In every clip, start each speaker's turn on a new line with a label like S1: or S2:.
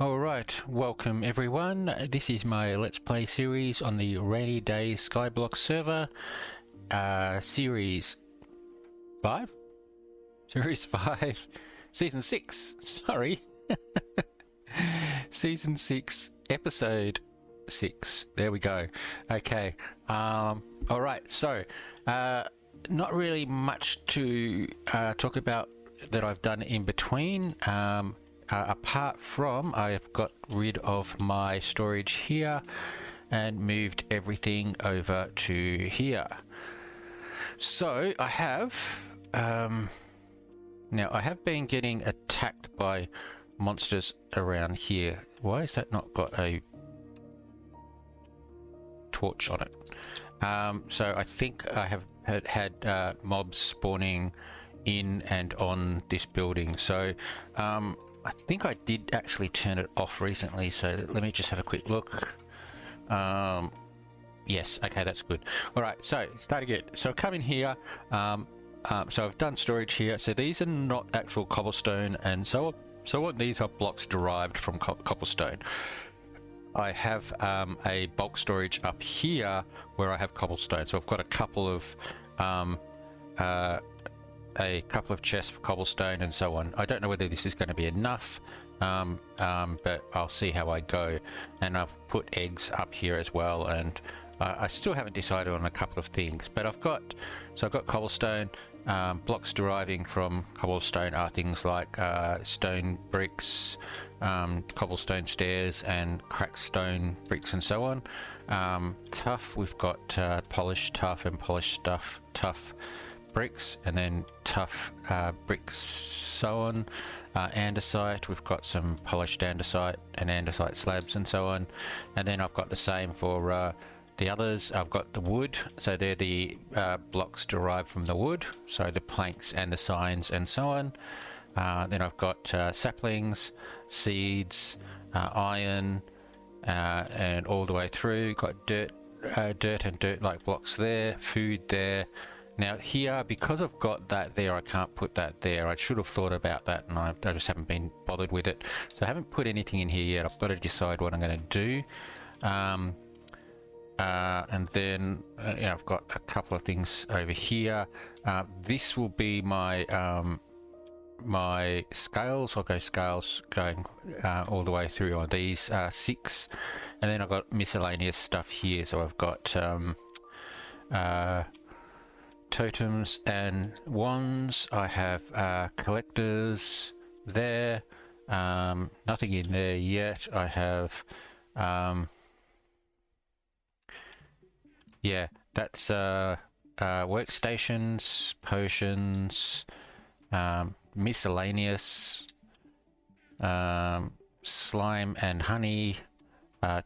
S1: Alright, welcome everyone. This is my Let's Play series on the Rainy Day Skyblock server. Series 5? Series 5. Season 6, sorry. Season 6, Episode 6. There we go. Okay. Alright, so not really much to talk about that I've done in between. Apart from I've got rid of my storage here and moved everything over to here. So I have now I have been getting attacked by monsters around here. Why has that not got a torch on it? So I think I have had mobs spawning in and on this building. So I think I did actually turn it off recently, so let me just have a quick look. Yes, okay, that's good. All right, so start again. So come in here. So I've done storage here. So these are not actual cobblestone and so on. These are blocks derived from cobblestone. I have a bulk storage up here where I have cobblestone. So I've got a couple of chests for cobblestone and so on. I don't know whether this is going to be enough, but I'll see how I go. And I've put eggs up here as well, and I still haven't decided on a couple of things, but I've got cobblestone. Blocks deriving from cobblestone are things like stone bricks, cobblestone stairs, and cracked stone bricks and so on. Tough, we've got polished tough and polished tough bricks, and then tough bricks, so on. Andesite, we've got some polished andesite and andesite slabs and so on. And then I've got the same for the others. I've got the wood, so they're the blocks derived from the wood, so the planks and the signs and so on. Then I've got saplings, seeds, iron, and all the way through. Got dirt and dirt-like blocks there, food there. Now here, because I've got that there, I can't put that there. I should have thought about that, and I just haven't been bothered with it. So I haven't put anything in here yet. I've got to decide what I'm going to do. And then I've got a couple of things over here. This will be my my scales. I'll go scales going all the way through on these 6, and then I've got miscellaneous stuff here. So I've got totems and wands. I have collectors there. Nothing in there yet. I have yeah, that's workstations, potions, miscellaneous, slime and honey,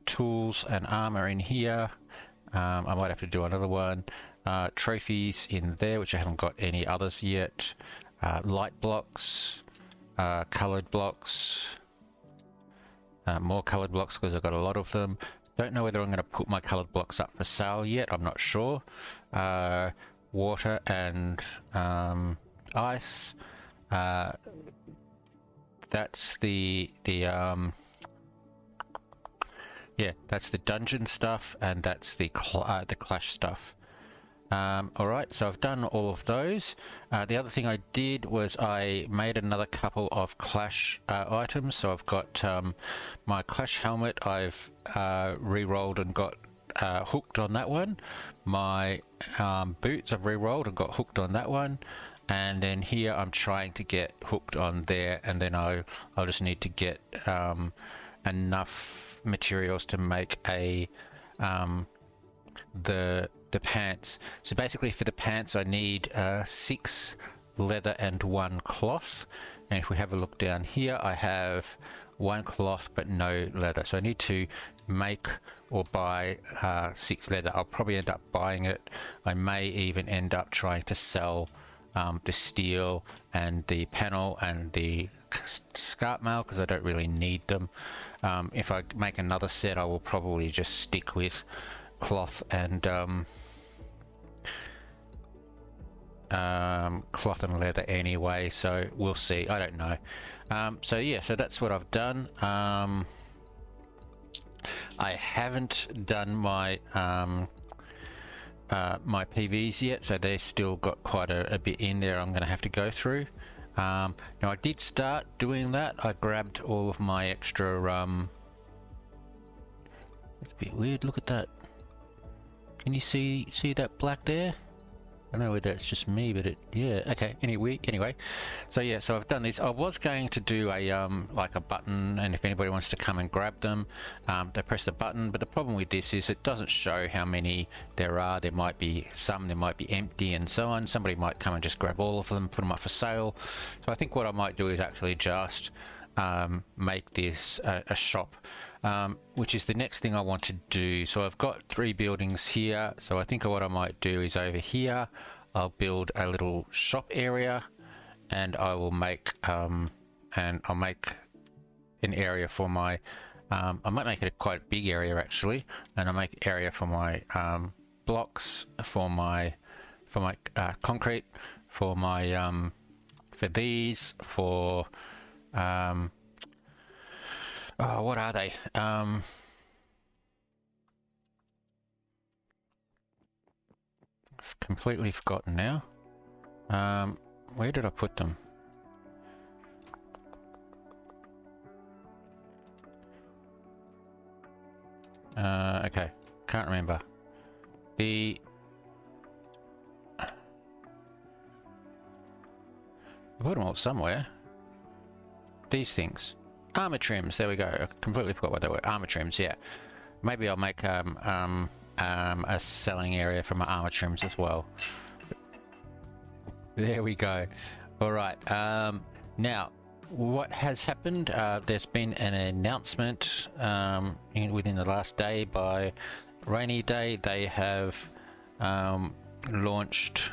S1: tools and armor in here. I might have to do another one. Trophies in there, which I haven't got any others yet. Light blocks, colored blocks, more colored blocks because I've got a lot of them. Don't know whether I'm going to put my colored blocks up for sale yet. I'm not sure. Water and ice. That's the that's the dungeon stuff, and that's the clash stuff. Alright, so I've done all of those. The other thing I did was I made another couple of clash items. So I've got my clash helmet. I've re-rolled and got hooked on that one. My boots I've re-rolled and got hooked on that one. And then here I'm trying to get hooked on there, and then I'll just need to get enough materials to make a the pants. So basically for the pants I need 6 leather and 1 cloth, and if we have a look down here, I have 1 cloth but no leather, so I need to make or buy 6 leather. I'll probably end up buying it. I may even end up trying to sell the steel and the panel and the scarp mail because I don't really need them. If I make another set, I will probably just stick with cloth and cloth and leather anyway, so we'll see. I don't know. So yeah, so that's what I've done. I haven't done my my PVs yet, so they've still got quite a bit in there I'm going to have to go through. Now I did start doing that. I grabbed all of my extra it's a bit weird, look at that. Can you see that black there? I don't know whether that's just me, but yeah, okay, anyway, so yeah, so I've done this. I was going to do a like a button, and if anybody wants to come and grab them, they press the button, but the problem with this is it doesn't show how many there are. There might be some, there might be empty and so on. Somebody might come and just grab all of them, put them up for sale. So I think what I might do is actually just make this a shop, which is the next thing I want to do. So I've got 3 buildings here, so I think what I might do is over here I'll build a little shop area, and I will make I'll make an area for my I might make it quite a big area actually, and I'll make an area for my blocks, for my concrete, for my for these, for oh, what are they? I've completely forgotten now. Where did I put them? Okay, can't remember. I put them all somewhere. These things. Armor trims, there we go. I completely forgot what they were. Armor trims, yeah. Maybe I'll make a selling area for my armor trims as well. There we go. All right. Now, what has happened? There's been an announcement within the last day by Rainy Day. They have launched.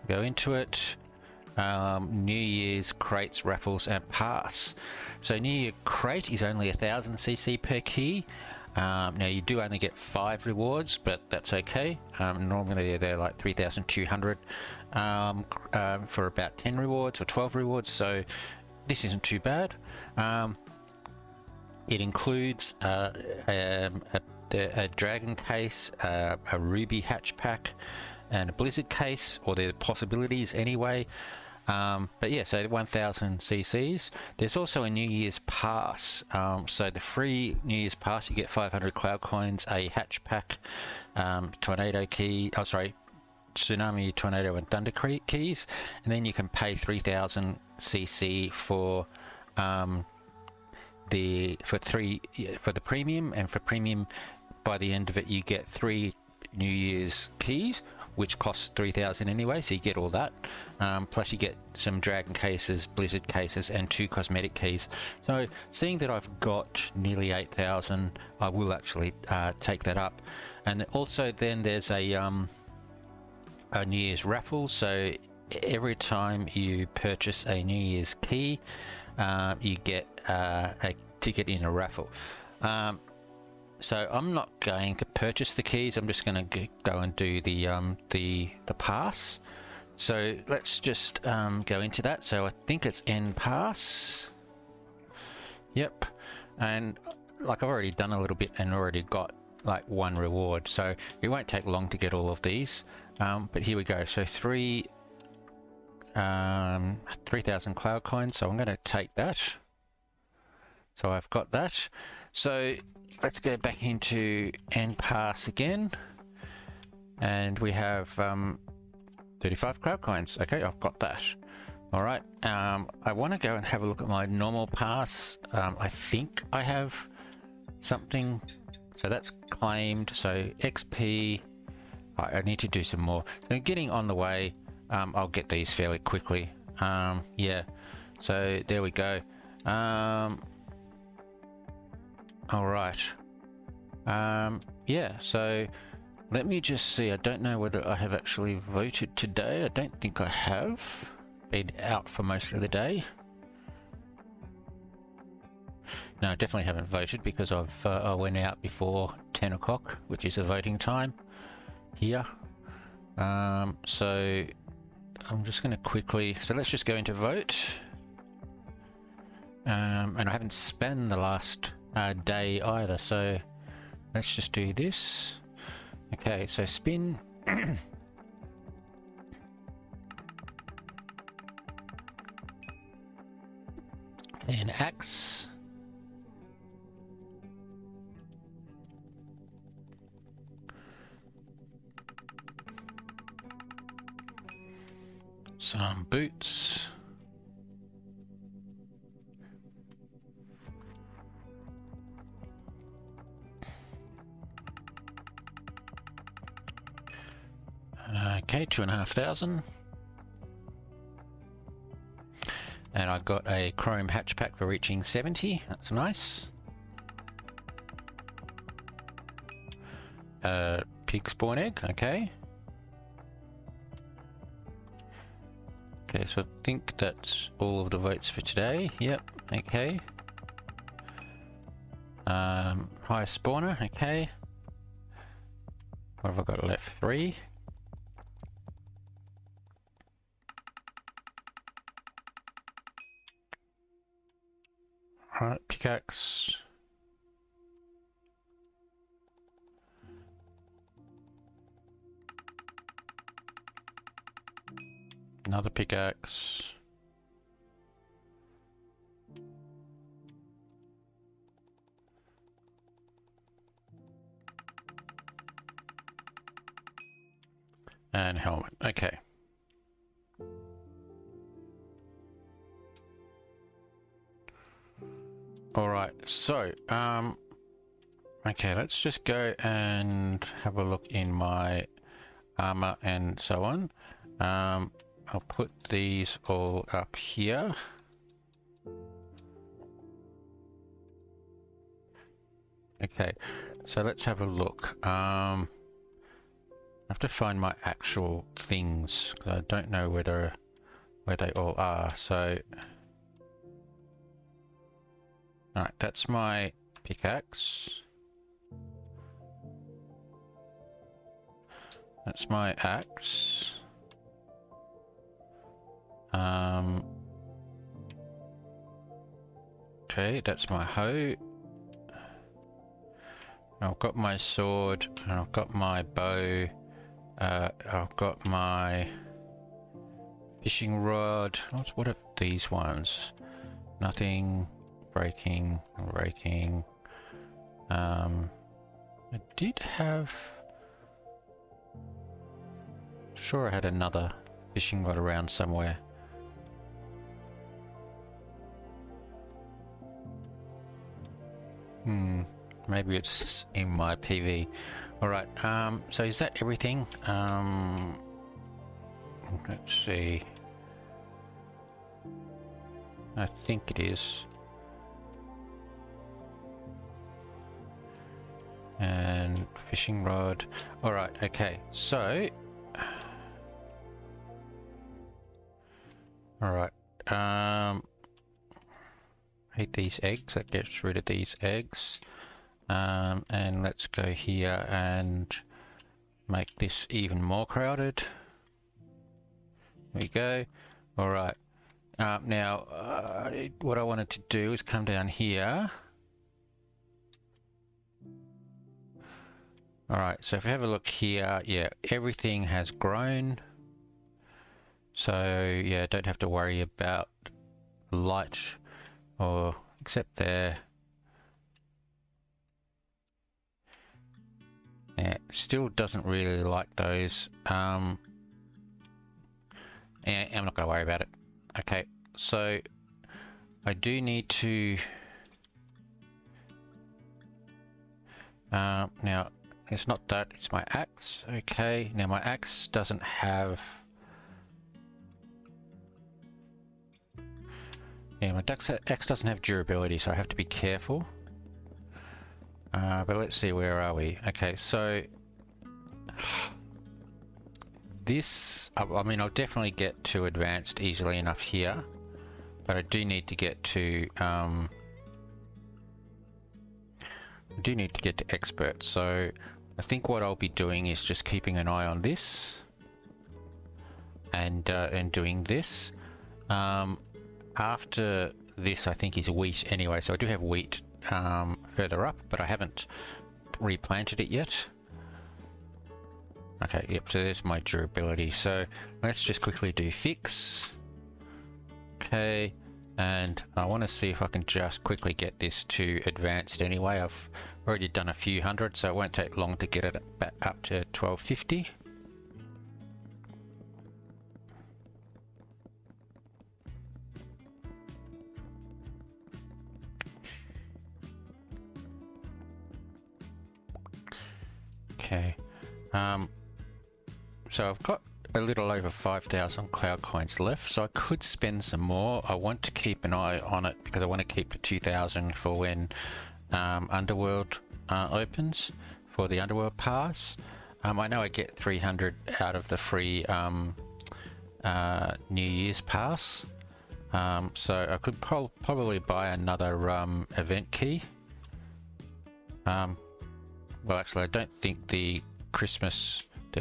S1: Go into it. New Year's crates, raffles and pass. So New Year crate is only 1000cc per key. Now you do only get 5 rewards, but that's okay. Normally they're like 3200 for about 10 rewards or 12 rewards, so this isn't too bad. It includes a dragon case, a ruby hatch pack, and a blizzard case, or the possibilities anyway. But yeah, so 1000 cc's. There's also a New Year's pass. So the free New Year's pass, you get 500 cloud coins, a hatch pack, tornado key, oh sorry, tsunami, tornado and thunder keys, and then you can pay 3000 cc for the premium, and for premium by the end of it you get 3 New Year's keys, which costs 3000 anyway, so you get all that. Plus you get some dragon cases, blizzard cases, and 2 cosmetic keys. So seeing that I've got nearly 8000, I will actually take that up. And also then there's a New Year's raffle. So every time you purchase a New Year's key, you get a ticket in a raffle. So I'm not going to purchase the keys. I'm just going to go and do the pass. So let's just go into that. So I think it's N pass. Yep. And like I've already done a little bit and already got like 1 reward. So it won't take long to get all of these. But here we go. So 3000 cloud coins. So I'm going to take that. So I've got that. So let's go back into N pass again, and we have 35 cloud coins. Okay, I've got that. All right. I want to go and have a look at my normal pass. I think I have something. So that's claimed. So XP. I need to do some more. So getting on the way. I'll get these fairly quickly. Yeah. So there we go. All right. Yeah, so let me just see. I don't know whether I have actually voted today. I don't think I have. Been out for most of the day. No, I definitely haven't voted because I went out before 10 o'clock, which is a voting time here. So I'm just going to quickly, so let's just go into vote. And I haven't spent the last day either, so let's just do this. Okay, so spin. And axe. Some boots. Okay, 2,500. And I got a chrome hatch pack for reaching 70. That's nice. Pig spawn egg. Okay. Okay, so I think that's all of the votes for today. Yep. Okay. Highest spawner. Okay. What have I got left? 3. Alright, pickaxe. Another pickaxe. And helmet. Okay. Alright, so, okay, let's just go and have a look in my armor and so on. I'll put these all up here. Okay, so let's have a look. I have to find my actual things, 'cause I don't know where they all are, so... Alright, that's my pickaxe. That's my axe. Okay, that's my hoe. I've got my sword, and I've got my bow. I've got my fishing rod. What are these ones? Nothing. Breaking, raking. I did have... Sure, I had another fishing rod around somewhere. Maybe it's in my PV. Alright, so is that everything? Let's see. I think it is. And fishing rod. Alright, okay, so... Alright, hate these eggs, that gets rid of these eggs. And let's go here and make this even more crowded. There we go. Alright, now what I wanted to do is come down here. Alright, so if we have a look here, yeah, everything has grown. So, yeah, don't have to worry about light or except there. Yeah, still doesn't really like those. Yeah, I'm not going to worry about it. Okay, so I do need to... now, it's not that, it's my axe. Okay, now my axe doesn't have... Yeah, my axe doesn't have durability, so I have to be careful. But let's see, where are we? Okay, so... This... I mean, I'll definitely get to advanced easily enough here. But I do need to get to... I do need to get to expert, so... I think what I'll be doing is just keeping an eye on this. and doing this. After this, I think, is wheat anyway, so I do have wheat further up, but I haven't replanted it yet. Okay, yep, so there's my durability. So let's just quickly do fix. Okay, and I want to see if I can just quickly get this to advanced anyway. I've already done a few hundred, so it won't take long to get it back up to 1250. Okay, so I've got a little over 5,000 cloud coins left, so I could spend some more. I want to keep an eye on it because I want to keep the 2,000 for when Underworld opens, for the Underworld pass. I know I get 300 out of the free New Year's pass, so I could probably buy another event key. Well, actually, I don't think the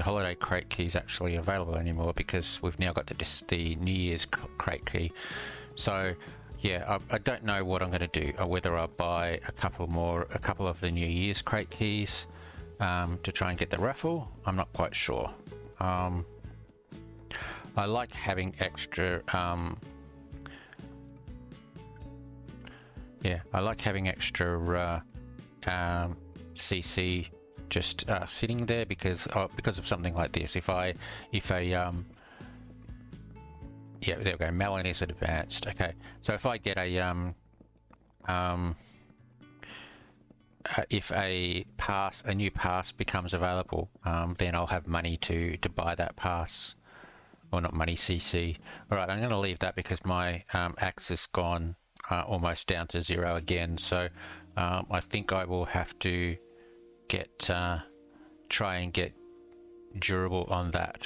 S1: holiday crate key is actually available anymore because we've now got the New Year's crate key. So yeah, I don't know what I'm going to do, or whether I'll buy a couple of the New Year's crate keys to try and get the raffle. I'm not quite sure. I like having extra I like having extra CC just sitting there because of something like this. If a yeah, there we go, Melon is advanced. Okay, so if I get a if a new pass becomes available, then I'll have money to buy that pass. Or not money, CC. All right, I'm going to leave that because my axe has gone almost down to 0 again. So I think I will have to try and get durable on that.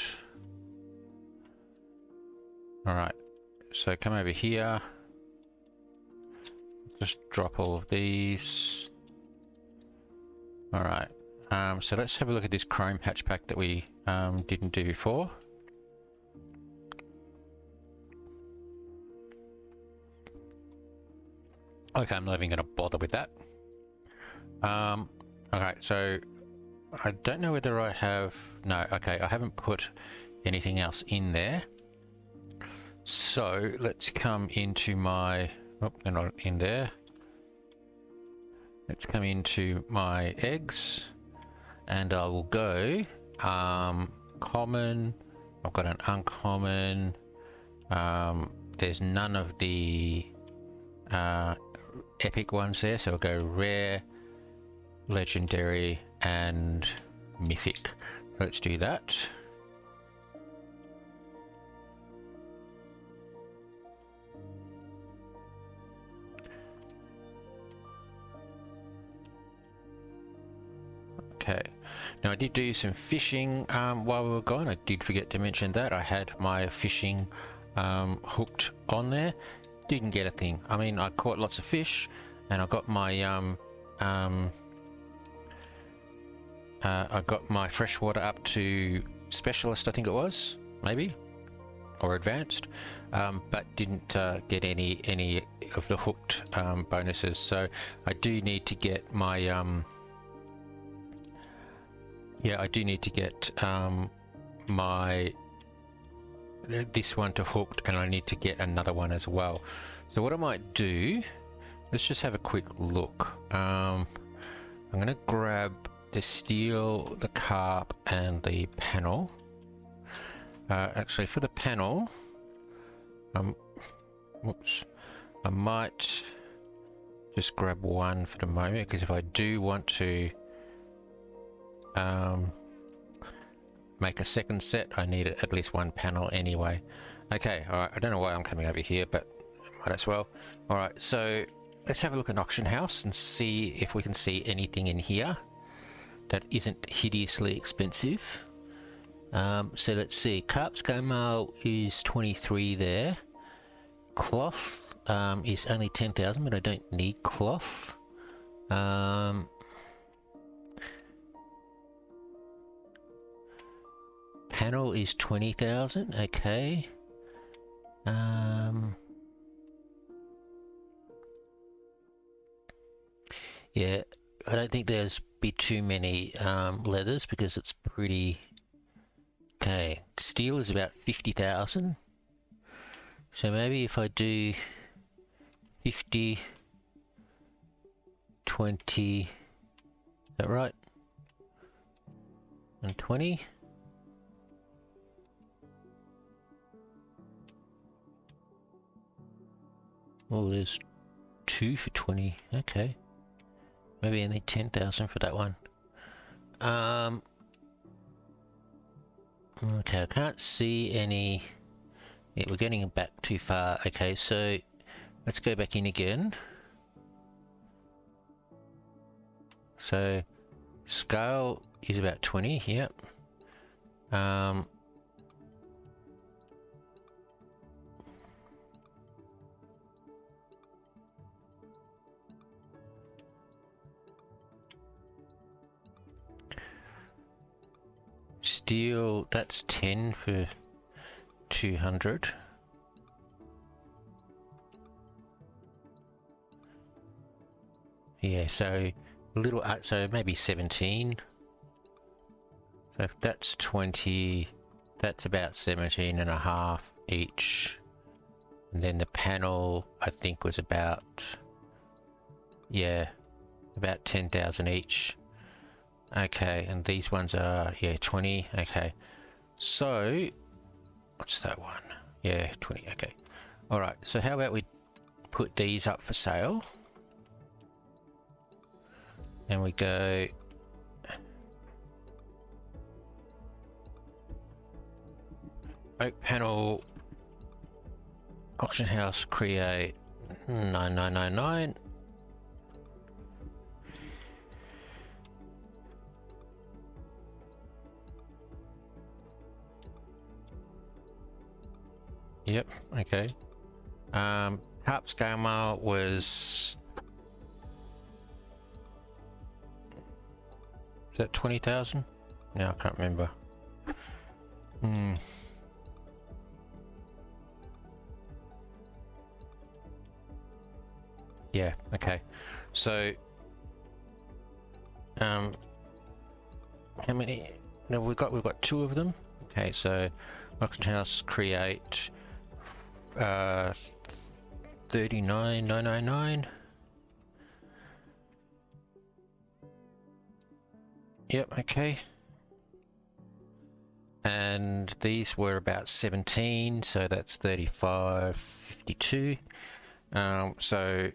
S1: All right, so come over here. Just drop all of these. All right, so let's have a look at this chrome hatch pack that we didn't do before. Okay, I'm not even going to bother with that. Okay, so I don't know whether I have... No, okay, I haven't put anything else in there. So let's come into my... Oh, they're not in there. Let's come into my eggs. And I will go common. I've got an uncommon. There's none of the epic ones there, so I'll go rare, legendary, and mythic. Let's do that. Okay, now I did do some fishing while we were gone. I did forget to mention that. I had my fishing hooked on there. Didn't get a thing. I mean, I caught lots of fish, and I got my freshwater up to specialist, I think it was, maybe, or advanced, but didn't get any of the hooked bonuses. So I do need to get my I do need to get this one to hooked, and I need to get another one as well. So what I might do, let's just have a quick look. I'm going to grab the steel, the carp, and the panel. Actually, for the panel, whoops, I might just grab one for the moment, because if I do want to make a second set, I need at least one panel anyway. Okay, alright, I don't know why I'm coming over here, but might as well. Alright, so let's have a look at Auction House and see if we can see anything in here that isn't hideously expensive. So let's see, Carp Scale is 23 there. Cloth is only 10,000, but I don't need cloth. panel is 20,000. Okay. Yeah, I don't think there's be too many leathers because it's pretty. Okay, steel is about 50,000. So maybe if I do 50, 20, is that right? And 20. Oh, there's 2 for 20. Okay. Maybe I need 10,000 for that one. Okay, I can't see any. Yeah, we're getting back too far. Okay, so let's go back in again. So scale is about 20. Yep. Steel, that's 10 for 200. Yeah, so a little, so maybe 17. So if that's 20, that's about 17 and a half each. And then the panel, I think, was about, yeah, about 10,000 each. Okay, and these ones are, yeah, 20. Okay, so what's that one? Yeah, 20. Okay, all right, so how about we put these up for sale, and we go oak panel auction house, create 9999. Yep, okay. Carp scale mail was, is that 20,000? No, I can't remember. Yeah, okay. So how many? No, we've got 2 of them. Okay, so auction house create 39,999. Yep, okay. And these were about 17, so that's 35.52. So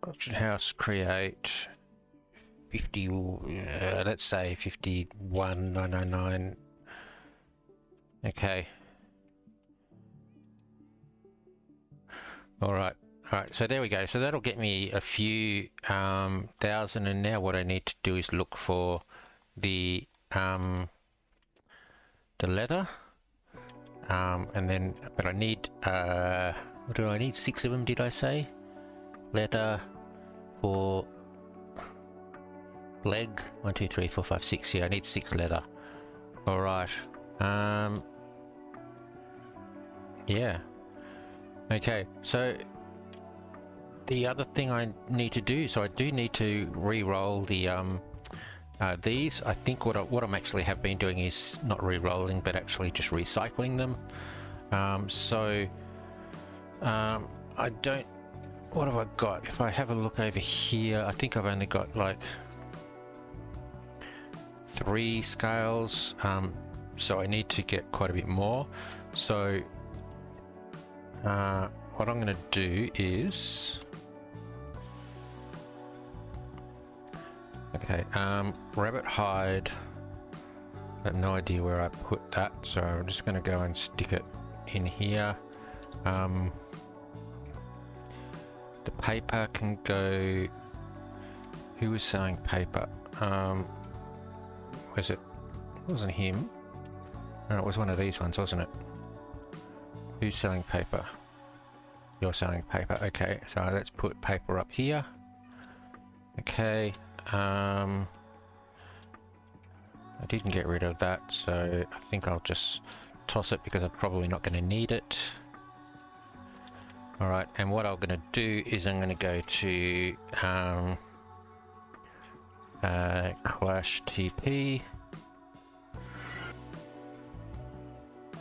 S1: auction house create 50, let's say 51,999. Okay. All right. So there we go. So that'll get me a few thousand, and now what I need to do is look for the leather, and then, but I need what do I need? 6 of them, did I say? Leather for leg 1, 2, 3, 4, 5, 6. Yeah, I need 6 leather. All right. Yeah. Okay, so the other thing I need to do, so I do need to re-roll the these. I think what I'm actually have been doing is not re-rolling, but actually just recycling them. I don't. What have I got? If I have a look over here, I think I've only got like 3 scales. So I need to get quite a bit more. So what I'm going to do is, okay, rabbit hide. I have no idea where I put that, so I'm just going to go and stick it in here. The paper can go. Who was selling paper? Was it? It wasn't him. No, it was one of these ones, wasn't it? Who's selling paper? You're selling paper. Okay, so let's put paper up here. Okay. I didn't get rid of that, so I think I'll just toss it because I'm probably not going to need it. Alright, and what I'm going to do is I'm going to go to Clash TP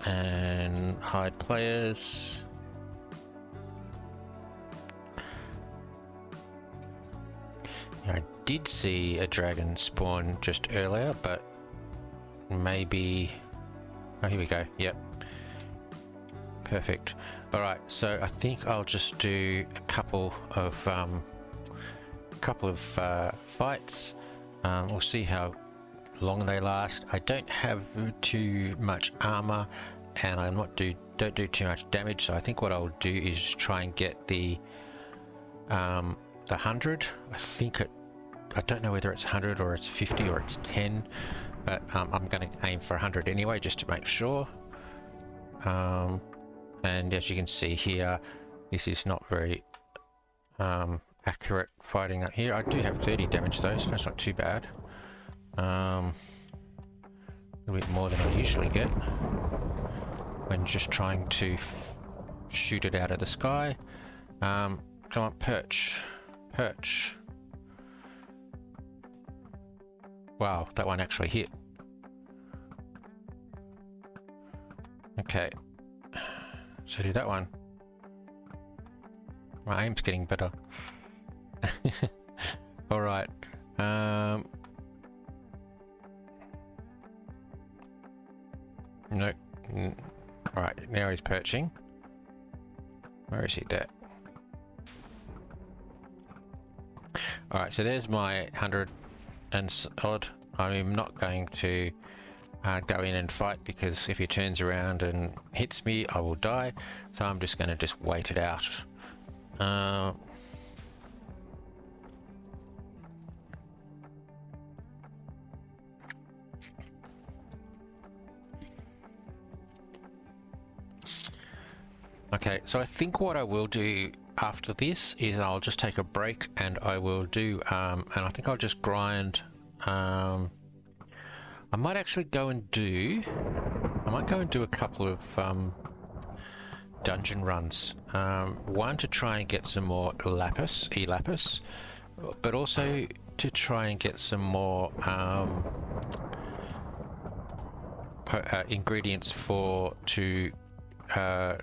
S1: and hide players. I did see a dragon spawn just earlier, but maybe... Oh, here we go. Yep. Perfect. Alright, so I think I'll just do a couple of fights. We'll see how long they last. I don't have too much armor, and I'm not don't do too much damage, so I think what I'll do is just try and get the 100. I don't know whether it's 100 or it's 50 or it's 10, but I'm going to aim for 100 anyway, just to make sure. And as you can see here, this is not very accurate fighting up here. I do have 30 damage though, so that's not too bad. A little bit more than I usually get when just trying to shoot it out of the sky. Come on, perch. Perch. Wow, that one actually hit. Okay. So do that one. My aim's getting better. Alright. Nope. Alright, now he's perching. Where is he at? Alright, so there's my 100 and odd. I'm not going to go in and fight, because if he turns around and hits me, I will die. So I'm just going to just wait it out. Okay, so I think what I will do after this is I'll just take a break, and I will do, and I think I'll just grind. I might actually go and do, a couple of dungeon runs. One to try and get some more lapis, e-lapis, but also to try and get some more ingredients to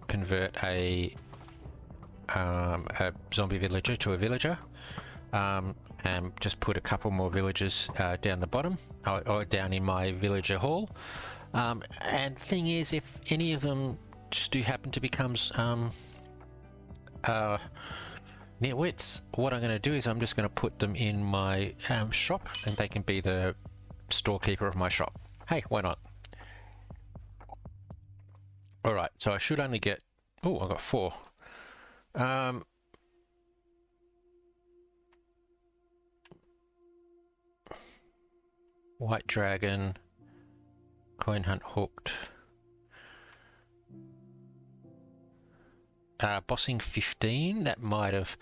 S1: convert a zombie villager to a villager, and just put a couple more villagers down the bottom, or down in my villager hall. And thing is, if any of them just do happen to become nitwits, what I'm going to do is I'm just going to put them in my shop, and they can be the storekeeper of my shop. Hey, why not? Alright, so I should only get... Oh, I got 4. White dragon, coin hunt hooked, bossing 15. That might have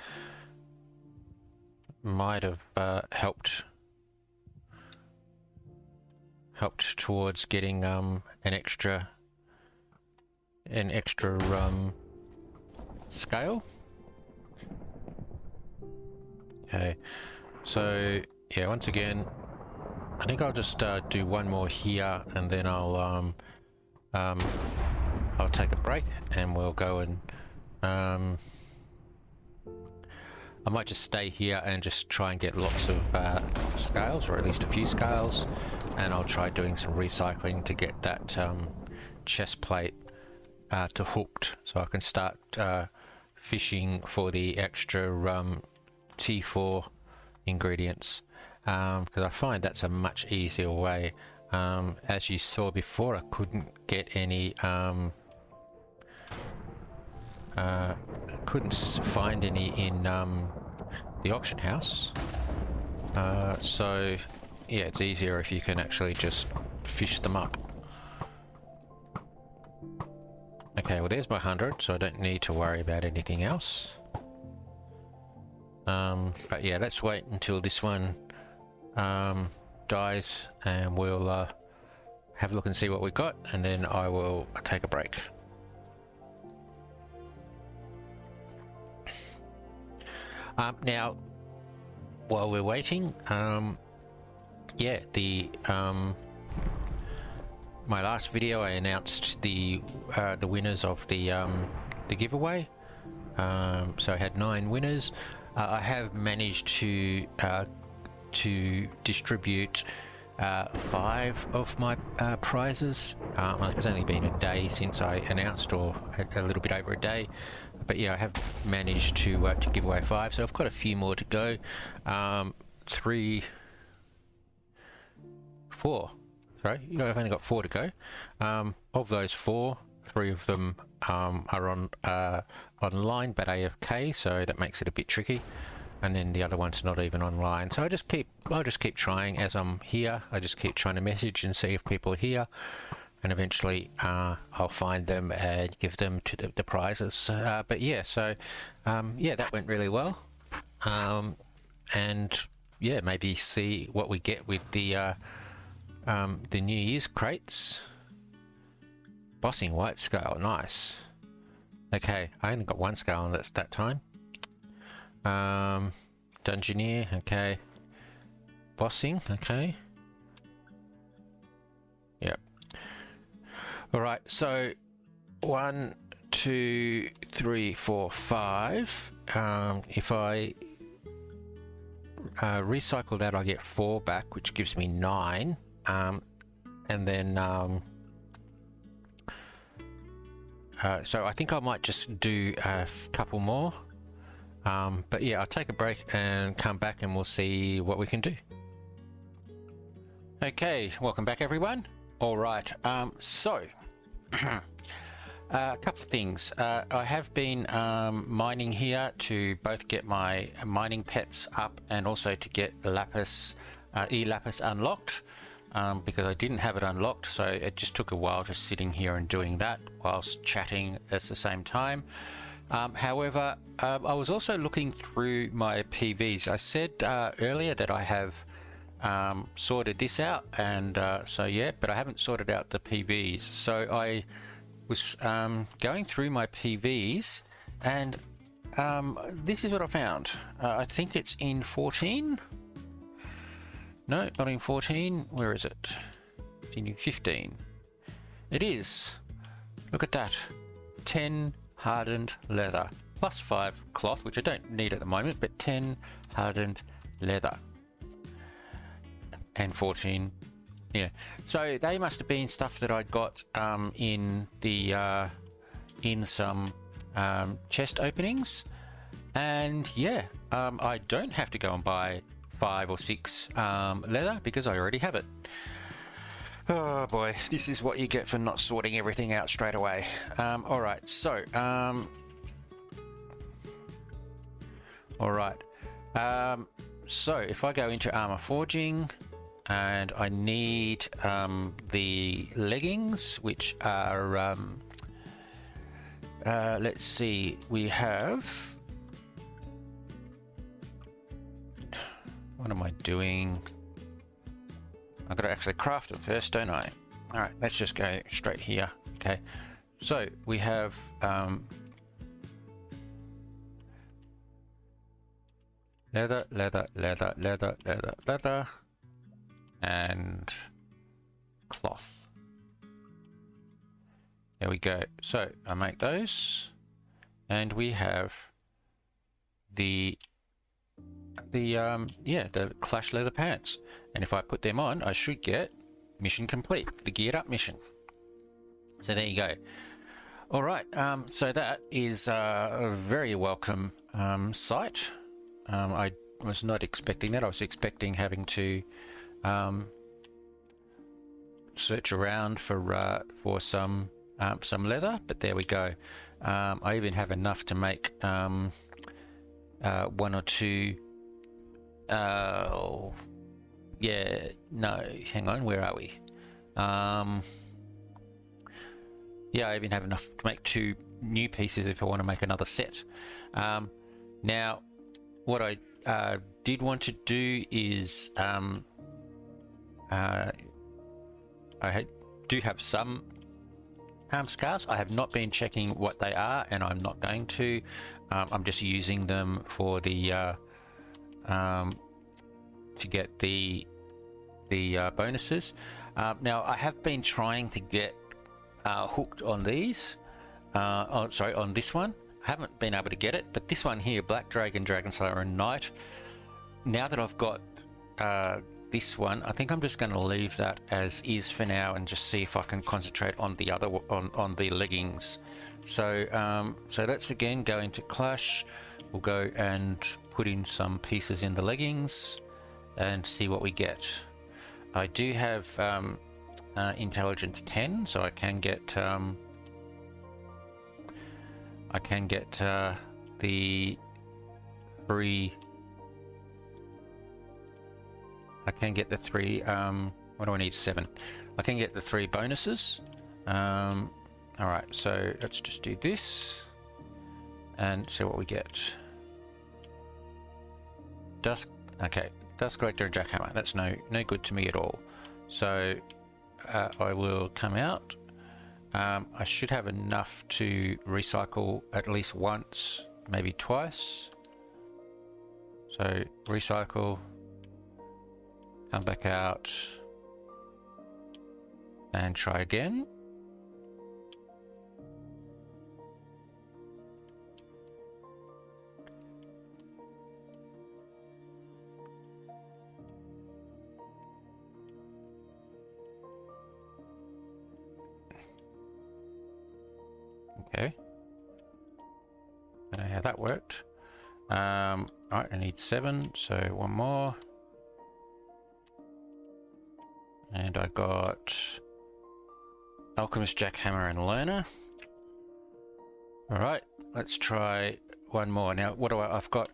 S1: helped towards getting an extra scale. Okay, so yeah, once again, I think I'll just do one more here, and then I'll take a break, and we'll go and I might just stay here and just try and get lots of scales, or at least a few scales, and I'll try doing some recycling to get that chest plate to hooked, so I can start fishing for the extra T4 ingredients, because I find that's a much easier way. As you saw before, I couldn't get any couldn't find any in the auction house, so yeah, it's easier if you can actually just fish them up. Okay, well there's my 100, so I don't need to worry about anything else. But yeah, let's wait until this one dies, and we'll have a look and see what we got, and then I will take a break. Now, while we're waiting, yeah, my last video I announced the winners of the giveaway. So I had 9 winners. I have managed to distribute 5 of my prizes. It's only been a day since I announced, or a little bit over a day, but yeah, I have managed to give away 5. So I've got a few more to go. 4. Sorry, I've only got 4 to go. Of those 4, 3 of them are on online but AFK, so that makes it a bit tricky. And then the other one's not even online. So I'll just keep trying as I'm here. I just keep trying to message and see if people are here, and eventually I'll find them and give them to the prizes. But yeah, so yeah, that went really well. And yeah, maybe see what we get with the New Year's crates. Bossing white scale, nice. Okay, I only got 1 scale on that time. Dungeoneer, okay. Bossing, okay. Yep. All right, so 1, 2, 3, 4, 5. If I recycle that, I get 4 back, which gives me 9. And then so I think I might just do a couple more. But yeah, I'll take a break and come back and we'll see what we can do. Okay, welcome back everyone. All right, so a couple of things. I have been mining here to both get my mining pets up and also to get the lapis, e-lapis unlocked, because I didn't have it unlocked, so it just took a while just sitting here and doing that whilst chatting at the same time. However, I was also looking through my PVs. I said earlier that I have sorted this out, and so yeah, but I haven't sorted out the PVs. So I was going through my PVs, and this is what I found. I think it's in 14. No, not in 14. Where is it? It's in 15. It is. Look at that. 10 hardened leather plus 5 cloth, which I don't need at the moment, but 10 hardened leather and 14. Yeah, so they must have been stuff that I got in the in some chest openings, and yeah, I don't have to go and buy 5 or 6 leather because I already have it. Oh boy, this is what you get for not sorting everything out straight away. All right, so all right, so if I go into armor forging, and I need the leggings, which are let's see, we have, what am I doing? I've got to actually craft them first, don't I? All right, let's just go straight here. Okay, so we have leather, leather, leather, leather, leather, leather, and cloth. There we go. So I make those, and we have the Clash leather pants, and if I put them on, I should get mission complete, the geared up mission. So there you go. All right, so that is a very welcome sight. I was not expecting that. I was expecting having to search around for some leather, but there we go. I even have enough to make 1 or 2. Yeah, no, hang on, where are we? Yeah, I even have enough to make 2 new pieces if I want to make another set. Now, what I did want to do is I do have some scars. I have not been checking what they are, and I'm not going to. I'm just using them for the to get the bonuses. Now I have been trying to get hooked on these. On this one. I haven't been able to get it, but this one here, Black Dragon, Dragon Slayer, and Knight. Now that I've got this one, I think I'm just going to leave that as is for now and just see if I can concentrate on the other on the leggings. So so let's again go into Clash. We'll go and put in some pieces in the leggings and see what we get. I do have intelligence 10, so I can get the 3. I can get the 3. What do I need? 7. I can get the 3 bonuses. All right, so let's just do this and see what we get. Dust. Okay, Dust Collector and Jackhammer. That's no good to me at all. So I will come out. I should have enough to recycle at least once, maybe twice. So recycle, come back out, and try again. Okay, I don't know how that worked. Alright, I need 7, so 1 more. And I got Alchemist, Jackhammer, and Learner. Alright, let's try 1 more. Now, what do I've got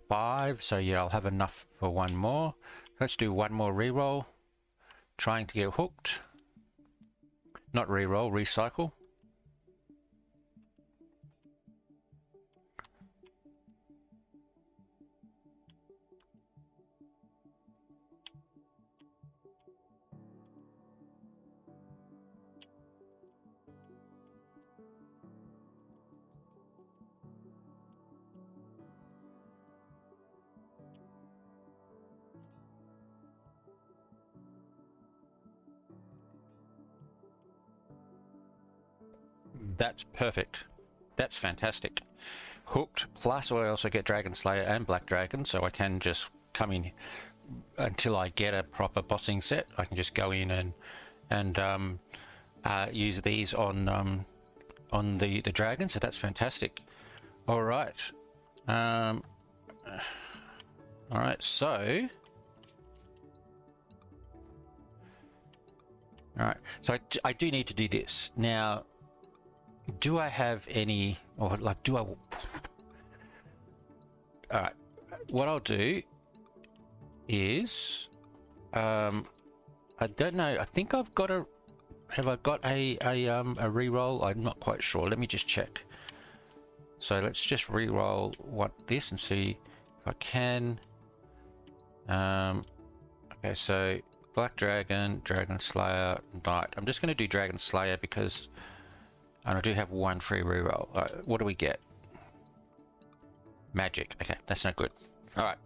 S1: 5, so yeah, I'll have enough for 1 more. Let's do 1 more reroll. Trying to get hooked. Not reroll, recycle. That's perfect. That's fantastic. Hooked, plus I also get Dragon Slayer and Black Dragon, so I can just come in until I get a proper bossing set. I can just go in and use these on the dragon, so that's fantastic. All right. All right, so... All right, so I do need to do this. Now, do I have any, or like, do I... All right, what I'll do is, I don't know, I think I've got a, have I got a reroll? I'm not quite sure. Let me just check. So let's just reroll this and see if I can. Okay, so Black Dragon, Dragon Slayer, Knight. I'm just going to do Dragon Slayer because and I do have 1 free reroll. What do we get? Magic. Okay, that's not good. All right.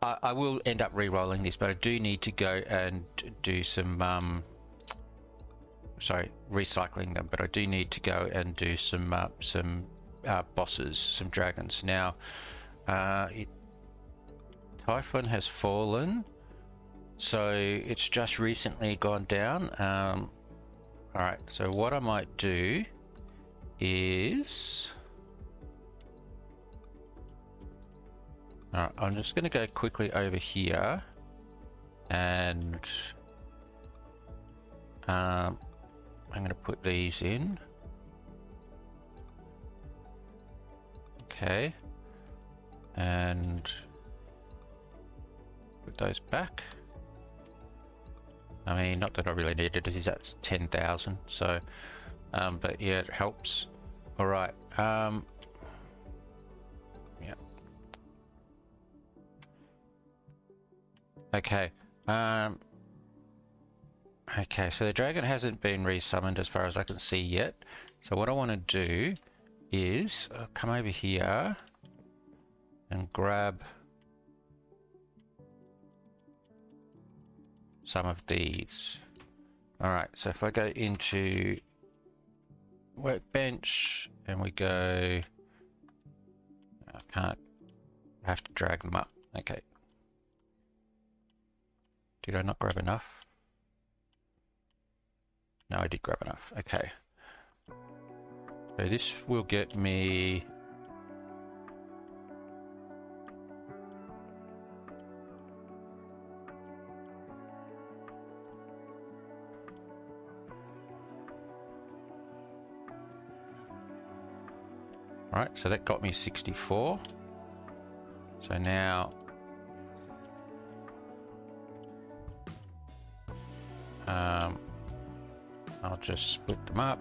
S1: I will end up re-rolling this, but I do need to go and do some sorry, recycling them, but I do need to go and do some bosses, some dragons. Now Typhon has fallen, so it's just recently gone down. All right, so what I might do is I'm just going to go quickly over here and I'm going to put these in. Okay, and put those back. I mean, not that I really need it, because that's 10,000, so but yeah, it helps. All right, yeah. Okay, Okay, so the dragon hasn't been resummoned as far as I can see yet. So what I want to do is come over here and grab some of these. All right, so if I go into workbench and we go, I can't, I have to drag them up. Okay. Did I not grab enough? No, I did grab enough. Okay. So this will get me... Alright, so that got me 64. So now... I'll just split them up,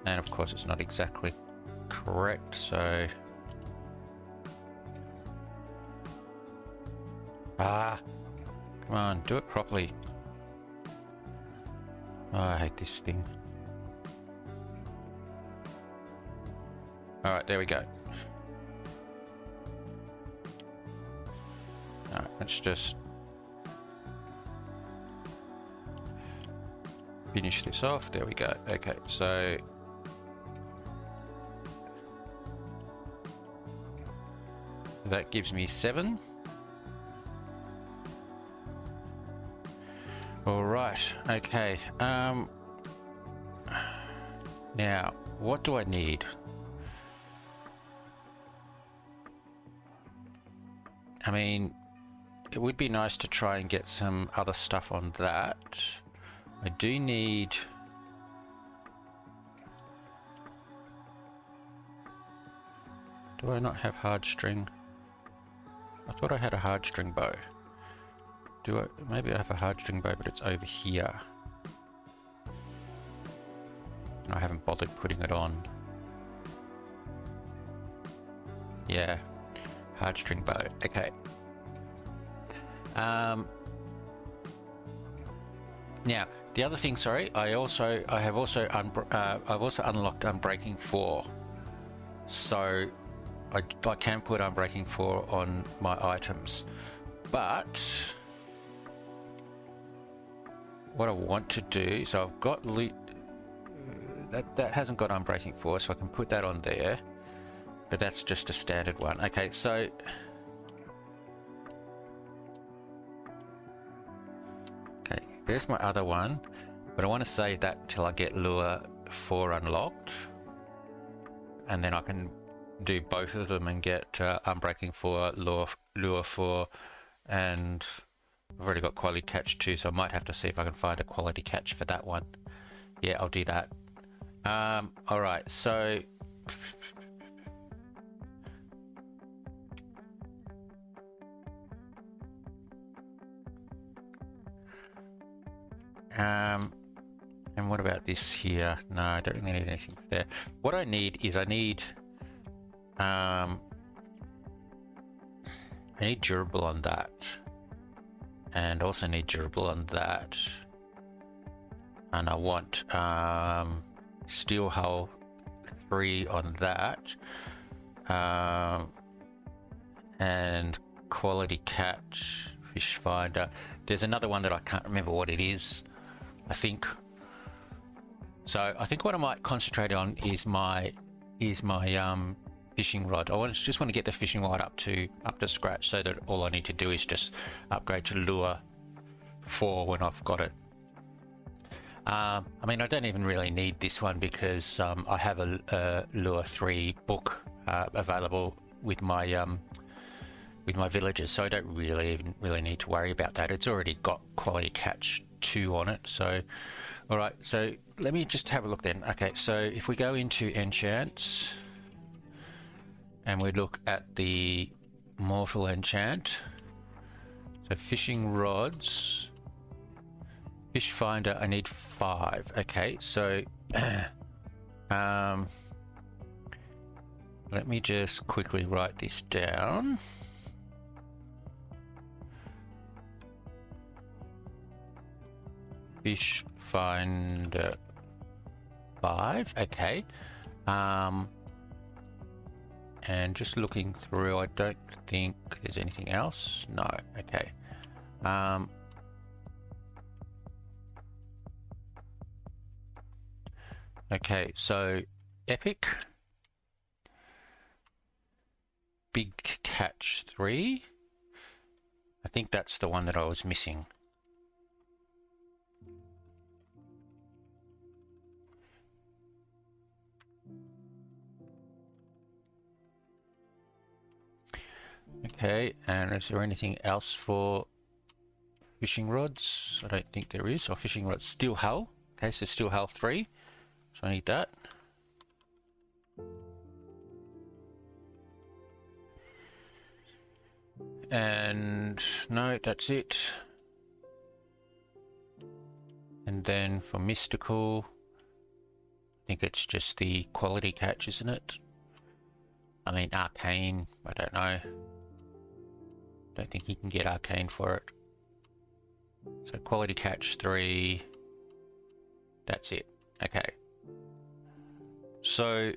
S1: and of course it's not exactly correct, so come on, do it properly. Oh, I hate this thing. All right, there we go. All right, let's just finish this off. There we go. Okay, so that gives me 7. All right. Okay. Now, what do I need? I mean, it would be nice to try and get some other stuff on that. I do need... Do I not have hard string? I thought I had a hard string bow. Do I? Maybe I have a hard string bow, but it's over here. And I haven't bothered putting it on. Yeah, hard string bow. Okay. Now, the other thing, sorry, I've also unlocked Unbreaking 4, so I can put Unbreaking 4 on my items, but what I want to do, so I've got that hasn't got Unbreaking 4, so I can put that on there, but that's just a standard one. Okay, so there's my other one, but I want to save that till I get Lure 4 unlocked, and then I can do both of them and get Unbreaking 4, Lure 4, and I've already got Quality Catch too, so I might have to see if I can find a Quality Catch for that one. Yeah, I'll do that. Alright, so... and what about this here? No, I don't really need anything there. What I need is I need durable on that, and also need durable on that, and I want steel hull 3 on that, and quality catch, fish finder. There's another one that I can't remember what it is, I think. So I think what I might concentrate on is my fishing rod. Just want to get the fishing rod up to scratch, so that all I need to do is just upgrade to Lure 4 when I've got it. I mean, I don't even really need this one because I have a Lure 3 book available with my villagers, so I don't really need to worry about that. It's already got quality catch 2 on it. So all right, so let me just have a look then. Okay, so if we go into enchants and we look at the mortal enchant, so fishing rods, fish finder, I need 5. Okay, so let me just quickly write this down. fish finder 5. Okay. And just looking through, I don't think there's anything else. No. Okay. Okay, so epic big catch 3. I think that's the one that I was missing. Okay, and is there anything else for fishing rods? I don't think there is. Or fishing rods, steel hull. Okay, so steel hull 3. So I need that. And no, that's it. And then for mystical, I think it's just the quality catch, isn't it? I mean, arcane, I don't know. Don't think you can get arcane for it. So quality catch 3. That's it. Okay. So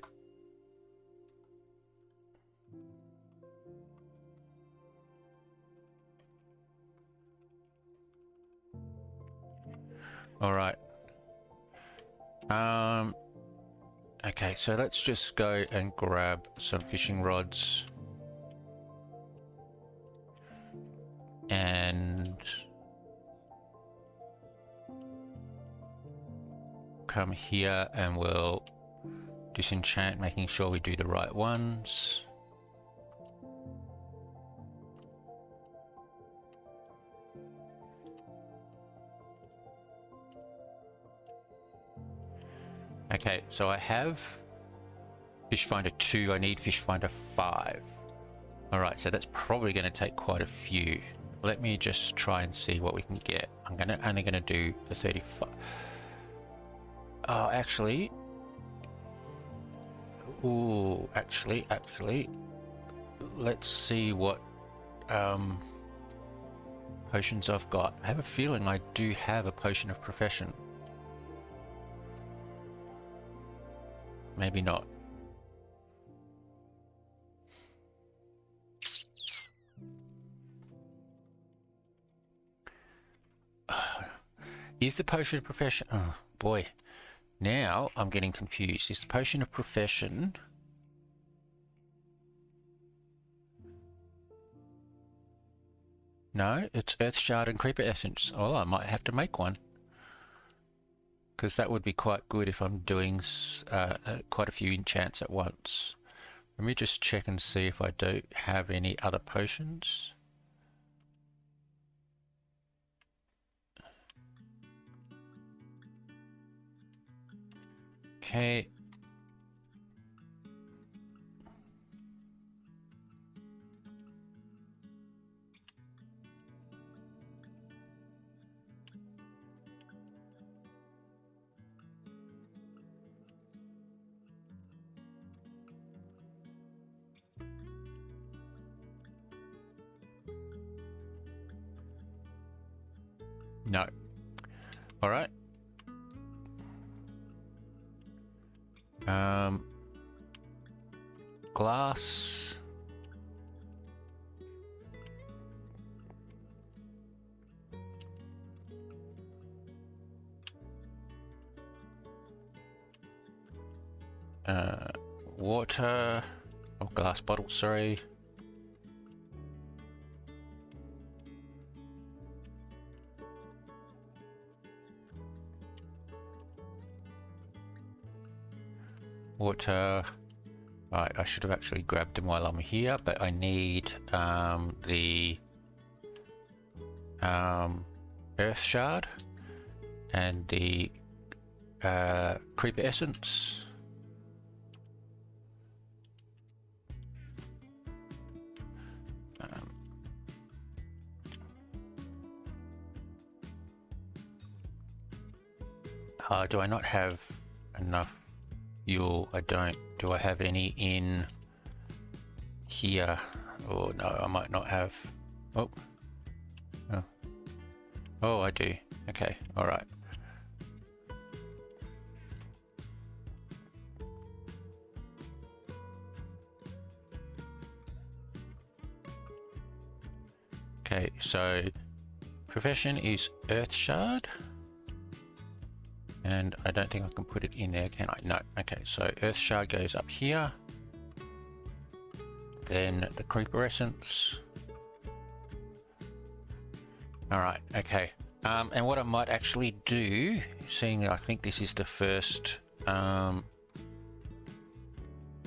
S1: all right. Okay, so let's just go and grab some fishing rods. And come here and we'll disenchant, making sure we do the right ones. Okay, so I have fish finder 2, I need fish finder 5. Alright, so that's probably going to take quite a few. Let me just try and see what we can get. I'm only gonna do the 35. Oh, actually. Ooh, actually, let's see what potions I've got. I have a feeling I do have a potion of profession. Maybe not. Is the potion of profession? Oh boy, now I'm getting confused. Is the potion of profession? No, it's Earth Shard and Creeper Essence. Oh, I might have to make one. Because that would be quite good if I'm doing quite a few enchants at once. Let me just check and see if I don't have any other potions. Okay. No. All right. Glass. Water. Oh, glass bottle, sorry. Water. Right, I should have actually grabbed them while I'm here, but I need the Earth Shard and the Creeper Essence. Do I not have enough fuel? I don't. Do I have any in here? Oh no, I might not have. Oh, oh, I do. Okay, all right. Okay, so profession is Earth Shard. And I don't think I can put it in there, can I? No. Okay, so Earth Shard goes up here. Then the Creeper Essence. Alright, okay. And what I might actually do, seeing I think this is the first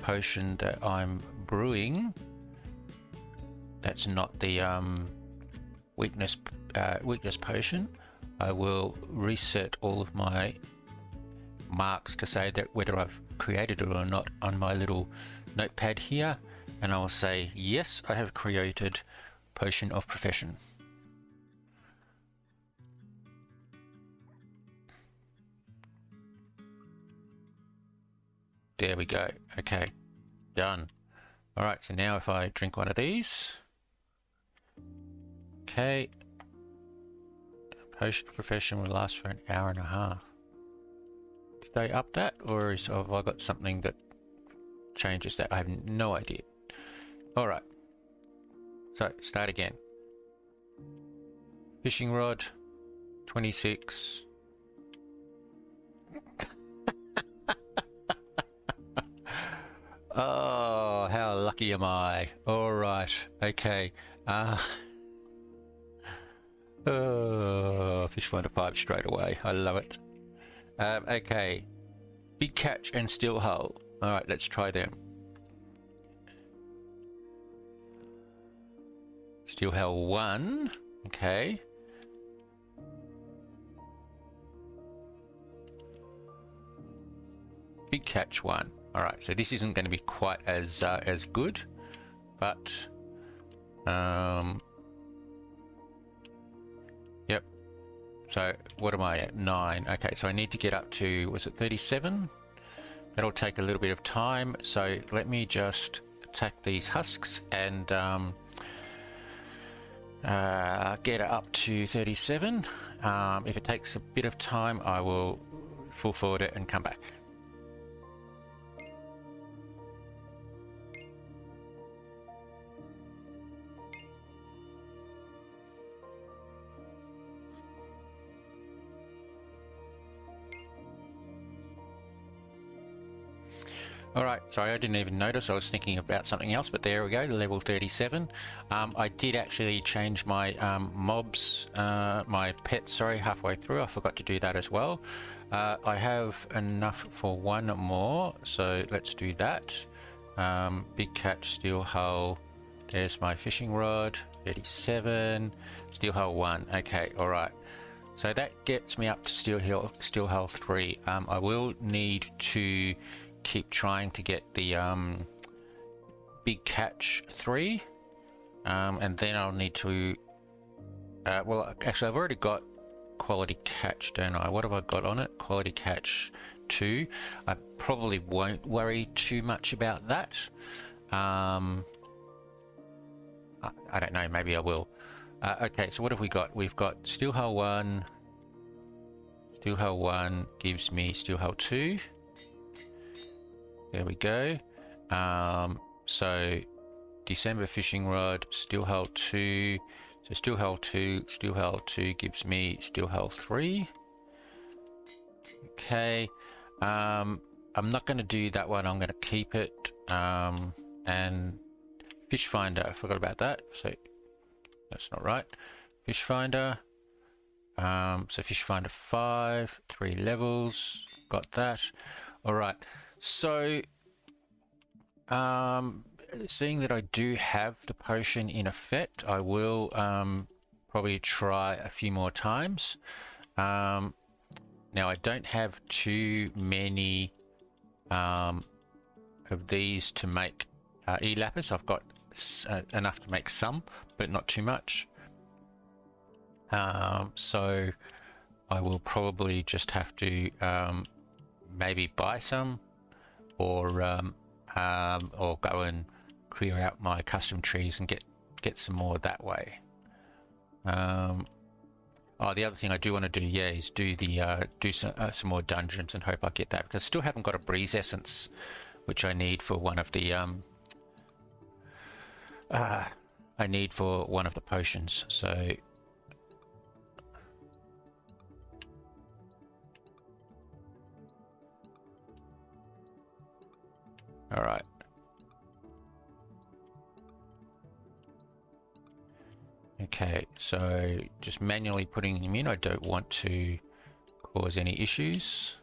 S1: potion that I'm brewing, that's not the weakness potion, I will reset all of my marks to say that whether I've created it or not on my little notepad here, and I will say yes, I have created Potion of Profession. There we go. Okay, done. All right, so now if I drink one of these, okay, Potion of Profession will last for an hour and a half. Did they up that, or have I got something that changes that? I have no idea. All right, so start again. Fishing rod, 26. Oh, how lucky am I? All right, okay. Fish finder 5 straight away. I love it. Okay, big catch and steel hull. All right, let's try them. Steel hull 1. Okay. Big catch 1. All right, so this isn't going to be quite as good, but yep. So what am I at? 9. Okay, so I need to get up to, was it 37? That'll take a little bit of time. So let me just attack these husks and get it up to 37. If it takes a bit of time, I will full forward it and come back. Alright, sorry, I didn't even notice. I was thinking about something else, but there we go, level 37. I did actually change my mobs, my pets, sorry, halfway through. I forgot to do that as well. I have enough for one more, so let's do that. Big catch, steel hull. There's my fishing rod, 37. Steel hull 1. Okay, alright. So that gets me up to steel hull 3. I will need to keep trying to get the big catch 3, and then I'll need to well, actually I've already got quality catch, don't I? What have I got on it? Quality catch 2. I probably won't worry too much about that. I don't know, maybe I will. Okay, so what have we got? We've got steel hull 1. Steel hull 1 gives me steel hull 2. There we go. So December fishing rod, steel hull 2. So steel hull 2 gives me steel hull 3. Okay. I'm not going to do that one. I'm going to keep it. And fish finder, I forgot about that. So that's not right. Fish finder. So fish finder 5, 3 levels. Got that. All right. So, seeing that I do have the potion in effect, I will probably try a few more times. Now, I don't have too many of these to make e-lapis. I've got enough to make some, but not too much. So, I will probably just have to maybe buy some. Or go and clear out my custom trees and get some more that way. Oh, the other thing I do want to do, yeah, is do the some more dungeons and hope I get that, because I still haven't got a breeze essence, which I need for one of the I need for one of the potions. So all right. Okay, so just manually putting them in. I don't want to cause any issues.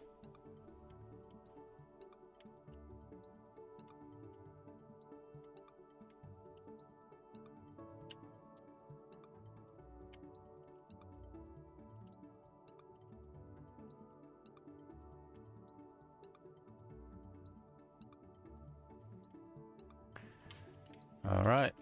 S1: All right.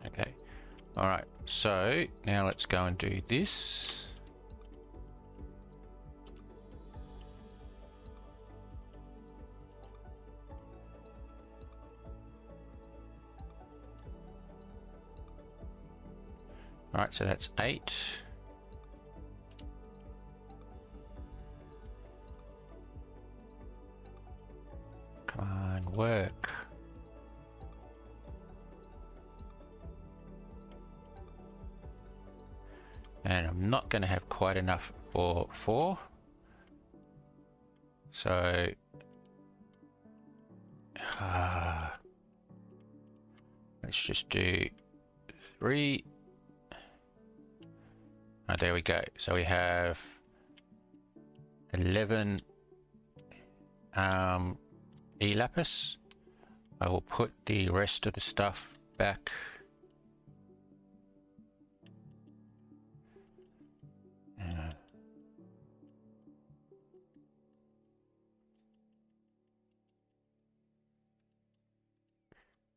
S1: Okay. All right. So now let's go and do this. All right, so that's 8. Come on, work. And I'm not going to have quite enough for 4. So let's just do 3. Oh, there we go. So we have 11 e-lapis. I will put the rest of the stuff back.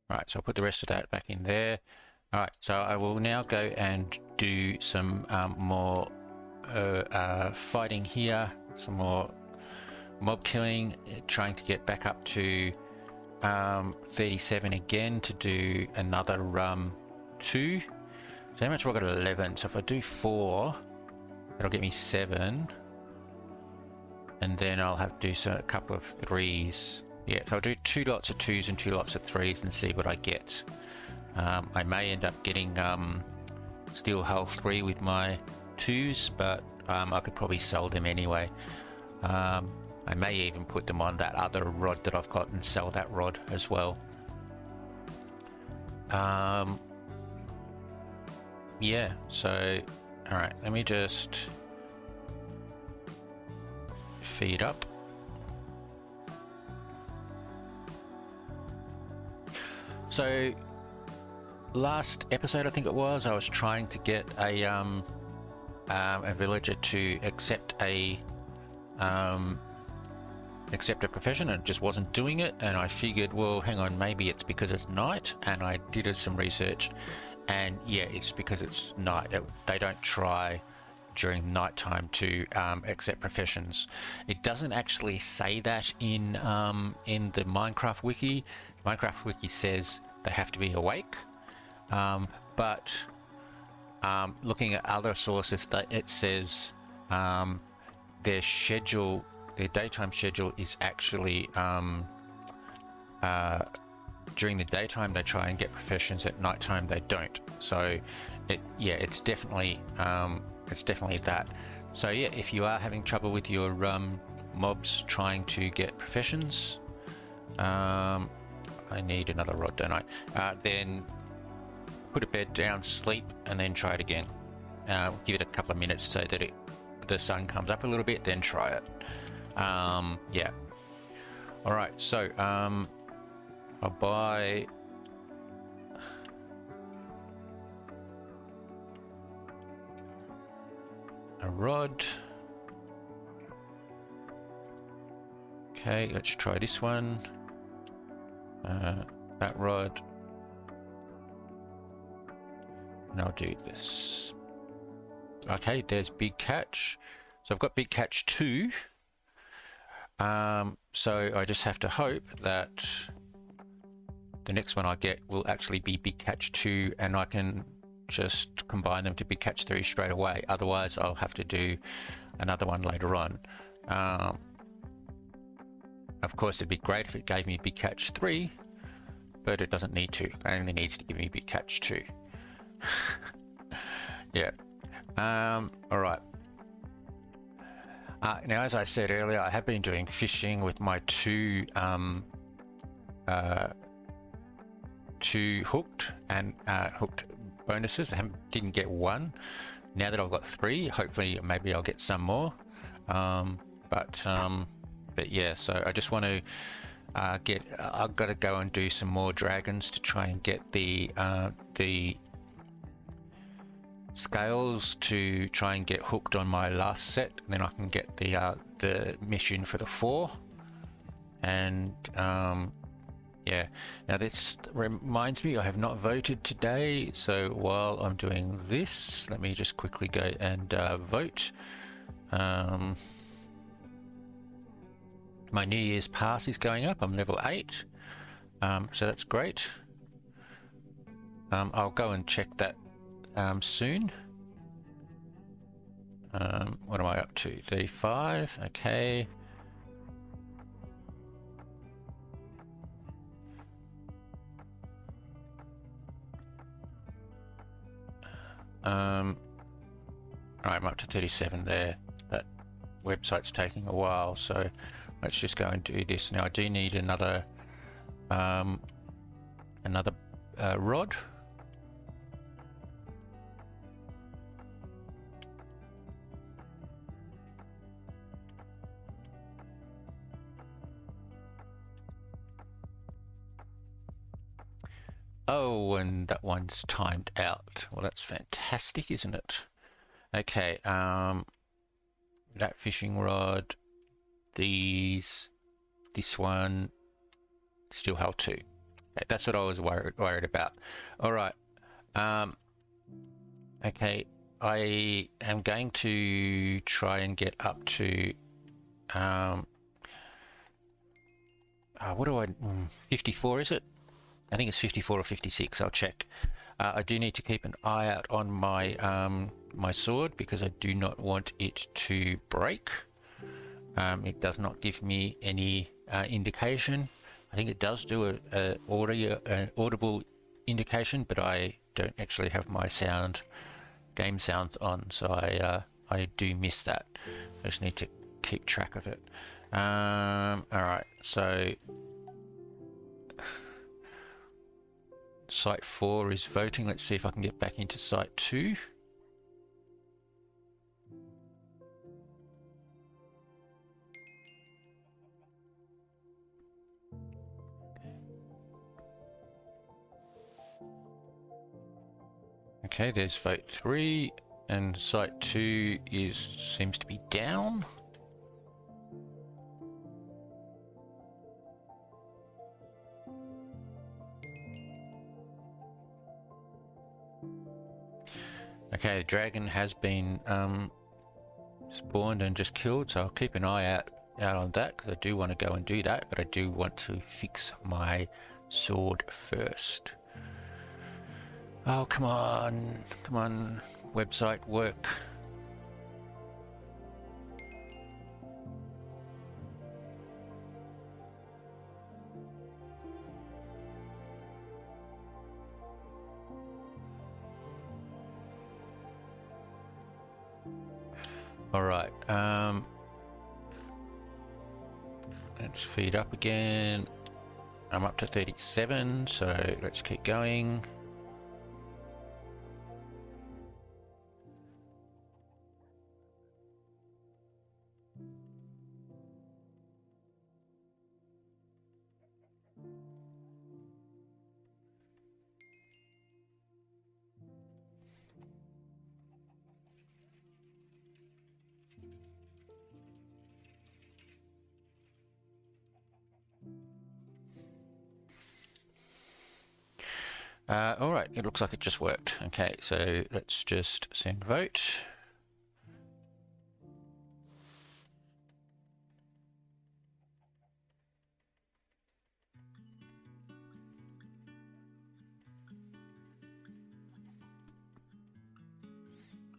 S1: Right, so I'll put the rest of that back in there. All right, so I will now go and do some more fighting here, some more mob killing, trying to get back up to 37 again to do another 2. So how much have I got? 11. So if I do 4, that'll get me 7. And then I'll have to do a couple of 3s. Yeah, so I'll do 2 lots of 2s and 2 lots of 3s and see what I get. I may end up getting steel hull 3 with my 2s, but I could probably sell them anyway. I may even put them on that other rod that I've got and sell that rod as well. Yeah, so all right, let me just feed up. So last episode, I think it was, I was trying to get a villager to accept a profession, and it just wasn't doing it. And I figured, well, hang on, maybe it's because it's night. And I did some research, and yeah, it's because it's night. They don't try during nighttime to accept professions. It doesn't actually say that in the Minecraft wiki. Minecraft wiki says they have to be awake, but looking at other sources, that it says their schedule, their daytime schedule is actually during the daytime they try and get professions, at nighttime they don't. So it's definitely that. So yeah, if you are having trouble with your mobs trying to get professions, I need another rod, don't I? Then put a bed down, sleep, and then try it again. Give it a couple of minutes so that the sun comes up a little bit, then try it. Yeah. All right, so I'll buy a rod. Okay, let's try this one. That rod. And I'll do this. Okay, there's big catch. So I've got big catch 2. So I just have to hope that the next one I get will actually be big catch 2 and I can just combine them to big catch 3 straight away. Otherwise I'll have to do another one later on. Of course it'd be great if it gave me big catch 3, but it doesn't need to. It only needs to give me big catch 2. Yeah. All right. Now, as I said earlier, I have been doing fishing with my two hooked and hooked bonuses. I didn't get one. Now that I've got 3, hopefully maybe I'll get some more. But yeah, so I just want to I've got to go and do some more dragons to try and get the scales to try and get hooked on my last set, and then I can get the mission for the 4. And yeah, now this reminds me I have not voted today, so while I'm doing this, let me just quickly go and vote. My New Year's pass is going up. I'm level 8, so that's great. I'll go and check that soon. What am I up to? 35. Okay. Right, I'm up to 37 there. That website's taking a while, so let's just go and do this. Now I do need another rod. Oh, and that one's timed out. Well, that's fantastic, isn't it? Okay, that fishing rod, this one still held 2. Okay, that's what I was worried about. All right. Okay, I am going to try and get up to what do I 54, is it? I think it's 54 or 56. I'll check. I do need to keep an eye out on my my sword because I do not want it to break. It does not give me any indication. I think it does do an audible indication, but I don't actually have my game sound on, so I do miss that. I just need to keep track of it. All right, so Site 4 is voting. Let's see if I can get back into Site 2. Okay, there's Vote 3, and Site 2 seems to be down. Okay, the dragon has been spawned and just killed, so I'll keep an eye out on that because I do want to go and do that, but I do want to fix my sword first. Oh, come on, website work. All right, let's feed up again. I'm up to 37, so let's keep going. All right, it looks like it just worked. Okay, so let's just send vote.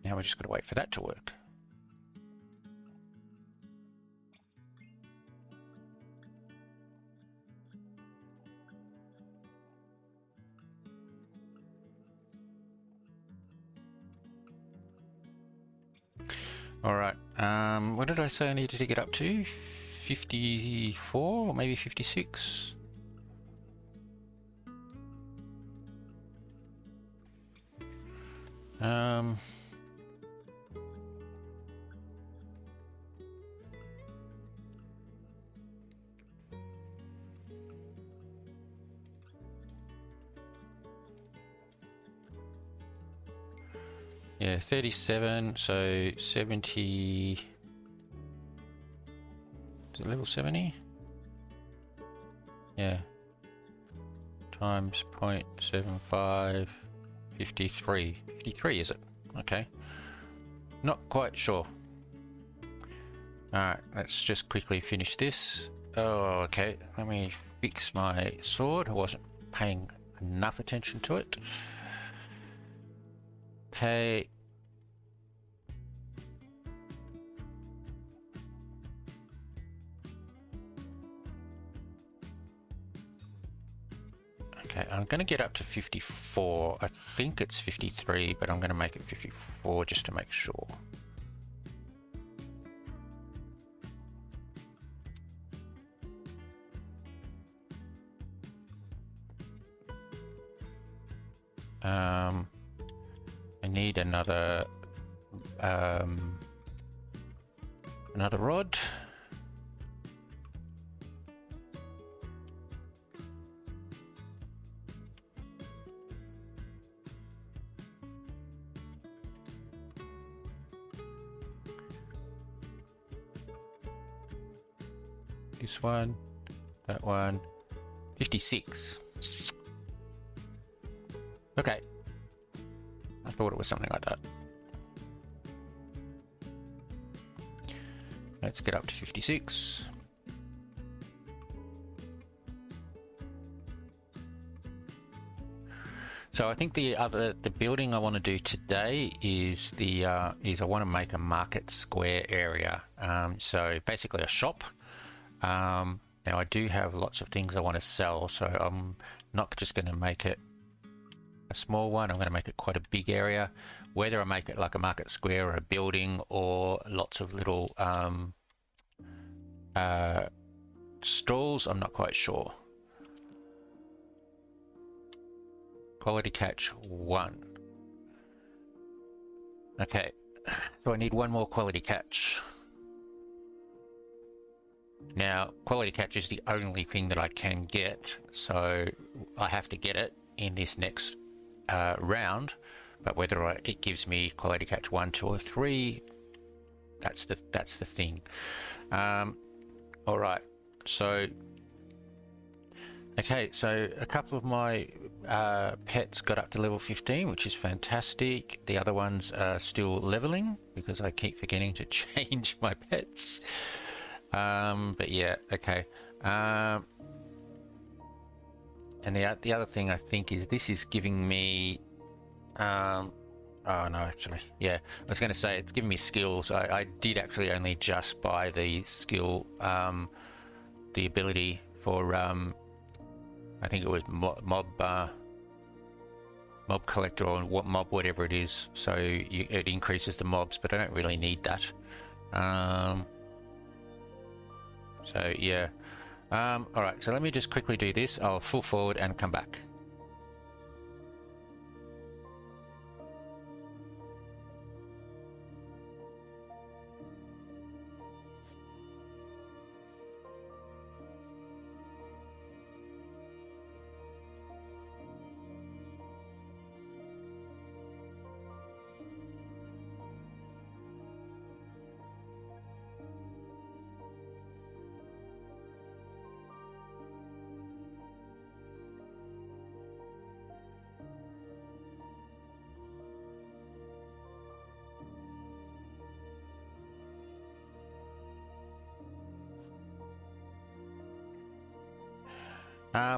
S1: Now we're just going to wait for that to work. All right. What did I say I needed to get up to? 54 or maybe 56? Yeah, 37, so 70. Is it level 70? Yeah. Times 0.75, 53. 53 is it? Okay. Not quite sure. Alright, let's just quickly finish this. Oh, okay. Let me fix my sword. I wasn't paying enough attention to it. Okay. Okay, I'm going to get up to 54. I think it's 53, but I'm going to make it 54 just to make sure. I need another rod. This one, that one, 56. Okay. I thought it was something like that. Let's get up to 56. So I think the building I want to do today is I want to make a market square area. So basically a shop. Now I do have lots of things I want to sell, so I'm not just going to make it a small one. I'm going to make it quite a big area. Whether I make it like a market square or a building or lots of little stalls, I'm not quite sure. Quality catch 1. Okay, so I need one more quality catch. Now, quality catch is the only thing that I can get, so I have to get it in this next round. But whether it gives me quality catch 1, 2, or 3, that's the thing. All right, so okay, so a couple of my pets got up to level 15, which is fantastic. The other ones are still leveling because I keep forgetting to change my pets. But yeah, okay. And the other thing I think is this is giving me oh no, actually, yeah, I was going to say it's giving me skills. I did actually only just buy the skill, the ability for I think it was mob collector or mob whatever it is. So it increases the mobs, but I don't really need that. So yeah. All right, so let me just quickly do this. I'll full forward and come back.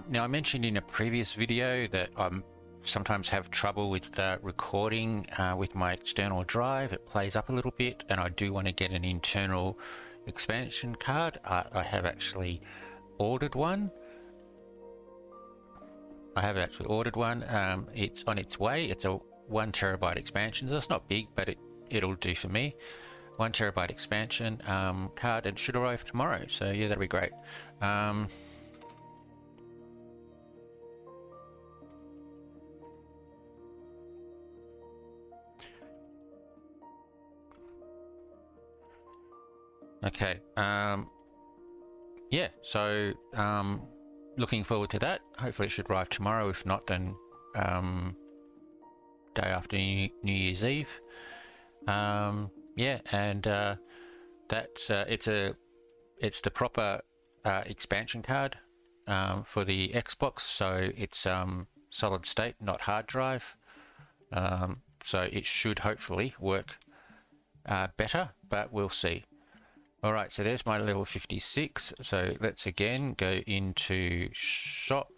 S1: Now I mentioned in a previous video that I'm sometimes have trouble with recording with my external drive. It plays up a little bit, and I do want to get an internal expansion card. I have actually ordered one. It's on its way. It's a 1 terabyte expansion, so it's not big, but it'll do for me. 1 terabyte expansion card, and it should arrive tomorrow. So yeah, that'll be great. Okay. Yeah. So looking forward to that. Hopefully, it should arrive tomorrow. If not, then day after New Year's Eve. Yeah, and that's it's the proper expansion card for the Xbox. So it's solid state, not hard drive. So it should hopefully work better, but we'll see. All right, so there's my level 56. So let's again go into shop.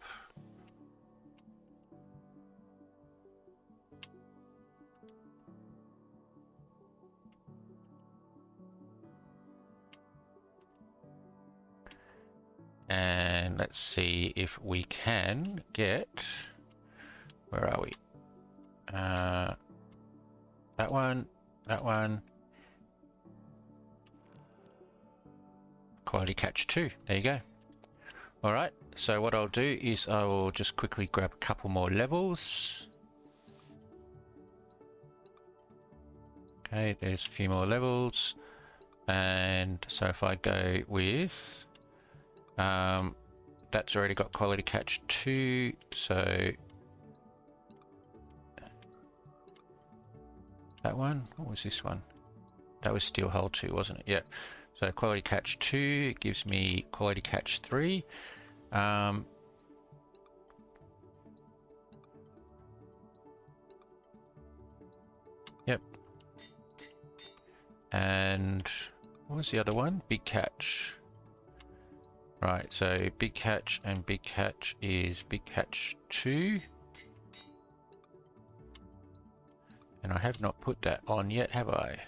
S1: And let's see if we can get, where are we? That one. Quality catch 2. There you go. All right. So what I'll do is I will just quickly grab a couple more levels. Okay, there's a few more levels. And so if I go with, that's already got quality catch 2. So that one, what was this one? That was steel hull 2, wasn't it? Yeah. So quality catch 2 gives me quality catch 3. Yep. And what was the other one? Big catch. Right, so big catch and big catch is big catch 2. And I have not put that on yet, have I?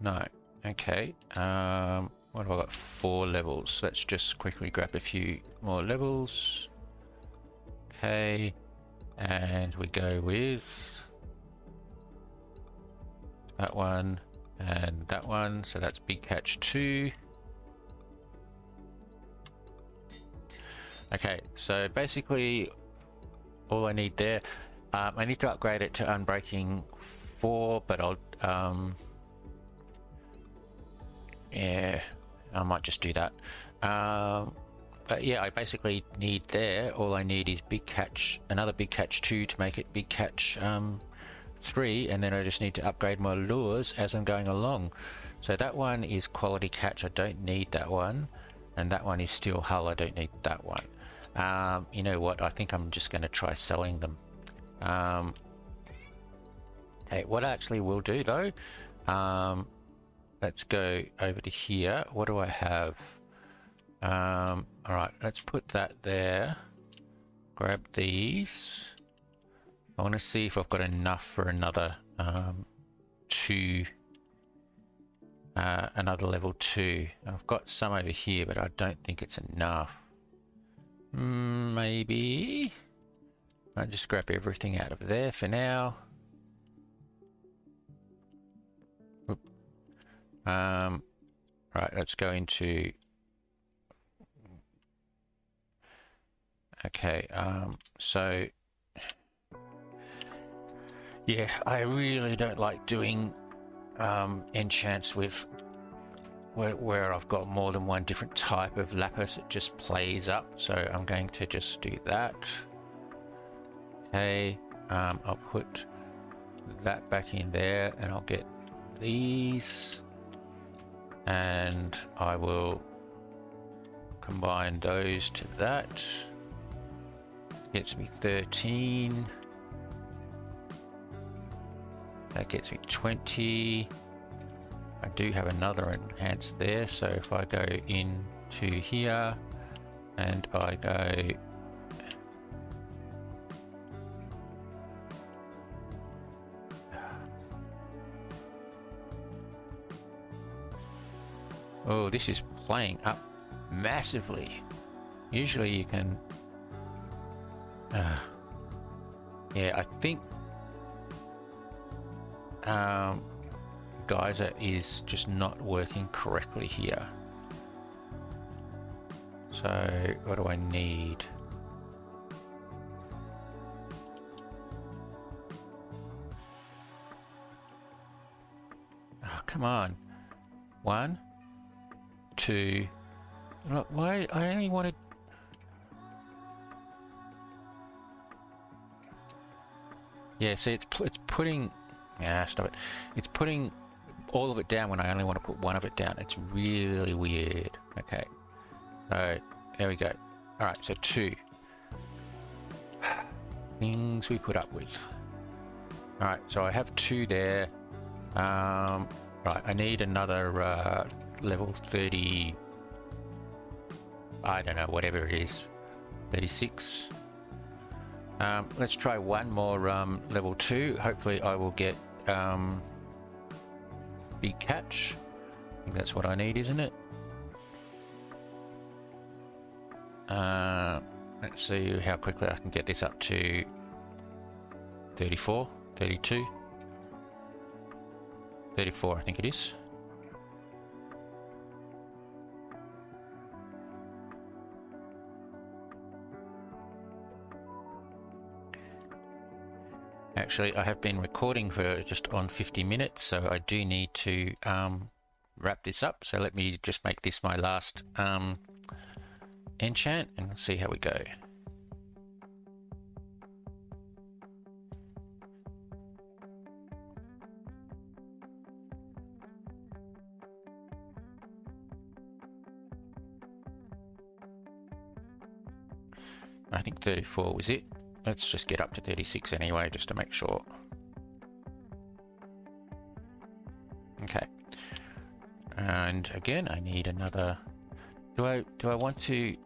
S1: No. Okay. What have I got? 4 levels. Let's just quickly grab a few more levels. Okay. And we go with that one and that one. So that's big catch 2. Okay. So basically all I need there, I need to upgrade it to unbreaking 4, but I'll, yeah, I might just do that. But yeah, I basically need there, all I need is big catch, another big catch 2 to make it big catch 3, and then I just need to upgrade my lures as I'm going along. So that one is quality catch, I don't need that one, and that one is steel hull, I don't need that one. You know what, I think I'm just going to try selling them. Hey, what I actually will do though, let's go over to here. What do I have? All right, let's put that there. Grab these. I want to see if I've got enough for another another level 2. I've got some over here, but I don't think it's enough. Maybe I'll just grab everything out of there for now. Right, let's go into, okay, so yeah, I really don't like doing enchants with where I've got more than one different type of lapis. It just plays up, so I'm going to just do that. Okay, I'll put that back in there, and I'll get these, and I will combine those to that. Gets me 13. That gets me 20. I do have another enhance there, so if I go into here and I go Oh, this is playing up massively. Usually you can... yeah, I think geyser is just not working correctly here. So what do I need? Oh, come on. 1, 2. Look, why? I only wanted... Yeah, see, it's putting... Yeah, stop it. It's putting all of it down when I only want to put one of it down. It's really weird. Okay. So, there we go. Alright, so 2. Things we put up with. Alright, so I have 2 there. Right, I need another level 30... I don't know, whatever it is. 36. Let's try one more level 2. Hopefully I will get big catch. I think that's what I need, isn't it? Let's see how quickly I can get this up to 34, 32, 34 I think it is. Actually, I have been recording for just on 50 minutes, so I do need to wrap this up. So let me just make this my last enchant and see how we go. I think 34 was it. Let's just get up to 36 anyway, just to make sure. Okay. And again, I need another... Do I want to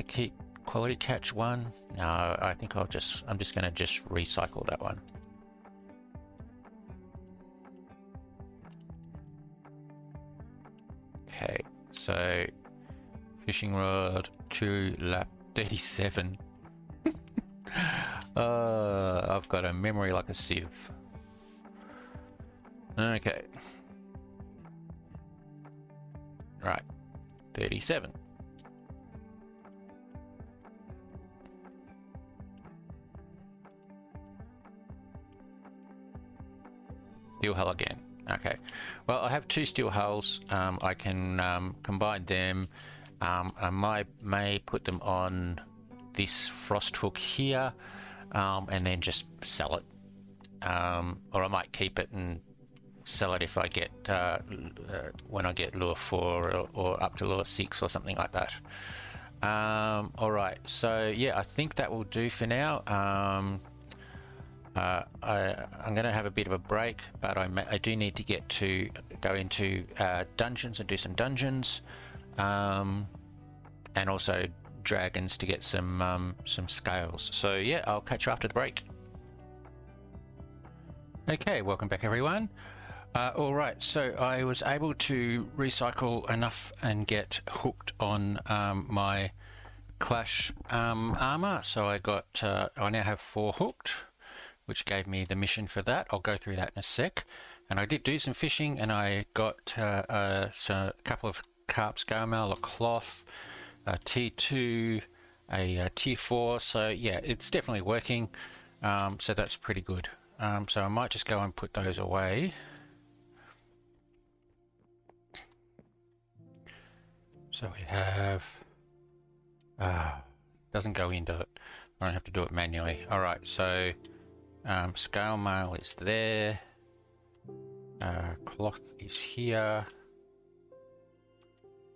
S1: keep quality catch 1? No, I think I'm just going to just recycle that one. Okay, so fishing rod 2 lap 37. I've got a memory like a sieve. Okay. Right. 37. Steel hull again. Okay. Well, I have 2 steel hulls. I can combine them. I may put them on this frost hook here, and then just sell it. Or I might keep it and sell it if I get when I get lure 4 or up to lure 6 or something like that. All right, so yeah, I think that will do for now. I'm going to have a bit of a break, but I do need to go into dungeons and do some dungeons. And also dragons to get some scales. So yeah, I'll catch you after the break. Okay, welcome back everyone. All right, so I was able to recycle enough and get hooked on my Clash armor. So I now have 4 hooked, which gave me the mission for that. I'll go through that in a sec. And I did do some fishing, and I got a couple of carp scale mail, a cloth, a T2, a Tier 4. So yeah, it's definitely working. So that's pretty good. So I might just go and put those away. So we have... doesn't go into it. I don't have to do it manually. Alright, so scale mail is there. Cloth is here.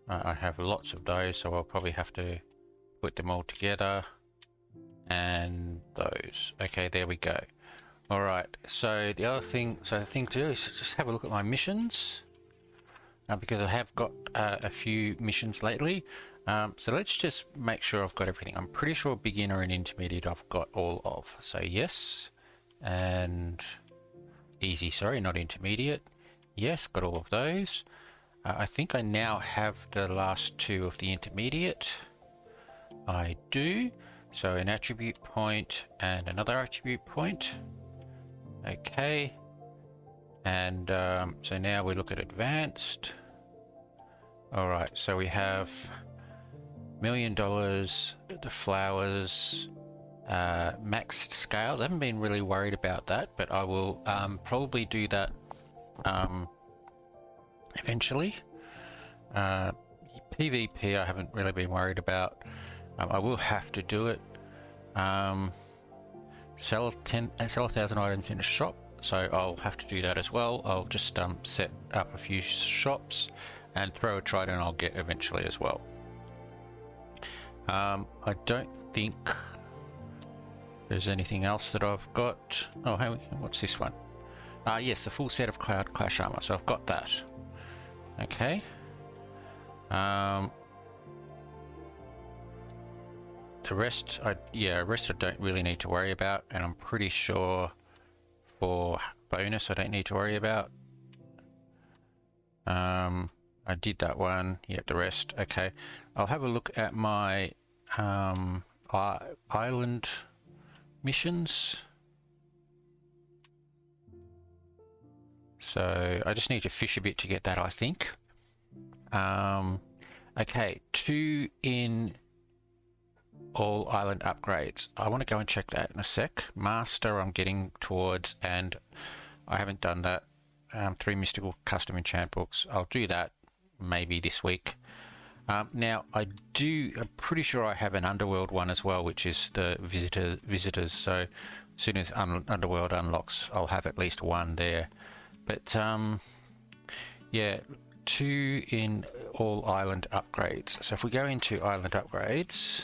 S1: I have lots of those, so I'll probably have to put them all together. And those. Okay, there we go. Alright, so the other thing, the thing to do is just have a look at my missions. Because I have got a few missions lately. So let's just make sure I've got everything. I'm pretty sure beginner and intermediate I've got all of. So yes, and easy, sorry, not intermediate. Yes, got all of those. I think I now have the last two of the intermediate. I do. So an attribute point and another attribute point. Okay. And so now we look at advanced. All right, so we have $1 million, the flowers, maxed scales. I haven't been really worried about that, but I will probably do that eventually. PvP I haven't really been worried about. I will have to do it. Sell 1,000 items in a shop, so I'll have to do that as well. I'll just set up a few shops and throw a trident I'll get eventually as well. I don't think there's anything else that I've got. Oh, hey, what's this one? Yes, the full set of Cloud Clash armor, so I've got that. Okay. The rest, I don't really need to worry about, and I'm pretty sure for bonus I don't need to worry about. I did that one. Yep, the rest. Okay, I'll have a look at my island missions. So I just need to fish a bit to get that, I think. Okay, 2 in all island upgrades. I want to go and check that in a sec. Master I'm getting towards, and I haven't done that. 3 mystical custom enchant books. I'll do that maybe this week. Now I'm pretty sure I have an underworld one as well, which is the visitors. So as soon as underworld unlocks, I'll have at least one there. But yeah, 2 in all island upgrades. So if we go into island upgrades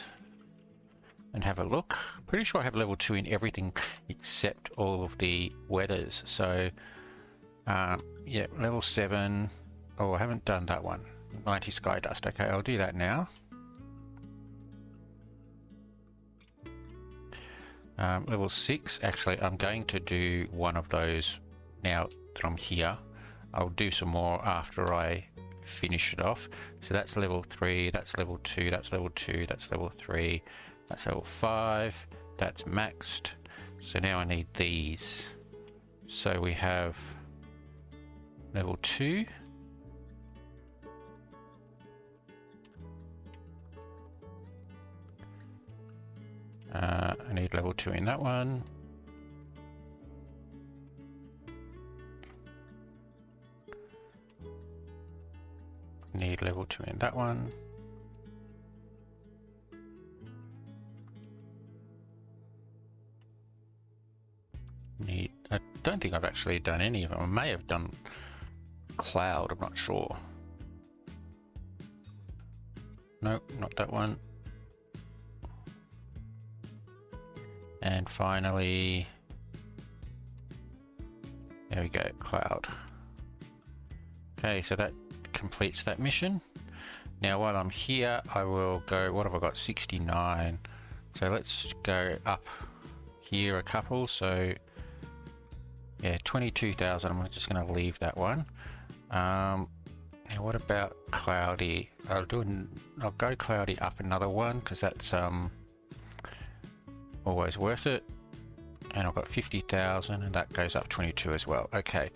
S1: and have a look, pretty sure I have level 2 in everything except all of the weathers. So yeah, level 7. Oh, I haven't done that one. 90 sky dust. Okay, I'll do that now. Level 6. Actually, I'm going to do one of those now that I'm here. I'll do some more after I finish it off. So that's level 3, that's level 2, that's level 2, that's level 3, that's level 5, that's maxed. So now I need these. So we have level 2. I need level 2 in that one. Need level 2 in that one. I don't think I've actually done any of them. I may have done Cloud, I'm not sure. Nope, not that one. And finally, there we go, Cloud. Okay, so that completes that mission. Now while I'm here, I will go, what have I got? 69. So let's go up here a couple. So yeah, 22,000. I'm just going to leave that one. Now what about Cloudy? I'll go Cloudy up another one because that's always worth it. And I've got 50,000, and that goes up 22 as well. Okay.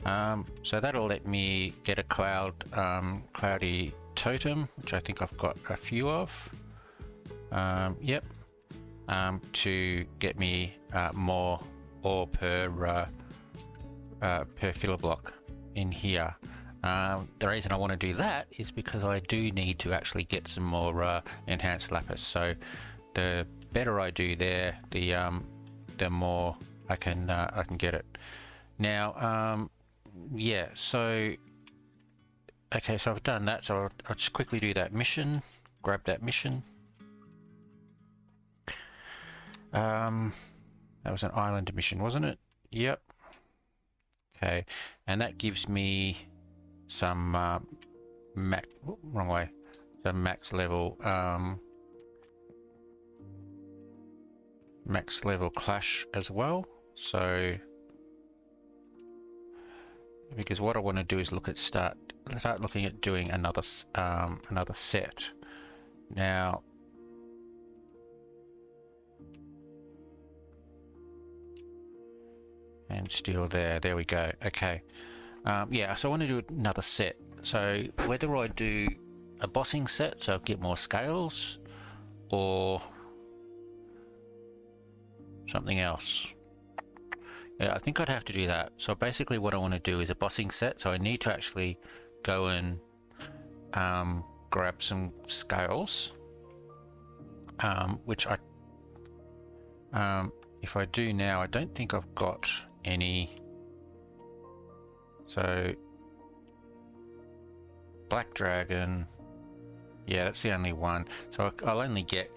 S1: So that'll let me get a cloudy totem, which I think I've got a few of. Yep. To get me more ore per filler block in here. The reason I want to do that is because I do need to actually get some more enhanced lapis. So the better I do there, the more I can get it. Now, yeah. So okay, so I've done that. So I'll just quickly do that mission. Grab that mission. That was an island mission, wasn't it? Yep. Okay, and that gives me some wrong way. Some max level clash as well. So because what I want to do is start looking at doing another set. Now, and still there we go. Okay. Yeah, so I want to do another set. So whether I do a bossing set so I get more scales, or something else. Yeah, I think I'd have to do that. So basically what I want to do is a bossing set, so I need to actually go and grab some scales, which if I do now, I don't think I've got any. So Black Dragon, yeah, that's the only one. So I'll only get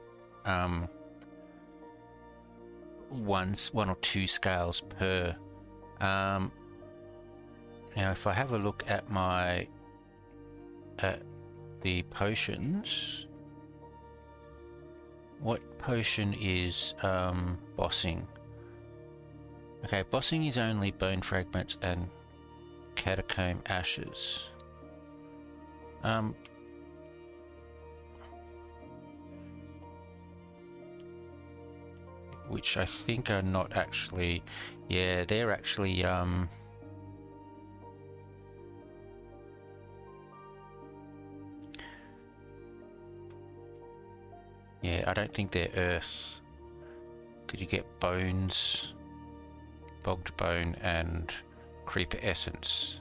S1: one or two scales per. Now, if I have a look at the potions, what potion is bossing? Okay, bossing is only bone fragments and catacomb ashes. Which I think are not actually, yeah, they're actually yeah, I don't think they're earth. Did you get bones, bogged bone, and creeper essence?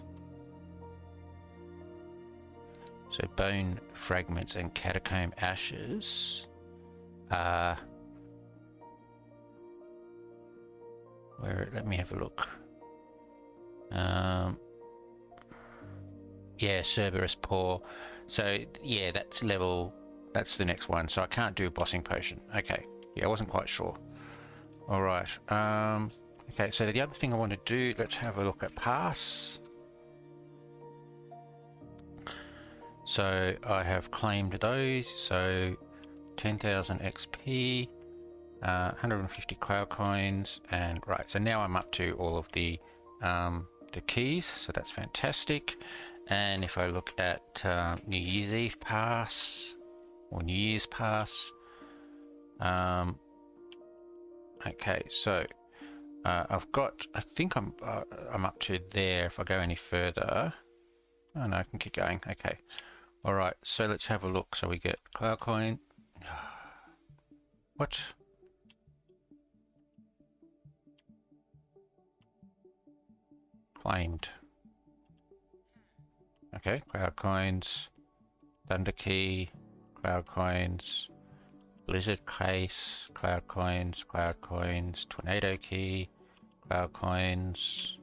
S1: So bone fragments and catacomb ashes are where? Let me have a look. Yeah, Cerberus Paw. So yeah, that's level. That's the next one. So I can't do a bossing potion. Okay. Yeah, I wasn't quite sure. All right. Okay. So the other thing I want to do. Let's have a look at pass. So I have claimed those. So 10,000 XP. 150 cloud coins, and right, so now I'm up to all of the keys, so that's fantastic. And if I look at New Year's Eve pass or New Year's pass, okay, so I've got, I think I'm up to there. If I go any further, oh no, I can keep going. Okay, all right, so let's have a look. So we get cloud coin. What? Claimed. Okay, cloud coins, thunder key, cloud coins, blizzard case, cloud coins, tornado key, cloud coins,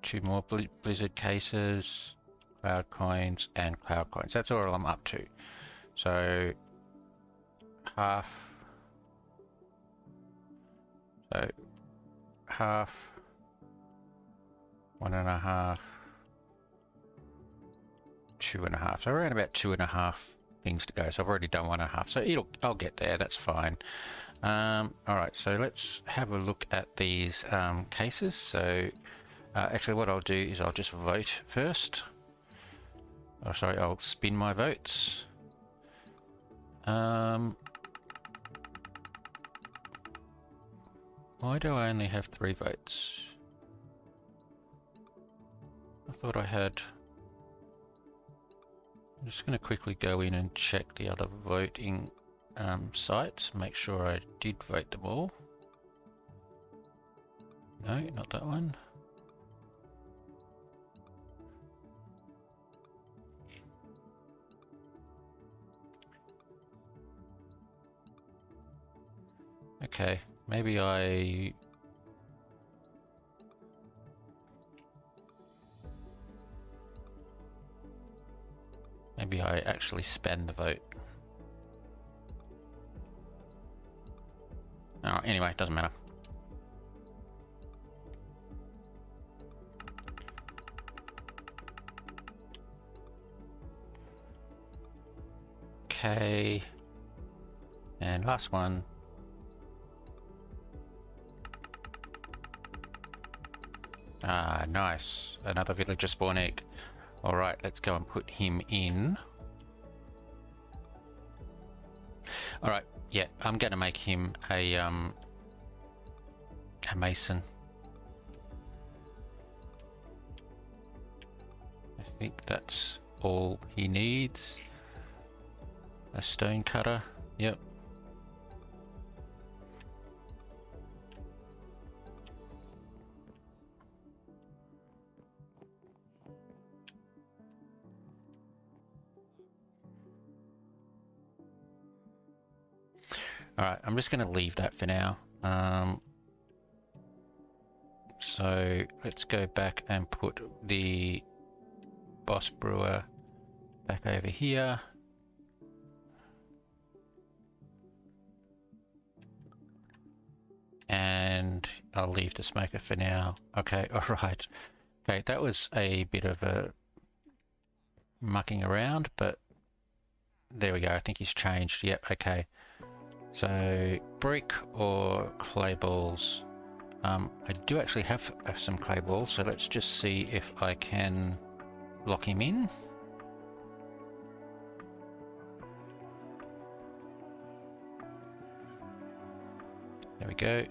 S1: 2 more blizzard cases, cloud coins, and cloud coins. That's all I'm up to. So half. So half, 1.5, 2.5. So around about 2.5 things to go. So I've already done 1.5. So I'll get there. That's fine. All right. So let's have a look at these cases. So actually, what I'll do is I'll just vote first. Oh, sorry, I'll spin my votes. Why do I only have 3 votes? I thought I had. I'm just going to quickly go in and check the other voting sites, make sure I did vote them all. No, not that one. Okay, maybe I actually spend the vote. Oh, anyway, it doesn't matter. Okay, and last one. Ah, nice. Another villager spawn egg. Alright, let's go and put him in. Alright, yeah, I'm gonna make him a mason. I think that's all he needs. A stone cutter, yep. Alright, I'm just going to leave that for now. So let's go back and put the boss brewer back over here. And I'll leave the smoker for now. Okay, alright. Okay, that was a bit of a mucking around, but there we go. I think he's changed. Yep, okay. So brick or clay balls. I do actually have some clay balls, so let's just see if I can lock him in. There we go.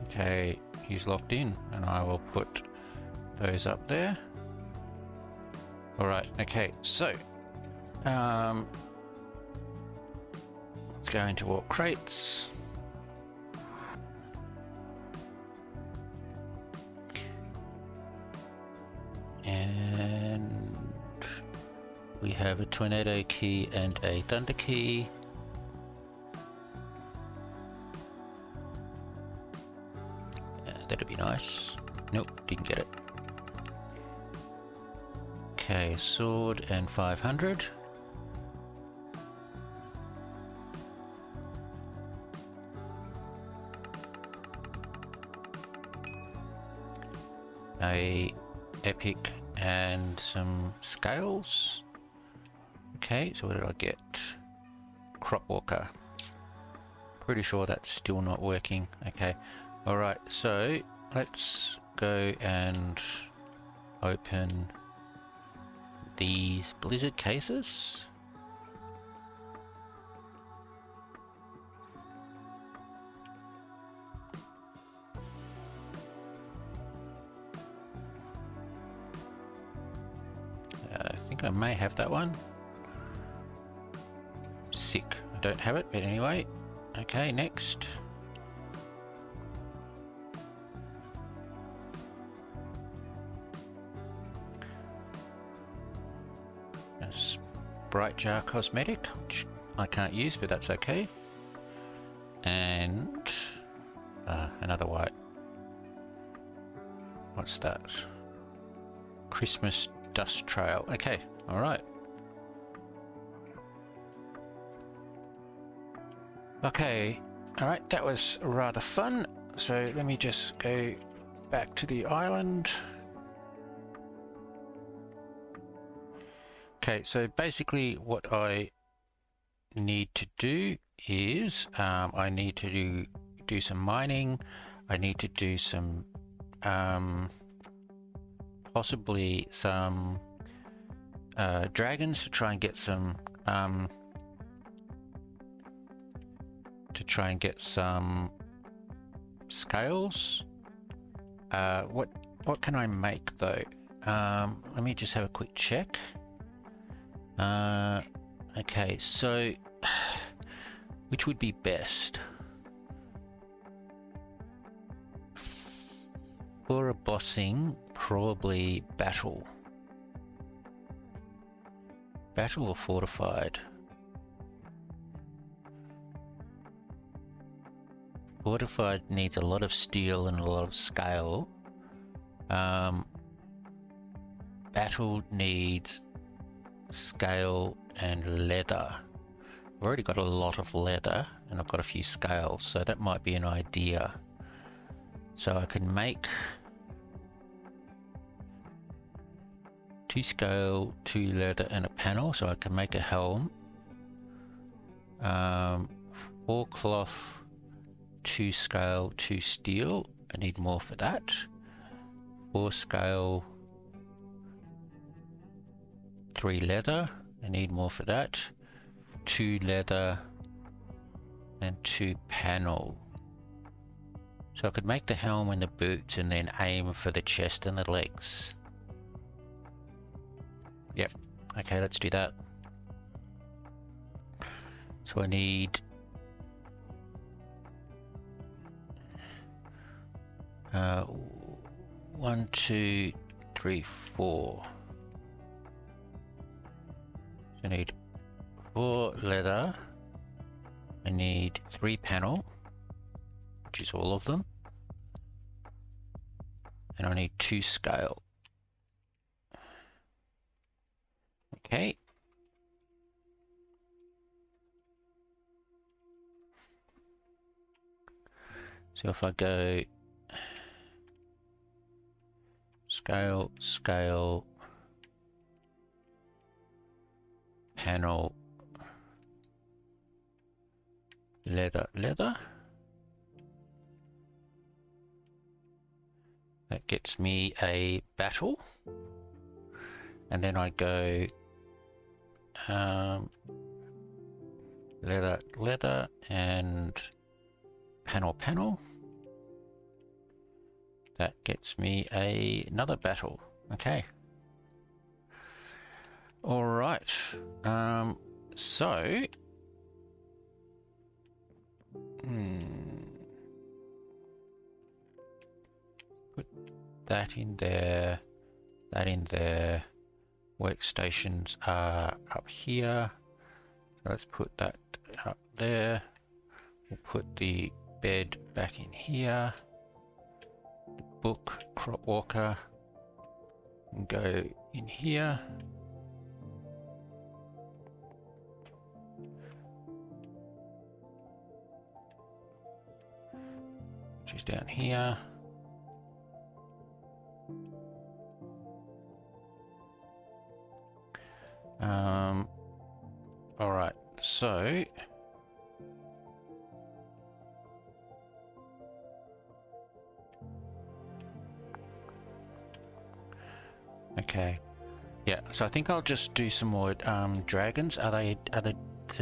S1: Okay, he's locked in, and I will put those up there. All right, okay, so let's go into all crates. And we have a tornado key and a thunder key. That'd be nice. Nope, didn't get it. Okay, sword and 500. A epic and some scales. Okay, so what did I get? Crop walker. Pretty sure that's still not working. Okay, alright, so let's go and open these blizzard cases. I think I may have that one. Sick. I don't have it, but anyway. Okay, next. Bright jar cosmetic, which I can't use, but that's okay. And another white. What's that? Christmas dust trail. Okay, all right. Okay, all right. That was rather fun. So let me just go back to the island. Okay, so basically what I need to do is I need to do some mining. I need to do some possibly some dragons to try and get some scales. What can I make though? Let me just have a quick check. Okay, so which would be best for a bossing? Probably battle or fortified. Fortified needs a lot of steel and a lot of scale. Battle needs scale and leather. I've already got a lot of leather and I've got a few scales, so that might be an idea. So I can make 2 scale, 2 leather and a panel, so I can make a helm 4 cloth, 2 scale, 2 steel. I need more for that. 4 scale, 3 leather. I need more for that. 2 leather and 2 panel. So I could make the helm and the boots and then aim for the chest and the legs. Yep. Okay, let's do that. So I need 1, 2, 3, 4. So I need 4 leather. I need 3 panel, which is all of them. And I need 2 scale. Okay. So if I go scale, scale, panel, leather, leather. That gets me a battle. And then I go leather, leather, and panel, panel. That gets me another battle. Okay. All right. So. Put that in there. That in there. Workstations are up here. So let's put that up there. We'll put the bed back in here. The book, crop walker, and go in here. Which is down here. All right, so okay, yeah. So I think I'll just do some more dragons. So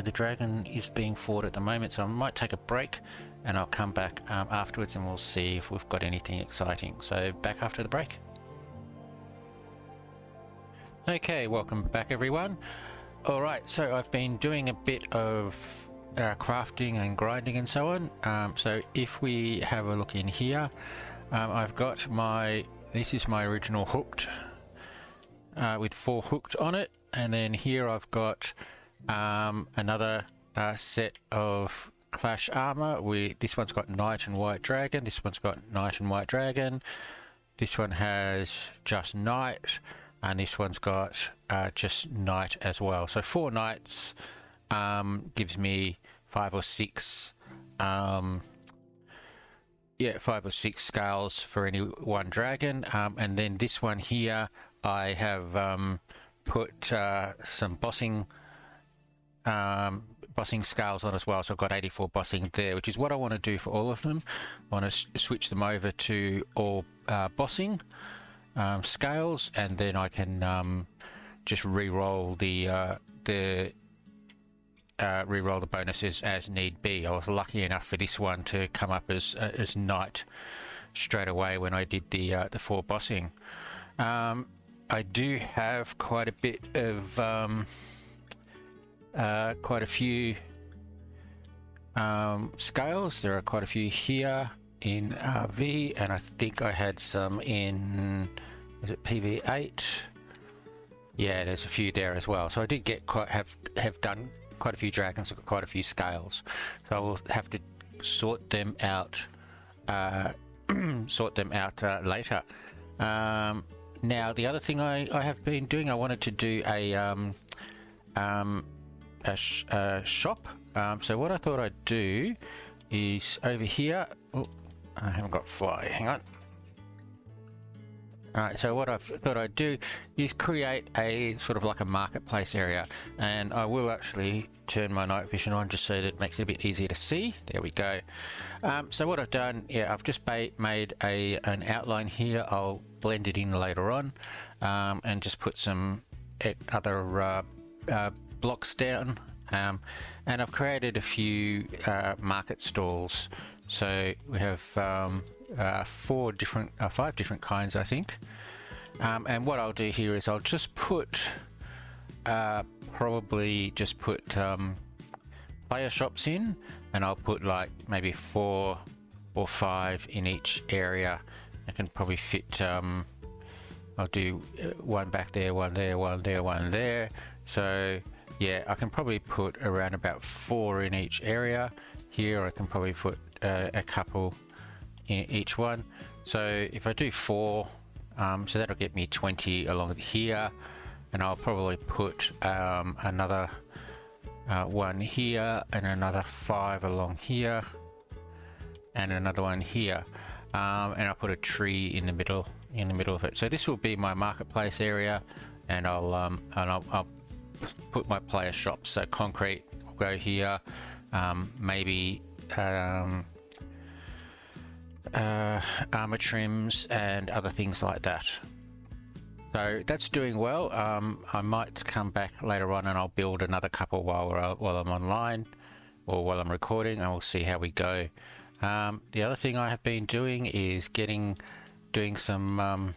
S1: the dragon is being fought at the moment, so I might take a break, and I'll come back afterwards, and we'll see if we've got anything exciting. So back after the break. Okay, welcome back everyone. Alright, so I've been doing a bit of crafting and grinding and so on. So if we have a look in here, I've got this is my original hooked with 4 hooked on it, and then here I've got another set of clash armor. This one's got knight and white dragon, this one's got knight and white dragon, this one has just knight, and this one's got just knight as well. So 4 knights gives me 5 or 6 5 or 6 scales for any one dragon. And then this one here I have put some bossing scales on as well, so I've got 84 bossing there, which is what I want to do for all of them. I want to switch them over to all bossing scales, and then I can just re-roll the bonuses as need be. I was lucky enough for this one to come up as knight straight away when I did the 4 bossing. I do have quite a bit of quite a few scales. There are quite a few here in RV, and I think I had some in, is it PV8? Yeah, there's a few there as well. So I did get have done quite a few dragons, I've got quite a few scales. So I will have to sort them out later. Now the other thing I have been doing, I wanted to do a shop. So what I thought I'd do is over here. Oh, I haven't got fly. Hang on. Alright, so what I've thought I'd do is create a sort of like a marketplace area, and I will actually turn my night vision on just so that it makes it a bit easier to see. There we go. So what I've done, yeah, I've just made an outline here. I'll blend it in later on, and just put some other blocks down, and I've created a few market stalls. So we have 5 different kinds, I think. And what I'll do here is I'll just put probably just put player shops in, and I'll put like maybe 4 or 5 in each area. I can probably fit I'll do one back there, one there, one there, one there. So yeah, I can probably put around about 4 in each area. Here I can probably put a couple in each one. So if I do 4, so that'll get me 20 along here, and I'll probably put another one here, and another 5 along here, and another one here, and I'll put a tree in the middle of it. So this will be my marketplace area, and I'll put my player shops. So concrete will go here, maybe armor trims and other things like that. So that's doing well. I might come back later on and I'll build another couple while I'm online or while I'm recording, and we'll see how we go. The other thing I have been doing is doing some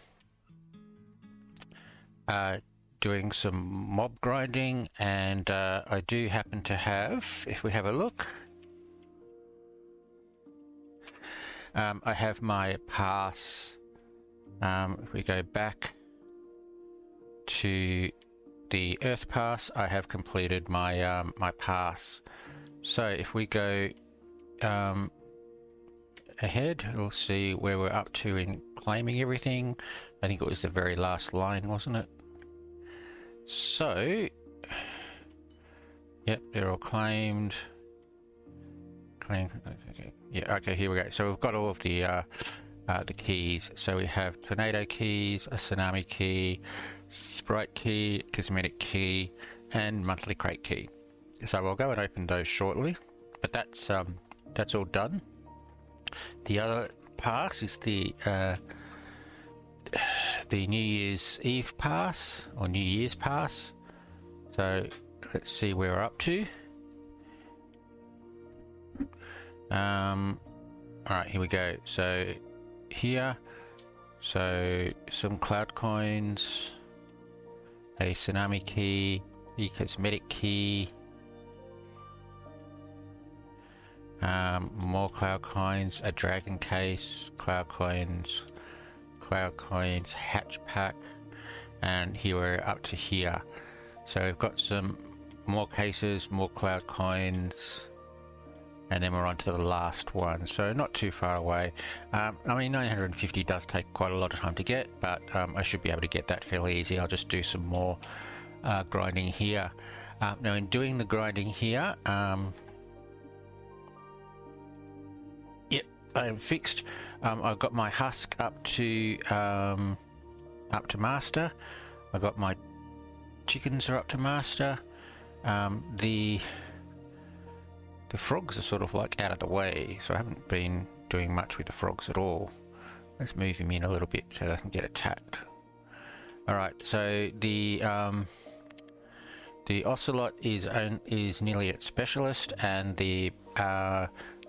S1: mob grinding, and I do happen to have, if we have a look, I have my pass. If we go back to the Earth Pass, I have completed my my pass. So if we go ahead, we'll see where we're up to in claiming everything. I think it was the very last line, wasn't it? So, yep, they're all claimed. Yeah, okay, here we go. So we've got all of the keys. So we have tornado keys, a tsunami key, sprite key, cosmetic key, and monthly crate key. So we'll go and open those shortly, but that's all done. The other pass is the New Year's Eve pass, or New Year's pass. So let's see where we're up to. Alright, here we go. So here, so some cloud coins, a tsunami key, a cosmetic key, more cloud coins, a dragon case, cloud coins, hatch pack, and here we're up to here. So we've got some more cases, more cloud coins, and then we're on to the last one, so not too far away. I mean, 950 does take quite a lot of time to get, but I should be able to get that fairly easy. I'll just do some more grinding here. Now in doing the grinding here, yep, I am fixed. I've got my husk up to master. I got my chickens are up to master. The frogs are sort of like out of the way, so I haven't been doing much with the frogs at all. Let's move him in a little bit so they can get attacked. Alright, so the ocelot is nearly at specialist, and the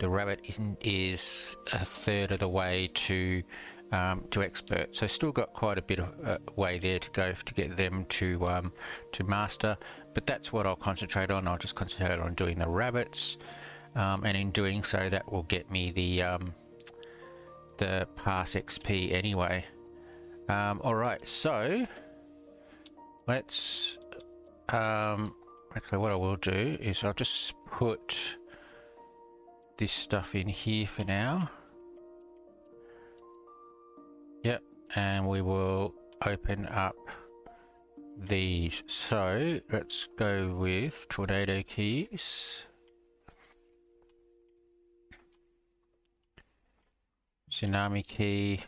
S1: rabbit is a third of the way to expert. So still got quite a bit of way there to go to get them to master, but that's what I'll concentrate on. I'll just concentrate on doing the rabbits, and in doing so that will get me the pass XP anyway. Alright, so let's actually what I will do is I'll just put this stuff in here for now. Yep, and we will open up these. So let's go with tornado keys, tsunami key,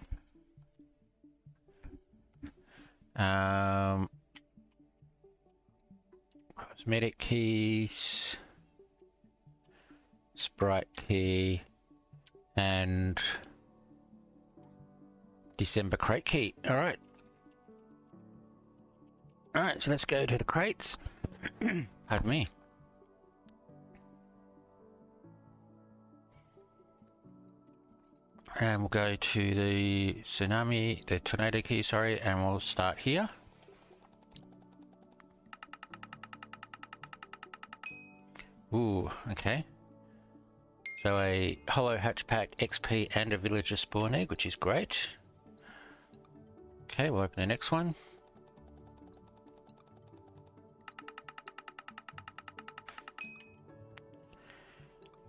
S1: Cosmetic keys, sprite key, and December crate key. All right. All right, so let's go to the crates. Pardon me. And we'll go to the tornado key, sorry, and we'll start here. Ooh, okay. So a hollow hatch pack, XP, and a villager spawn egg, which is great. Okay, we'll open the next one.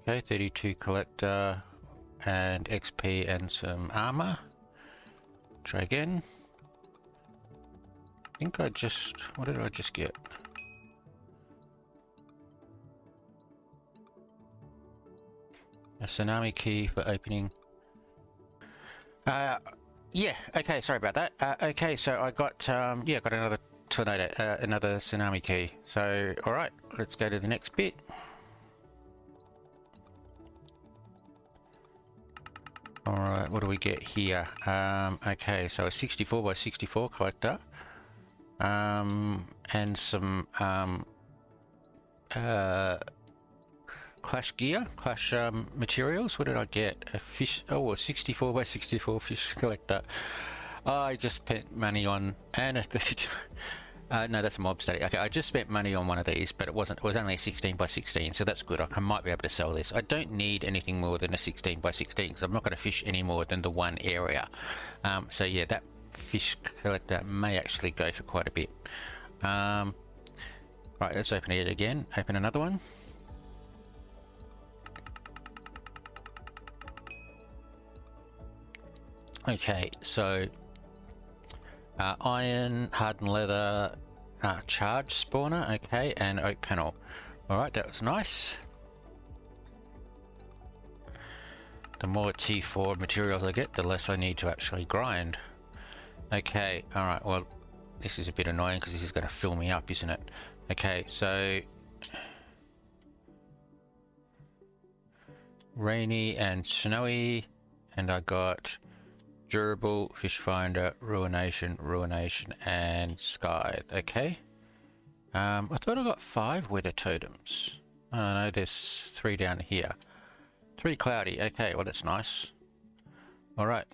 S1: Okay, 32 collector and XP and some armor. Try again. I think what did I just get? A tsunami key for opening. Yeah, okay, sorry about that. Okay, so I got, got another tornado, another tsunami key. So, alright, let's go to the next bit. Alright, what do we get here? Okay, so a 64 by 64 collector. And some, Clash gear, Clash materials. What did I get? A fish, a 64 by 64 fish collector. I just spent money on, and no, that's a mob static. Okay, I just spent money on one of these, but it was only 16 by 16, so that's good. I might be able to sell this. I don't need anything more than a 16 by 16 because I'm not going to fish any more than the one area. So yeah, that fish collector may actually go for quite a bit. Right, let's open it again. Open another one. Okay, so iron, hardened leather, charge spawner, okay, and oak panel. Alright, that was nice. The more T4 materials I get, the less I need to actually grind. Okay, alright, well, this is a bit annoying because this is going to fill me up, isn't it? Okay, so rainy and snowy, and I got durable, fish finder, ruination, and sky. Okay. I thought I got 5 weather totems. Oh no, there's 3 down here. 3 cloudy. Okay, well that's nice. Alright.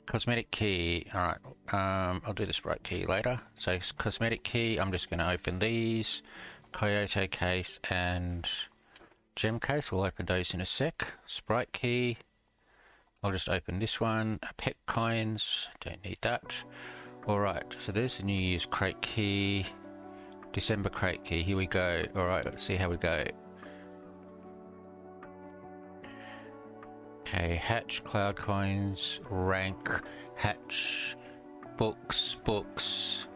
S1: Cosmetic key. Alright, I'll do the sprite key later. So cosmetic key, I'm just going to open these. Coyote case and gem case. We'll open those in a sec. Sprite key. I'll just open this one. Pet coins, don't need that. Alright, so there's the New Year's crate key. December crate key, here we go. Alright, let's see how we go. Okay, hatch, cloud coins, rank, hatch, books,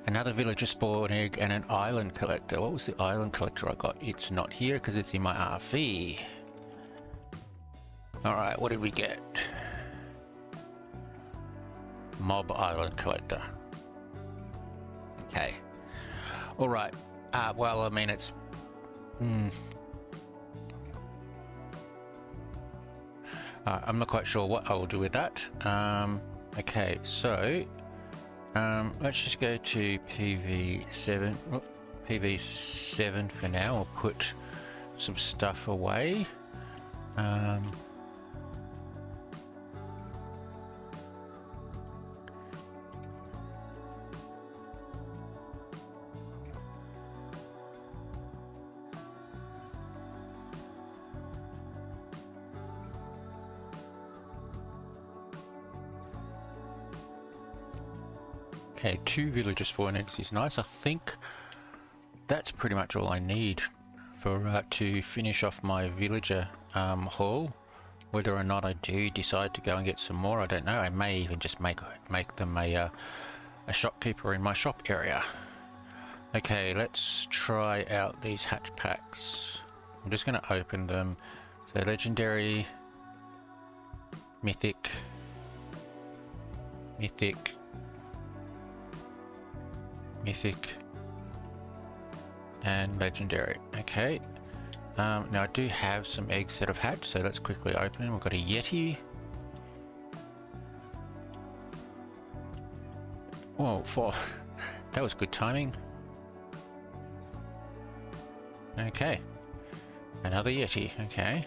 S1: another villager spawn egg, and an island collector. What was the island collector I got? It's not here because it's in my RV. Alright, what did we get? Mob island collector. Okay. Alright. Well, I mean, it's... I'm not quite sure what I will do with that. Okay, so... let's just go to PV7. PV7 for now. I'll put some stuff away. Okay, 2 villager spawn eggs is nice. I think that's pretty much all I need for to finish off my villager haul. Whether or not I do decide to go and get some more, I don't know. I may even just make them a shopkeeper in my shop area. Okay, let's try out these hatch packs. I'm just going to open them. So legendary, mythic, mythic, and legendary. Okay. Now I do have some eggs that I've had, so let's quickly open them. We've got a Yeti. Whoa, that was good timing. Okay. Another Yeti, okay.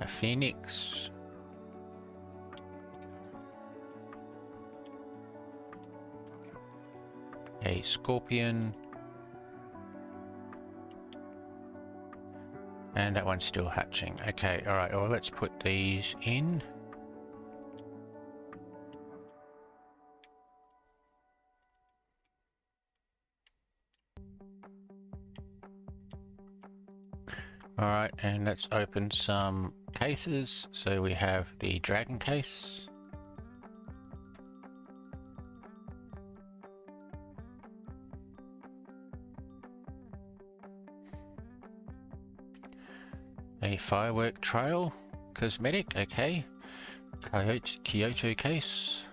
S1: A Phoenix. A Scorpion. And that one's still hatching. Okay, alright, well let's put these in. Alright, and let's open some cases. So we have the dragon case. A firework trail cosmetic, okay. Kyoto case.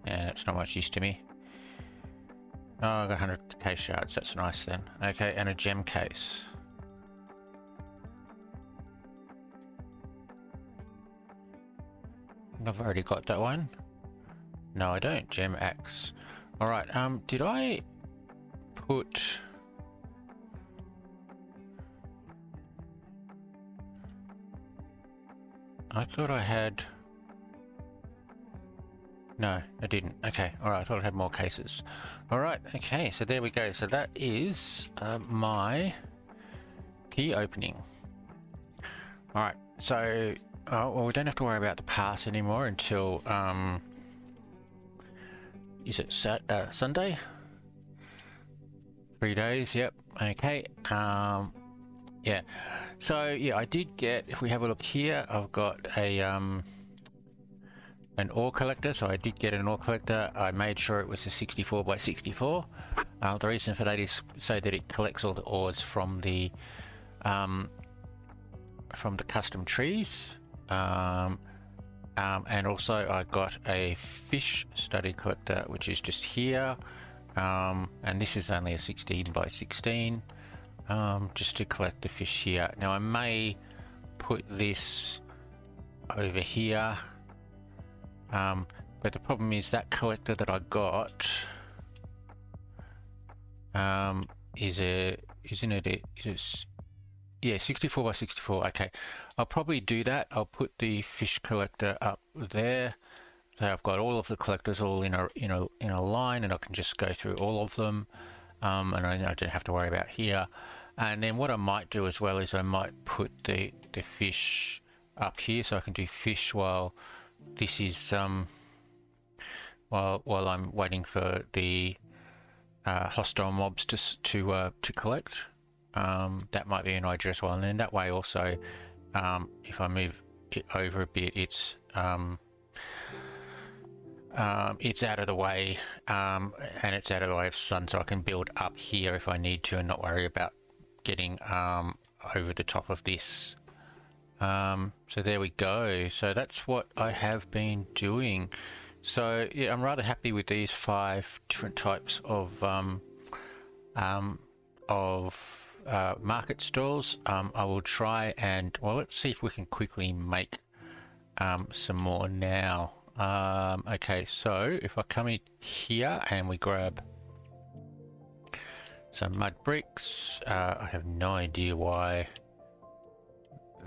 S1: Yeah, that's not much use to me. Oh, I got 100 case shards, that's nice then. Okay, and a gem case. I've already got that one. No, I don't. Gem axe. Alright, did I put... I thought I had... No, I didn't. Okay, alright, I thought I had more cases. Alright, okay, so there we go. So that is my key opening. Alright, so well, we don't have to worry about the pass anymore until, is it Sunday? 3 days, yep, okay. Yeah, so yeah, I did get, if we have a look here, I've got a an ore collector, so I did get an ore collector. I made sure it was a 64 by 64. The reason for that is so that it collects all the ores from the custom trees. And also I got a fish study collector, which is just here. And this is only a 16 by 16. Just to collect the fish here. Now I may put this over here, but the problem is that collector that I got yeah, 64 by 64. Okay, I'll probably do that. I'll put the fish collector up there. So I've got all of the collectors all in a line, and I can just go through all of them, and I don't have to worry about here. And then what I might do as well is I might put the fish up here, so I can do fish while this is while I'm waiting for the hostile mobs to collect. That might be an idea as well. And then that way also, if I move it over a bit, it's out of the way, and it's out of the way of sun, so I can build up here if I need to and not worry about getting over the top of this. So there we go. So that's what I have been doing. So yeah, I'm rather happy with these 5 different types of market stalls. I will try and, well, let's see if we can quickly make some more now. Okay, so if I come in here and we grab some mud bricks, I have no idea why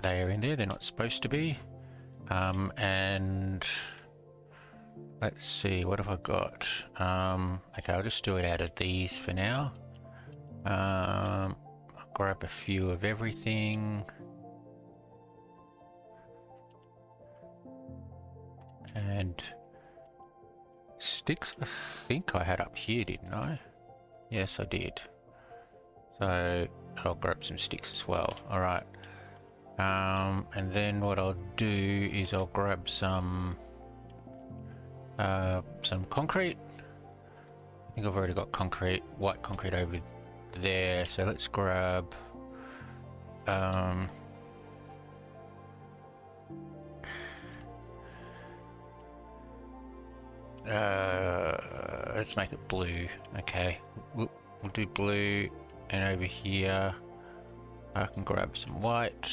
S1: they are in there. They're not supposed to be. And let's see, what have I got? Okay, I'll just do it out of these for now. I'll grab a few of everything. And sticks, I think I had up here, didn't I? Yes, I did. So I'll grab some sticks as well. All right. And then what I'll do is I'll grab some concrete. I think I've already got concrete, white concrete over there. So let's grab let's make it blue. Okay, we'll do blue, and over here I can grab some white.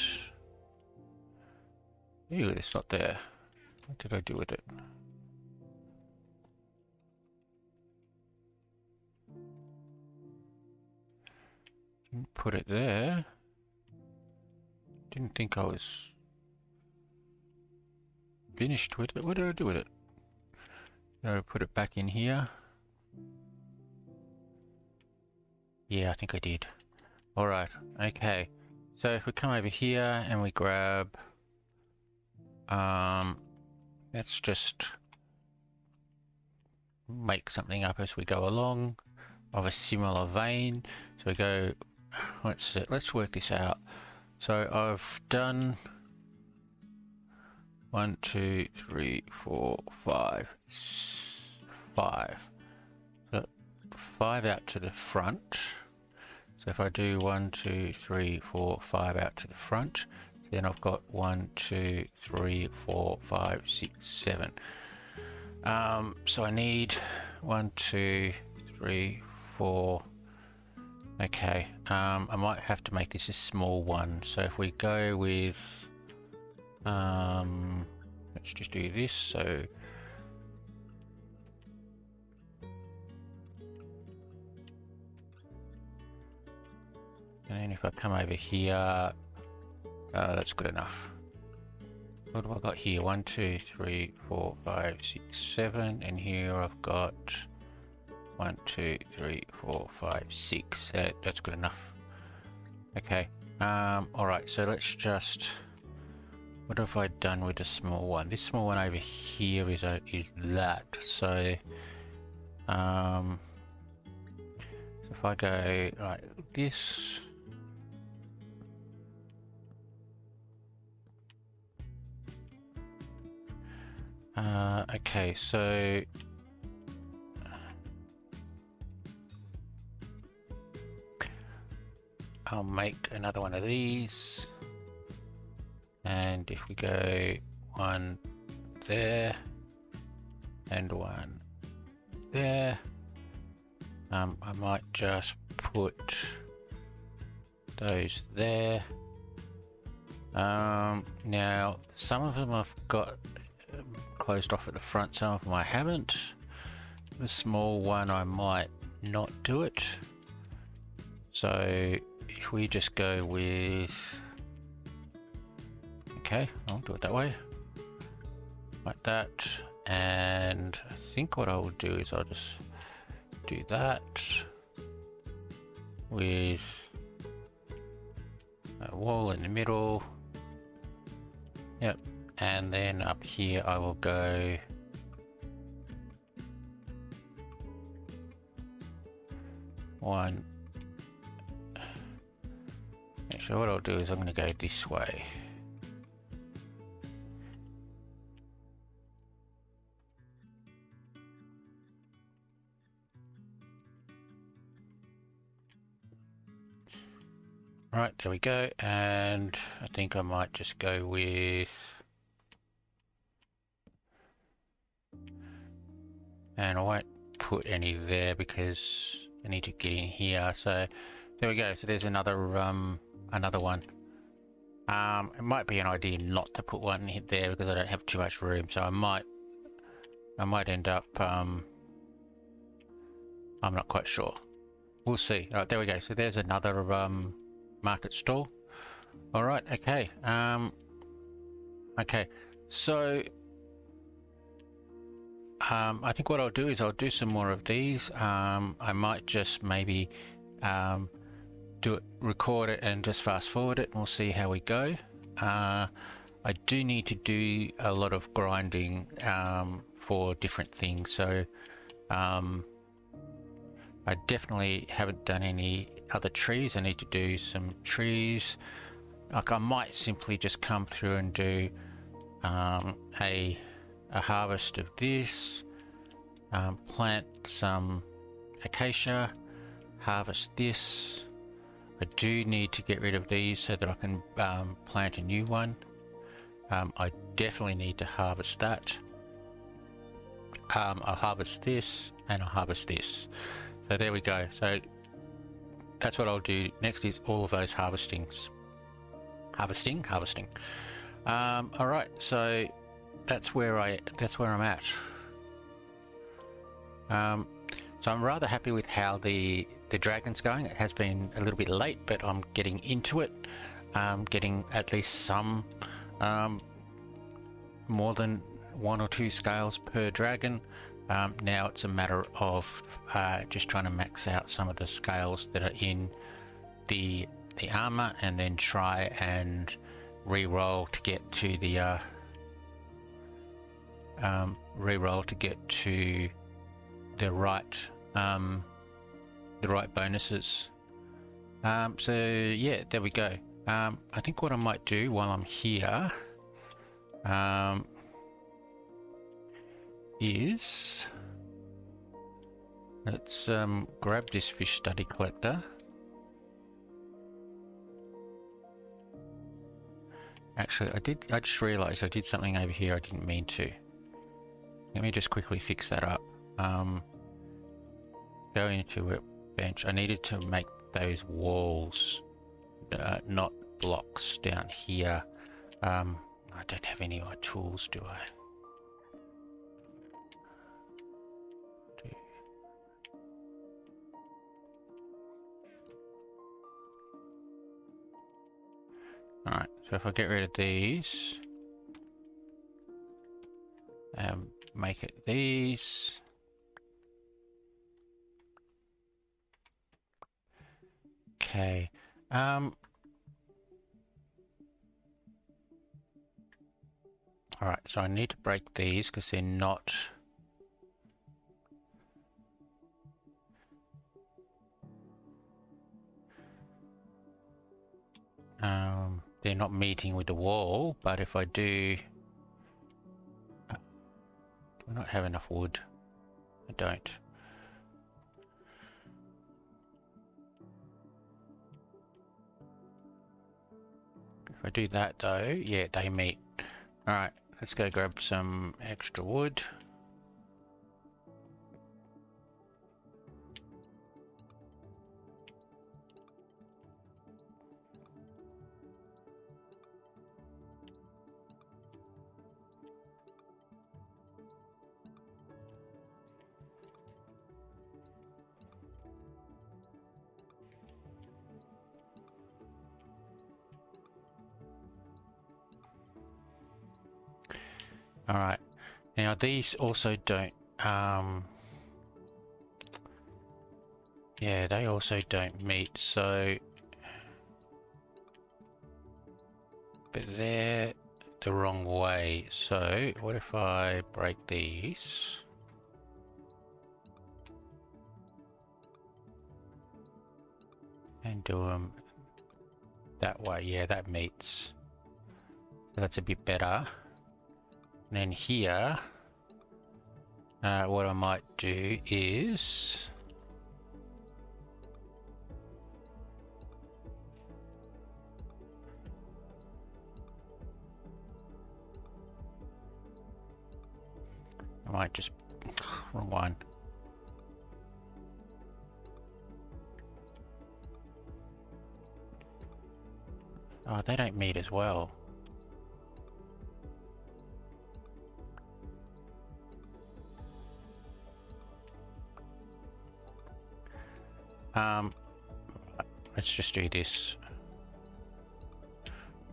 S1: Ew, it's not there. What did I do with it? Didn't put it there. Didn't think I was finished with it. What did I do with it? Gotta put it back in here. Yeah, I think I did. Alright, okay. So if we come over here and we grab let's just make something up as we go along of a similar vein. So we go, let's work this out. So I've done 1, 2, 3, 4, 5, 5. So 5 out to the front. So if I do 1, 2, 3, 4, 5 out to the front, then I've got 1, 2, 3, 4, 5, 6, 7. So I need 1, 2, 3, 4. Okay, I might have to make this a small one. So if we go with, let's just do this. So and then if I come over here, that's good enough. What have I got here? 1, 2, 3, 4, 5, 6, 7, and here I've got 1, 2, 3, 4, 5, 6. That's good enough. Okay. All right. So let's just. What have I done with the small one? This small one over here is that. So, so if I go like this. Okay, so I'll make another one of these, and if we go 1 there and 1 there, I might just put those there. Now some of them I've got closed off at the front, some of them I haven't. The small one I might not do it. So if we just go with, okay, I'll do it that way, like that. And I think what I will do is I'll just do that with a wall in the middle. Yep. And then up here I will go one. So what I'll do is I'm going to go this way. Right, there we go. And I think I might just go with, and I won't put any there because I need to get in here. So there we go. So there's another another one. It might be an idea not to put one in there because I don't have too much room. So I might end up. I'm not quite sure. We'll see. All right, there we go. So there's another market stall. All right. Okay. Okay. So. I think what I'll do is I'll do some more of these. I might just maybe do it, record it, and just fast forward it, and we'll see how we go. I do need to do a lot of grinding for different things, so I definitely haven't done any other trees. I need to do some trees. Like I might simply just come through and do a harvest of this, plant some acacia, harvest this. I do need to get rid of these so that I can plant a new one. I definitely need to harvest that. I'll harvest this, and I'll harvest this. So there we go. So that's what I'll do next, is all of those harvesting. All right, so that's where I'm at. So I'm rather happy with how the dragon's going. It has been a little bit late, but I'm getting into it. Getting at least some more than 1 or 2 scales per dragon. Now it's a matter of just trying to max out some of the scales that are in the armor, and then try and re-roll to get to the right bonuses. So yeah, there we go. I think what I might do while I'm here is let's grab this fish study collector. Actually, I just realized I did something over here I didn't mean to. Let me just quickly fix that up. Go into a bench. I needed to make those walls, not blocks down here. I don't have any more tools, do I? Alright, so if I get rid of these, make it these. Okay. Alright, so I need to break these because they're not meeting with the wall, but if I do I not have enough wood. I don't. If I do that though, yeah, they meet. Alright, let's go grab some extra wood. All right, now these also don't, yeah, they also don't meet, so, but they're the wrong way. So what if I break these? And do them that way. Yeah, that meets. That's a bit better. And then here, what I might do is I might just wrong one. Oh, they don't meet as well. Let's just do this.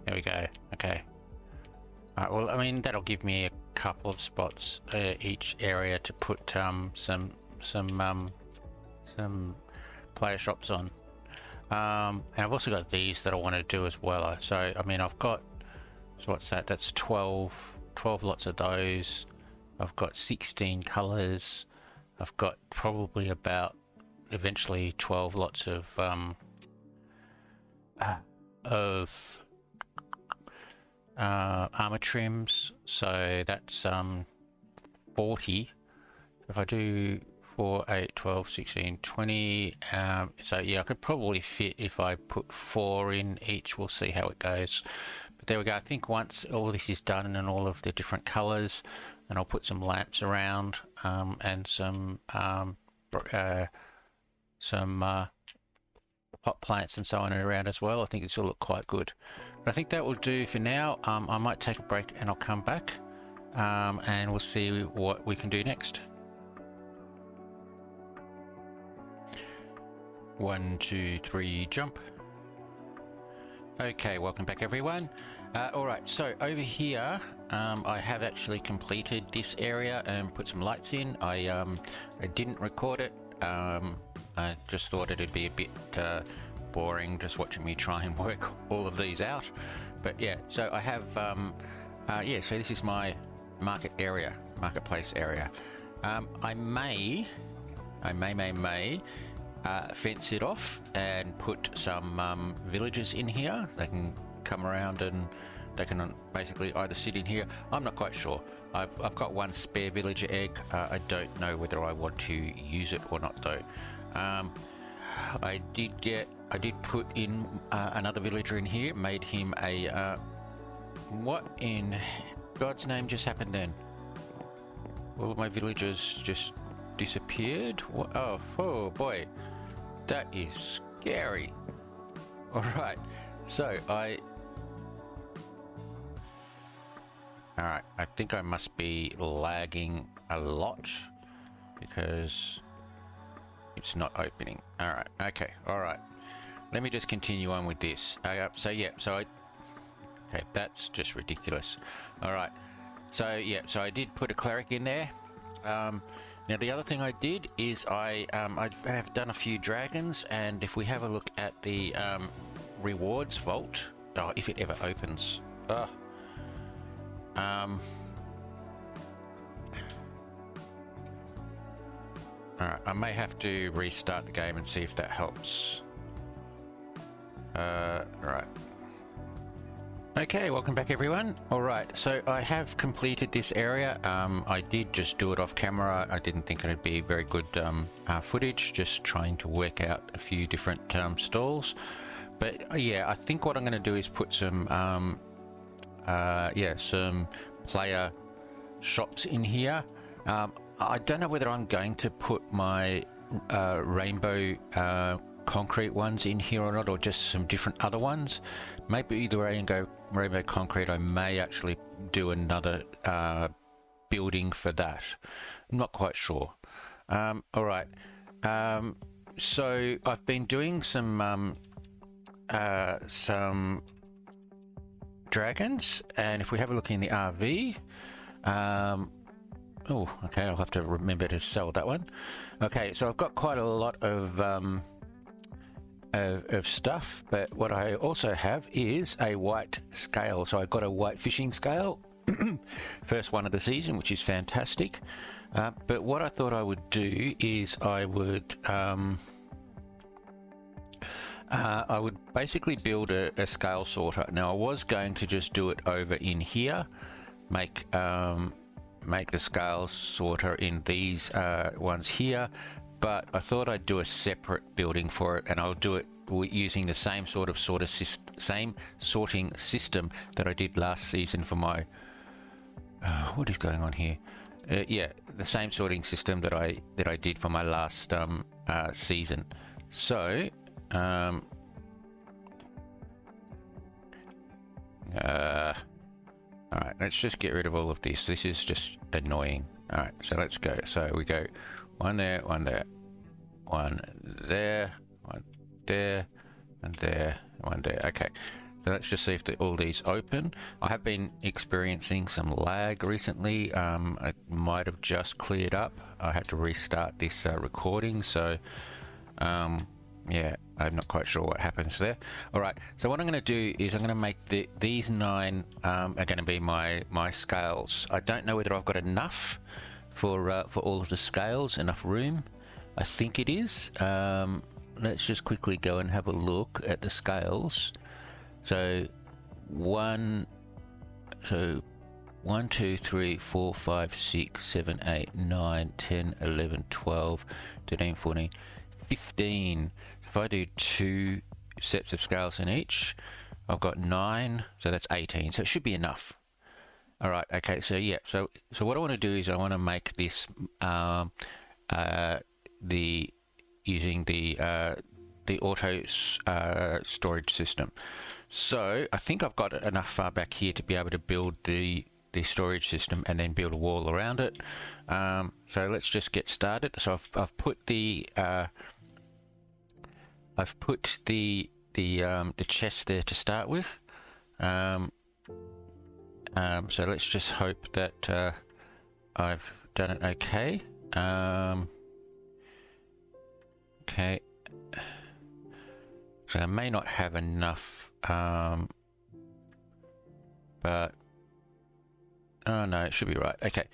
S1: There we go. Okay. Alright, well, I mean, that'll give me a couple of spots each area to put some player shops on. And I've also got these that I want to do as well. So, I mean, I've got, so what's that? That's 12 lots of those. I've got 16 colors. I've got probably about eventually 12 lots of armor trims, so that's 40. If I do 4, 8, 12, 16, 20, so yeah, I could probably fit if I put 4 in each. We'll see how it goes, but there we go. I think once all this is done and all of the different colors, and I'll put some lamps around and some hot plants and so on around as well. I think this will look quite good. But I think that will do for now. I might take a break and I'll come back and we'll see what we can do next. 1, 2, 3, jump. Okay, welcome back everyone. Alright, so over here I have actually completed this area and put some lights in. I didn't record it. I just thought it'd be a bit boring just watching me try and work all of these out. But yeah, so I have so this is my marketplace area. I may fence it off and put some villagers in here. They can come around and they can basically either sit in here. I'm not quite sure. I've got one spare villager egg. I don't know whether I want to use it or not though. I did put in another villager in here, made him a what in God's name just happened then? All of my villagers just disappeared. What? Oh boy, that is scary. All right, so Alright, I think I must be lagging a lot because it's not opening. Alright, okay, alright. Let me just continue on with this. Okay, that's just ridiculous. Alright, so I did put a cleric in there. Now the other thing I did is I have done a few dragons, and if we have a look at the rewards vault, if it ever opens. Alright, I may have to restart the game and see if that helps. Right. Okay, welcome back everyone. Alright, so I have completed this area. I did just do it off camera. I didn't think it'd be very good footage, just trying to work out a few different stalls. But yeah, I think what I'm going to do is put some some player shops in here. I don't know whether I'm going to put my rainbow concrete ones in here or not, or just some different other ones. Maybe either way and go rainbow concrete. I may actually do another building for that. I'm not quite sure. All right. So I've been doing some dragons, and if we have a look in the RV, oh, okay, I'll have to remember to sell that one. Okay, so I've got quite a lot of stuff, but what I also have is a white scale. So I've got a white fishing scale, first one of the season, which is fantastic. But what I thought I would do is I would basically build a scale sorter. Now I was going to just do it over in here, make the scale sorter in these ones here, but I thought I'd do a separate building for it, and I'll do it using the same same sorting system that I did last season for my what is going on here? Yeah, the same sorting system that I did for my last season. So all right, let's just get rid of all of this. This is just annoying. All right, so let's go. So we go one there, one there, one there, one there, and there, one there. Okay, so let's just see if all these open. I have been experiencing some lag recently. It might have just cleared up. I had to restart this recording, so yeah, I'm not quite sure what happens there. All right, so what I'm going to do is I'm going to make these 9 are going to be my scales. I don't know whether I've got enough for all of the scales, enough room. I think it is. Let's just quickly go and have a look at the scales. So 1, 2, 3, 4, 5, 6, 7, 8, 9, 10, 11, 12, 13, 14, 15. If I do 2 sets of scales in each, I've got 9, so that's 18. So it should be enough. All right. Okay. So yeah. So what I want to do is I want to make this the using the auto storage system. So I think I've got enough far back here to be able to build the storage system and then build a wall around it. So let's just get started. So I've put the chest there to start with. So let's just hope that I've done it okay. Okay. So I may not have enough, but oh no, it should be right. Okay.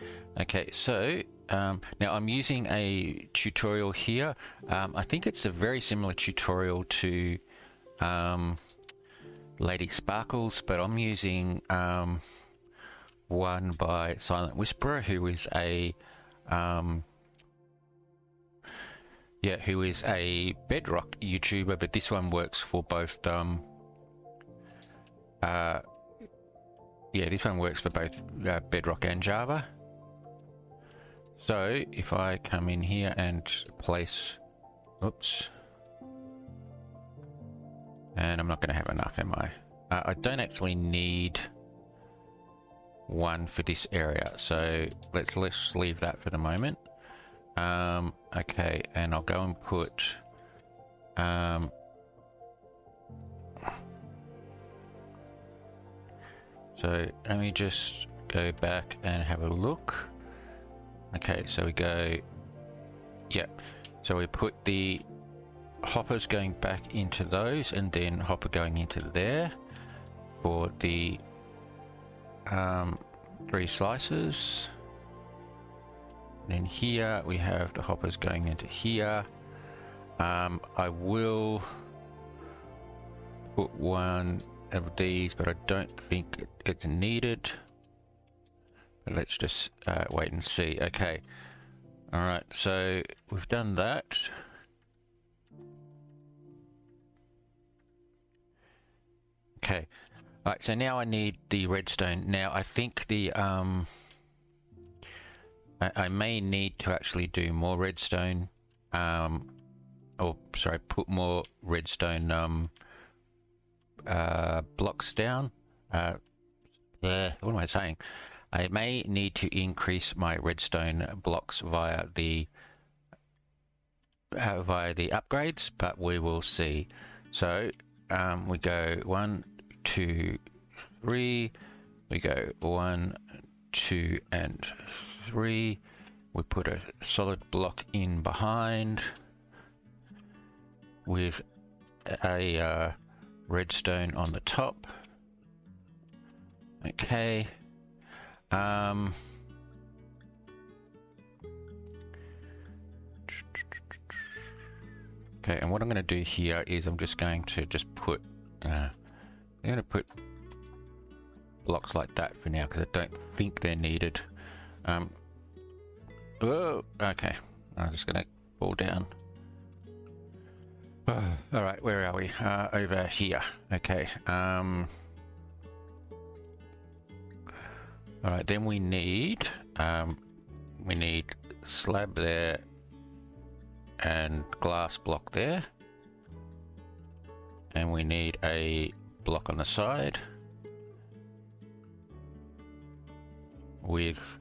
S1: Okay. So now I'm using a tutorial here. I think it's a very similar tutorial to Lady Sparkles, but I'm using one by Silent Whisperer, who is a Bedrock YouTuber, but this one works for both this one works for both Bedrock and Java. So if I come in here and place, oops, and I'm not going to have enough, am I? I don't actually need one for this area, so let's leave that for the moment. Okay, and I'll go and put so let me just go back and have a look. Okay, so we go, so we put the hoppers going back into those, and then hopper going into there for the 3 slices. Then here we have the hoppers going into here. I will put one of these, but I don't think it's needed. But let's just wait and see. Okay. All right. So we've done that. Okay. All right. So now I need the redstone. Now I think the I may need to actually do more redstone, put more redstone blocks down. What am I saying? I may need to increase my redstone blocks via the upgrades, but we will see. So we go 1, 2, 3. We go 1, 2, and 3. We put a solid block in behind with a redstone on the top. Okay. Okay, and what I'm going to do here is I'm just going to put I'm going to put blocks like that for now, because I don't think they're needed. Oh, okay. I'm just going to fall down. All right, where are we? Over here. Okay. All right, then we need slab there and glass block there, and we need a block on the side with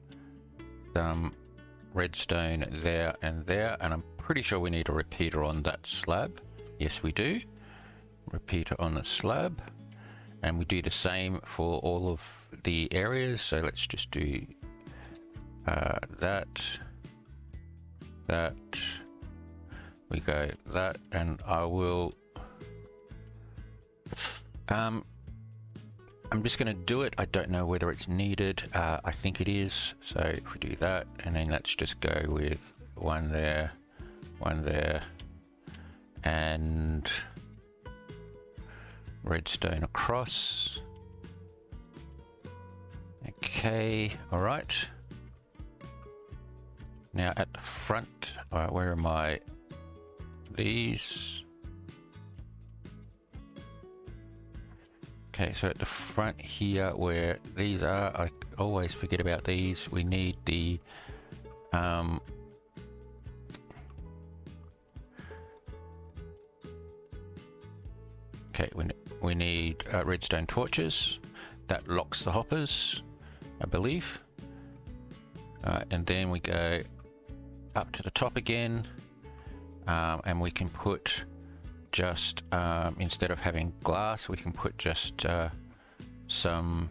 S1: some redstone there and there, and I'm pretty sure we need a repeater on that slab. Yes, we do. Repeater on the slab, and we do the same for all of the areas. So let's just do that. We go that, and I will. I'm just going to do it. I don't know whether it's needed. I think it is. So if we do that, and then let's just go with one there, and redstone across. Okay, all right. Now at the front, where are my these? Okay, so at the front here where these are, I always forget about these. We need the okay, we need redstone torches. That locks the hoppers, I believe. And then we go up to the top again, and we can put just instead of having glass, we can put just some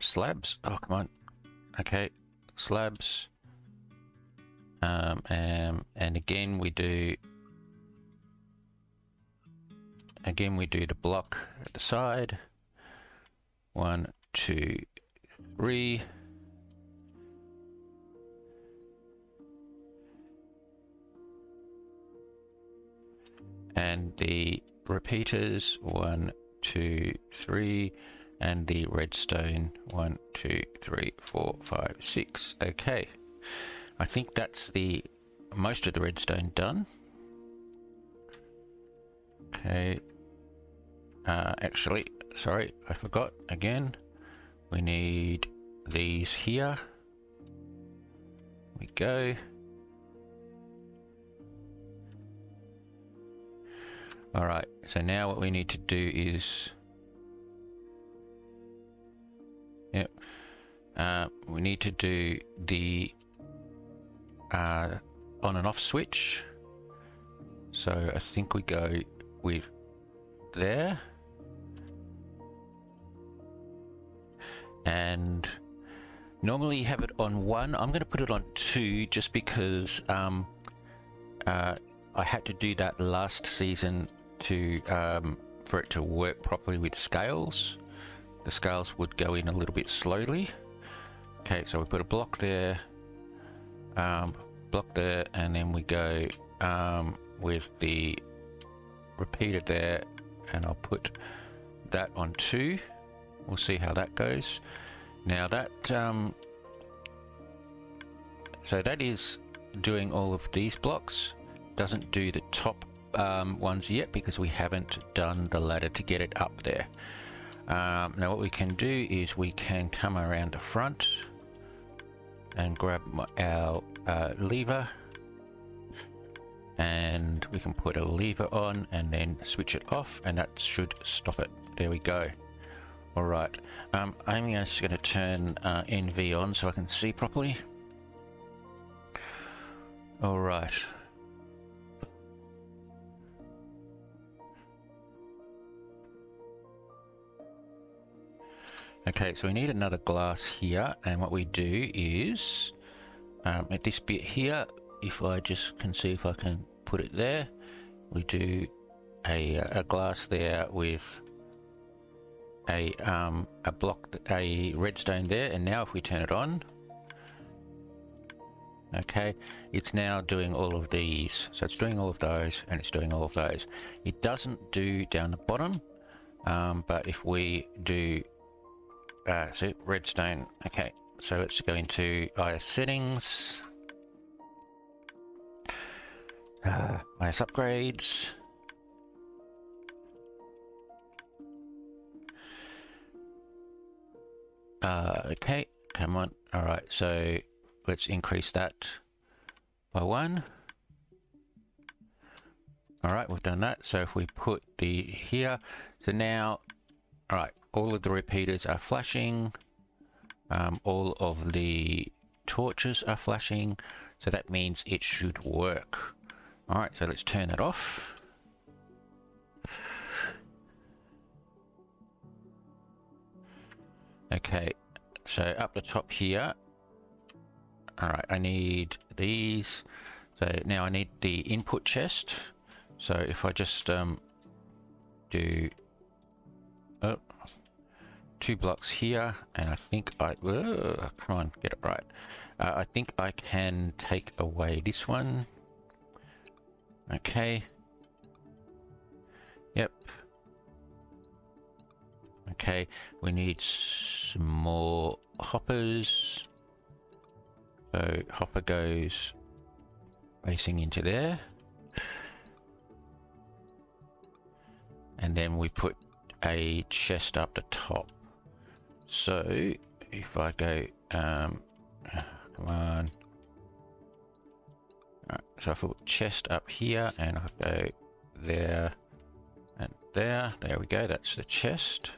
S1: slabs. Oh, come on. Okay, slabs. And again we do the block at the side. 1, 2, 3. And the repeaters 1, 2, 3, and the redstone 1, 2, 3, 4, 5, 6. Okay, I think that's the most of the redstone done. Okay, actually, sorry, I forgot again. We need these here. We go. All right, so now what we need to do is, we need to do the on and off switch. So I think we go with there, and normally you have it on 1. I'm going to put it on 2 just because I had to do that last season to for it to work properly with scales. The scales would go in a little bit slowly. Okay, so we put a block there, and then we go with the repeater there, and I'll put that on 2. We'll see how that goes. Now that so that is doing all of these blocks. Doesn't do the top ones yet because we haven't done the ladder to get it up there. Now what we can do is we can come around the front and grab our lever, and we can put a lever on and then switch it off, and that should stop it. There we go. All right, I'm just going to turn NV on so I can see properly. All right. Okay, so we need another glass here, and what we do is at this bit here, if I just can see if I can put it there, we do a glass there with a block, a redstone there, and now if we turn it on, okay, it's now doing all of these. So it's doing all of those, and it's doing all of those. It doesn't do down the bottom, but if we do so redstone, okay, so let's go into IS settings, IS upgrades, okay, come on. All right, so let's increase that by 1. All right, we've done that. So if we put the here, so now, all right, all of the repeaters are flashing, all of the torches are flashing, so that means it should work. All right, so let's turn that off. Okay, so up the top here, all right, I need these. So now I need the input chest. So if I just do 2 blocks here, and I think come on, get it right. I think I can take away this one. Okay. Yep. Okay, we need some more hoppers. So hopper goes racing into there. and then we put a chest up the top. So if I go, come on. Alright, so if I put chest up here and I go there and there, there we go, that's the chest.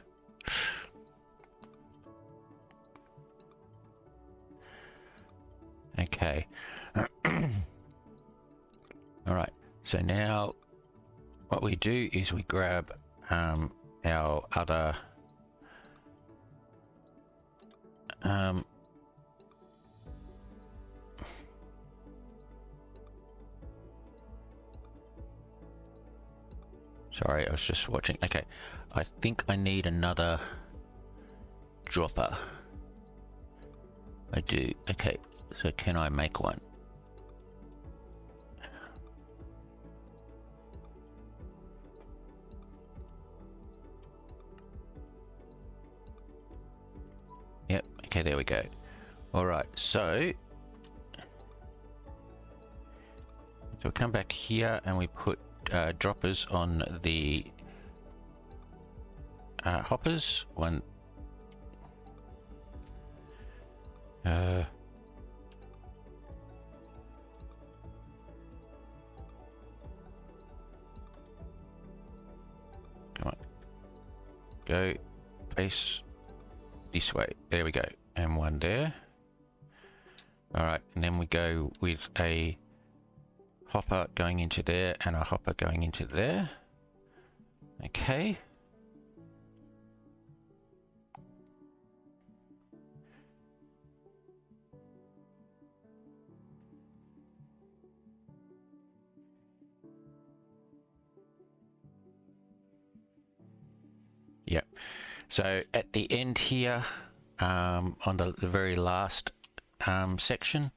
S1: Okay. Alright, so now what we do is we grab our other sorry, I was just watching. Okay, I think I need another dropper. I do. Okay, so can I make one? Yep, okay, there we go. Alright, so we come back here and we put droppers on the hoppers. One. Come on. Go face this way. There we go. And one there. Alright, and then we go with a hopper going into there and a hopper going into there. Okay. Yep. So at the end here, on the very last section,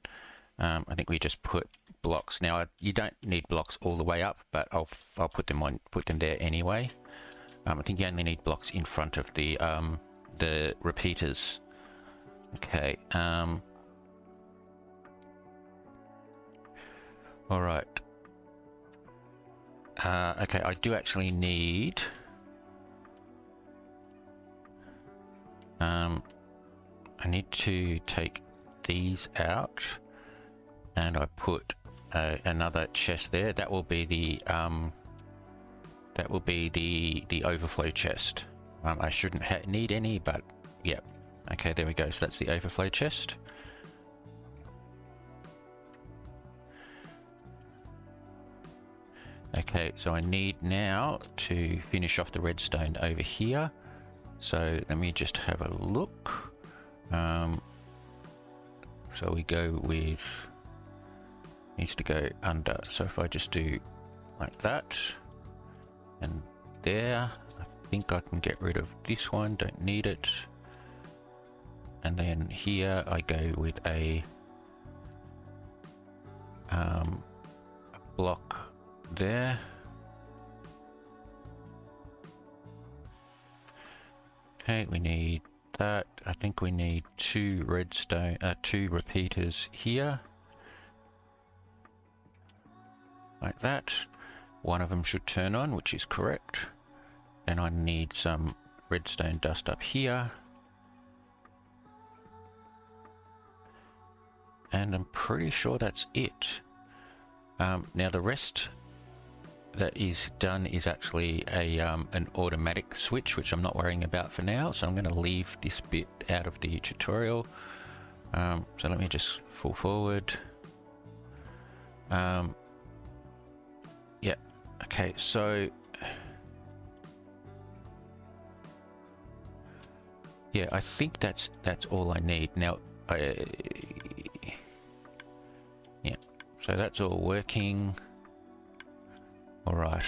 S1: I think we just put blocks. Now you don't need blocks all the way up, but I'll put them there anyway. I think you only need blocks in front of the repeaters. Okay. All right. Okay, I do actually need. I need to take these out, and I put another chest there. That will be the overflow chest. I shouldn't need any, but yeah. Okay, there we go. So that's the overflow chest. Okay, so I need now to finish off the redstone over here. So let me just have a look. So we go with, needs to go under. So if I just do like that and there, I think I can get rid of this one, don't need it. And then here I go with a block there. Okay, we need that. I think we need two repeaters here. Like that. One of them should turn on, which is correct. Then I need some redstone dust up here. And I'm pretty sure that's it. Now the rest that is done is actually an automatic switch, which I'm not worrying about for now, so I'm going to leave this bit out of the tutorial. So let me just fall forward. Yeah, okay, so yeah, I think that's all I need now. Yeah, so that's all working. All right.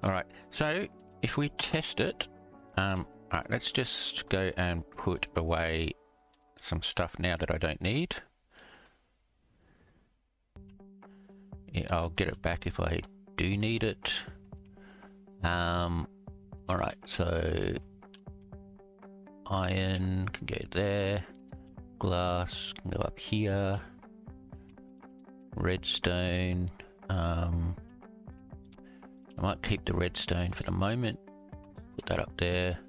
S1: All right. So if we test it, all right, let's just go and put away some stuff now that I don't need. Yeah, I'll get it back if I do need it. All right, so Iron can go there. Glass can go up here. Redstone. I might keep the redstone for the moment. Put that up there.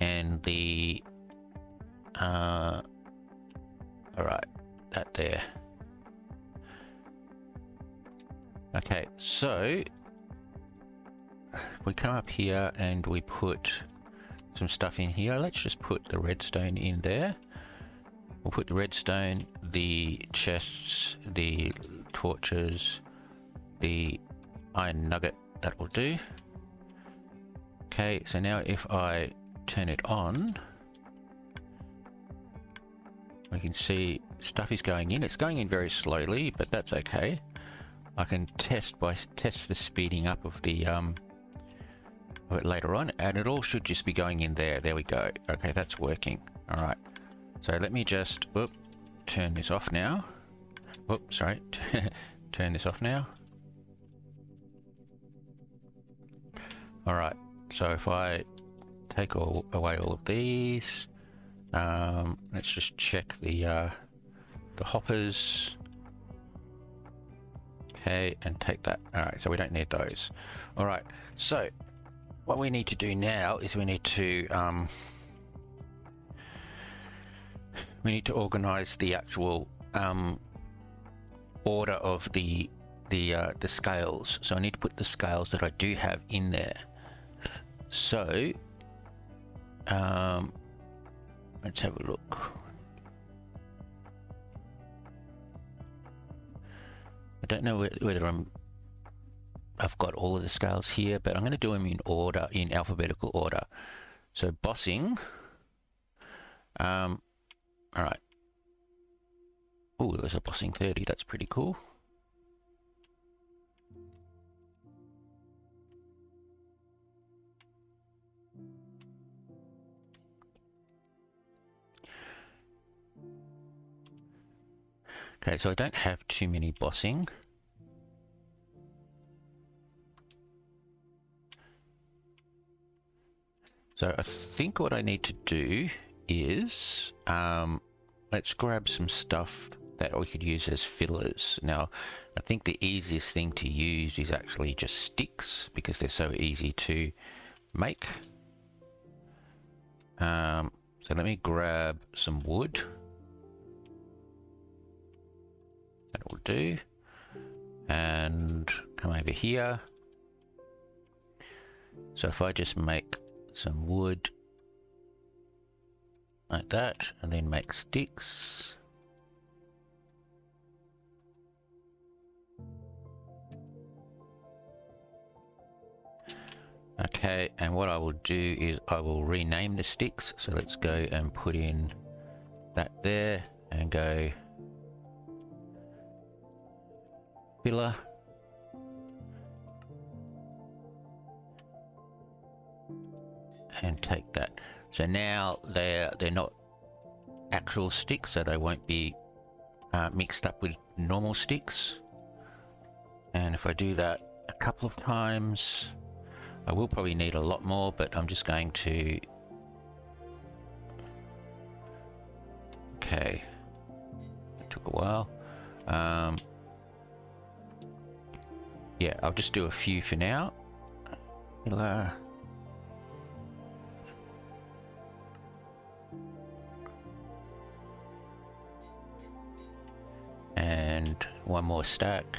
S1: And the... Alright, that there. Okay, so... if we come up here and we put some stuff in here, let's just put the redstone in there. We'll put the redstone, the chests, the torches, the iron nugget, that will do. Okay, so now if I turn it on, we can see stuff is going in. It's going in very slowly, but that's okay. I can test the speeding up of the of it later on, and it all should just be going in there. There we go. Okay, that's working. All right. So let me just turn this off now. Sorry. Turn this off now. All right. So if I take away all of these, let's just check the hoppers. Okay, and take that. All right. So we don't need those. All right. So what we need to do now is we need to organize the actual order of the scales. So I need to put the scales that I do have in there. So let's have a look. I don't know whether I've got all of the scales here, but I'm going to do them in order, in alphabetical order. So bossing. All right. Oh, there's a bossing 30. That's pretty cool. Okay, so I don't have too many bossing. So I think what I need to do is let's grab some stuff that we could use as fillers. Now, I think the easiest thing to use is actually just sticks because they're so easy to make. So let me grab some wood. That will do. And come over here. So if I just make some wood like that, and then make sticks. Okay, and what I will do is I will rename the sticks. So let's go and put in that there and go pillar. And take that. So now they're not actual sticks, so they won't be mixed up with normal sticks. And if I do that a couple of times, I will probably need a lot more, but I'm just going to... Okay. It took a while. Yeah, I'll just do a few for now. And one more stack.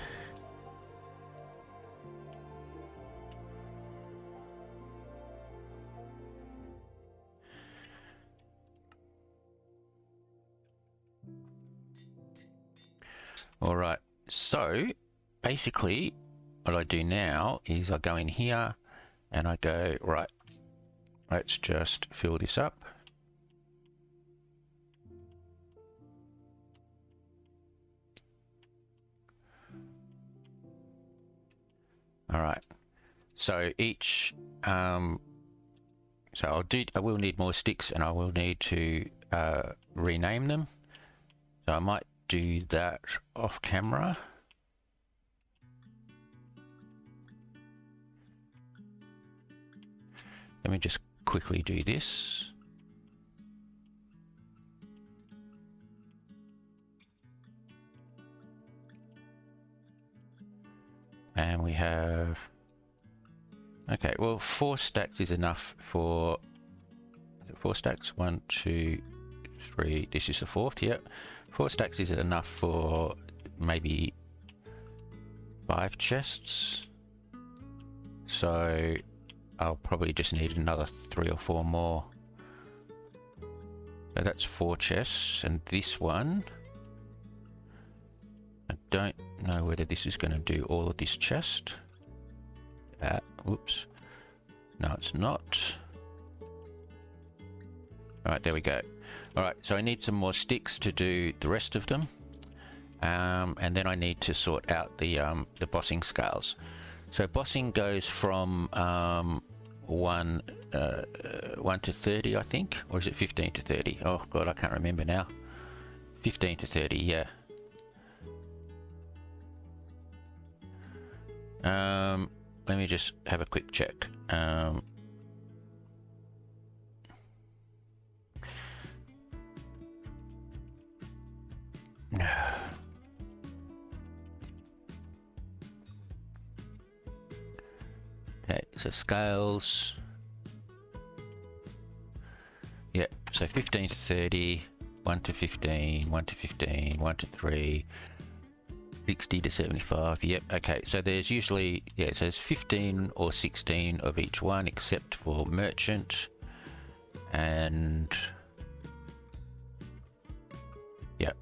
S1: All right, so basically what I do now is I go in here and I go, right, let's just fill this up. All right, so each, so I will need more sticks and I will need to rename them. So I might do that off camera. Let me just quickly do this. And we have, okay, well, 4 stacks is enough for, is it 4 stacks? 1, 2, 3, this is the 4th, yep. 4 stacks is enough for maybe 5 chests. So I'll probably just need another 3 or 4 more. So that's 4 chests, and this one, I don't know whether this is going to do all of this chest. Whoops. No, it's not. Alright, there we go. Alright, so I need some more sticks to do the rest of them. And then I need to sort out the bossing scales. So bossing goes from 1 to 30, I think, or is it 15 to 30? Oh god, I can't remember now. 15 to 30, yeah. Let me just have a quick check. Okay, so scales. Yep, so 15 to 30, 1 to 15, 1 to 15, 1 to 3, 60 to 75. Yep, okay, so there's usually, yeah, so there's 15 or 16 of each one except for merchant. And yep.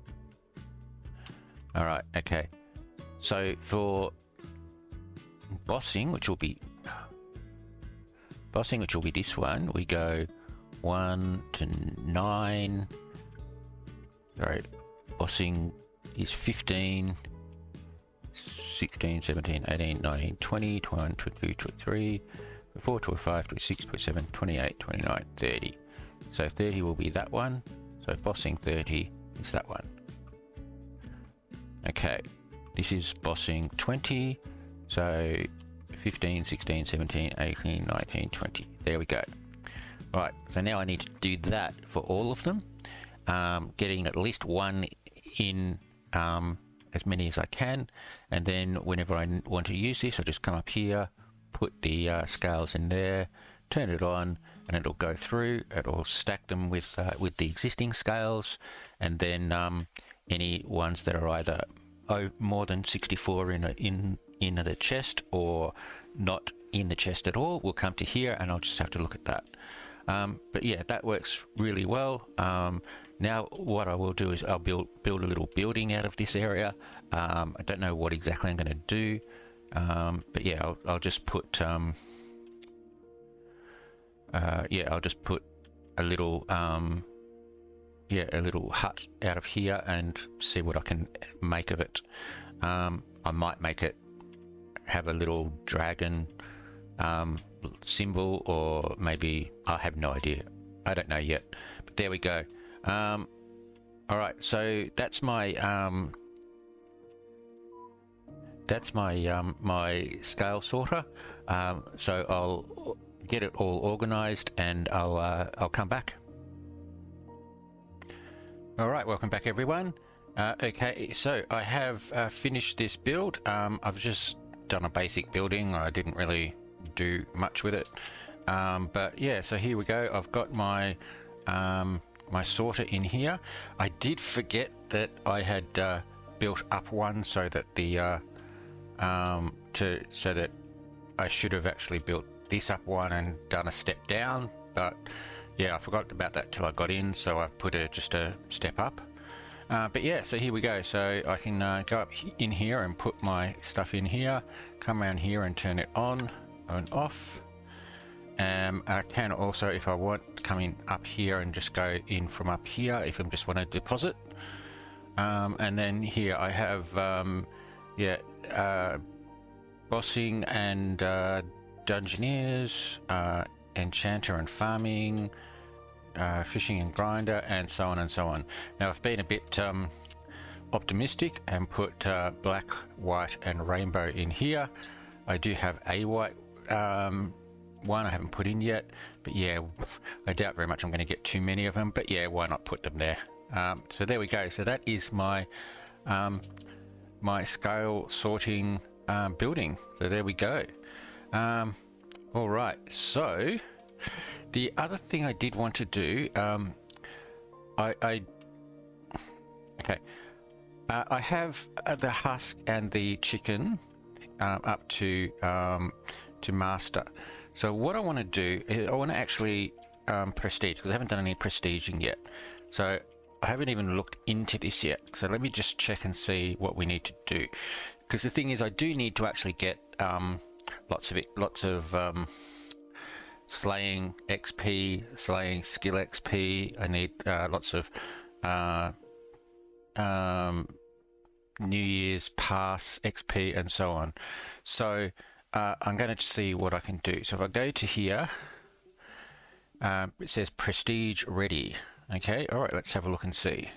S1: All right, okay. So for bossing, which will be this one, we go 1 to 9. Sorry, bossing is 15, 16, 17, 18, 19, 20, 21, 22, 23, 24, 25, 26, 27, 28, 29, 30. So 30 will be that one. So bossing 30 is that one. Okay, this is bossing 20. So 15, 16, 17, 18, 19, 20. There we go. Right, so now I need to do that for all of them. Getting at least one in as many as I can. And then whenever I want to use this, I just come up here, put the scales in there, turn it on, and it'll go through. It'll stack them with the existing scales. And then any ones that are either more than 64 in the chest or not in the chest at all will come to here, and I'll just have to look at that. But yeah, that works really well. Now what I will do is I'll build a little building out of this area. I don't know what exactly I'm going to do, but yeah, I'll just put I'll just put a little a little hut out of here and see what I can make of it. I might make it have a little dragon symbol, or maybe I have no idea. I don't know yet, but there we go. All right, so that's my my scale sorter. So I'll get it all organized and I'll come back. All right, welcome back everyone. Okay, so I have finished this build. I've just done a basic building. I didn't really do much with it, but yeah, so here we go. I've got my my sorter in here. I did forget that I had built up one so that the so that I should have actually built this up one and done a step down, but yeah, I forgot about that till I got in, so I've put just a step up. But yeah, so here we go. So I can go up in here and put my stuff in here, come around here and turn it on and off. I can also, if I want, come in up here and just go in from up here if I just want to deposit. And then here I have bossing and dungeoneers, enchanter and farming, fishing and grinder, and so on and so on. Now I've been a bit optimistic and put black, white and rainbow in here. I do have a white one I haven't put in yet, but yeah, I doubt very much I'm going to get too many of them, but yeah, why not put them there. So there we go. So that is my my scale sorting building. So there we go. All right, so the other thing I did want to do, I have the husk and the chicken up to master. So what I want to do is I want to actually prestige, because I haven't done any prestiging yet. So I haven't even looked into this yet. So let me just check and see what we need to do. Because the thing is, I do need to actually get lots of slaying XP, slaying skill XP. I need lots of New Year's Pass XP and so on. So I'm going to see what I can do. So if I go to here, it says prestige ready. Okay, all right, let's have a look and see.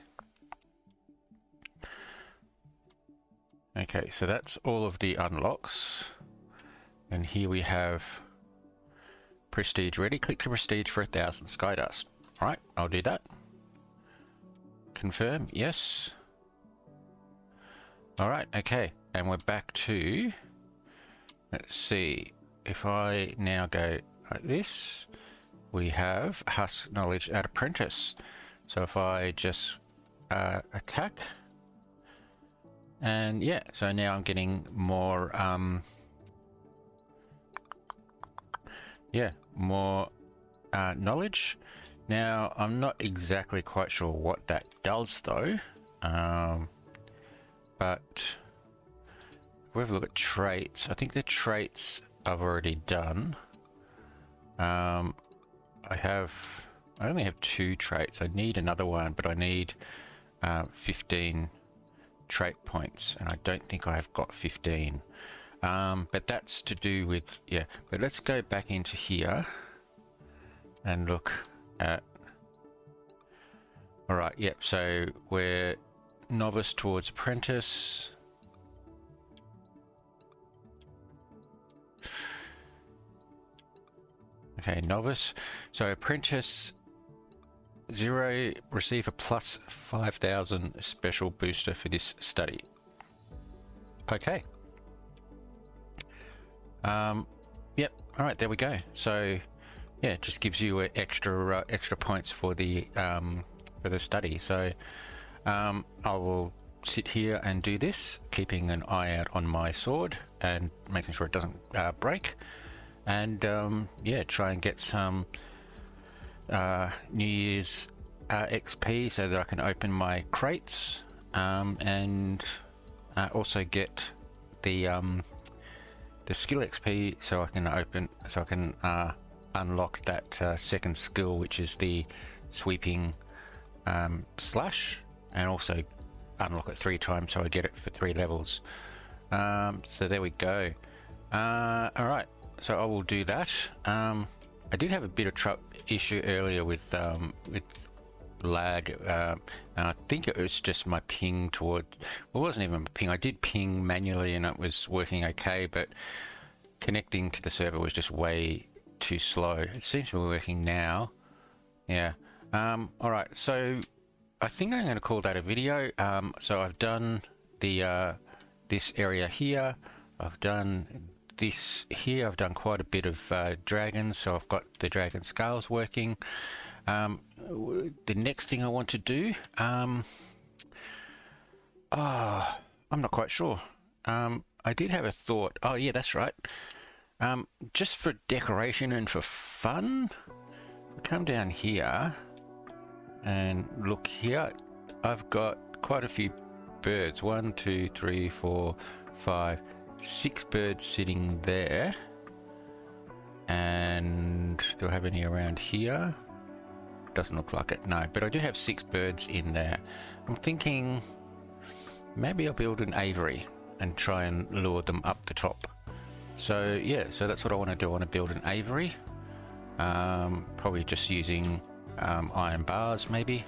S1: Okay, so that's all of the unlocks. And here we have prestige ready. Click to prestige for 1,000 Skydust. All right, I'll do that. Confirm, yes. All right, okay, and we're back to, let's see, if I now go like this, we have Husk Knowledge at Apprentice. So if I just attack, and yeah, so now I'm getting more, more knowledge. Now, I'm not exactly quite sure what that does though, but if we have a look at traits, I think the traits I've already done. I only have 2 traits. I need another one, but I need 15 trait points, and I don't think I have got 15. But that's to do with, yeah, but let's go back into here and look at, all right, yep, so we're novice towards apprentice. Okay, novice. So apprentice 0, receive a plus 5,000 special booster for this study. Okay. Yep. All right, there we go. So yeah, it just gives you extra points for the study. So I will sit here and do this, keeping an eye out on my sword and making sure it doesn't break. And yeah, try and get some New Year's XP so that I can open my crates, and also get the skill XP so I can unlock that second skill, which is the sweeping slash, and also unlock it 3 times so I get it for 3 levels. So there we go. All right. So I will do that. I did have a bit of issue earlier with lag, and I think it was just my ping toward. Well, it wasn't even my ping. I did ping manually, and it was working okay, but connecting to the server was just way too slow. It seems to be working now. Yeah. All right. So I think I'm going to call that a video. So I've done the this area here. I've done this here. I've done quite a bit of dragons, so I've got the dragon scales working. The next thing I want to do, I'm not quite sure. I did have a thought. Oh yeah, that's right. Just for decoration and for fun, we come down here and look here. I've got quite a few birds. 1, 2, 3, 4, 5, 6 birds sitting there. And do I have any around here? Doesn't look like it, no, but I do have 6 birds in there. I'm thinking maybe I'll build an aviary and try and lure them up the top. So yeah, so that's what I want to do. I want to build an aviary, probably just using iron bars maybe,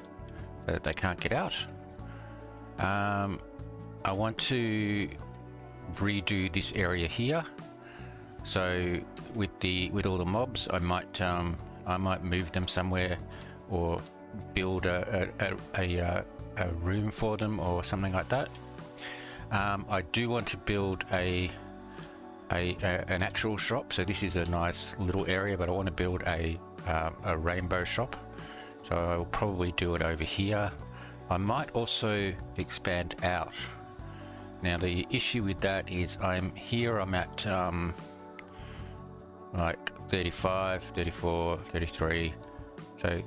S1: so that they can't get out. I want to redo this area here, so with all the mobs, I might move them somewhere, or build a room for them or something like that. I do want to build a an actual shop. So this is a nice little area, but I want to build a rainbow shop. So I'll probably do it over here. I might also expand out. Now the issue with that is I'm at like 35, 34, 33. So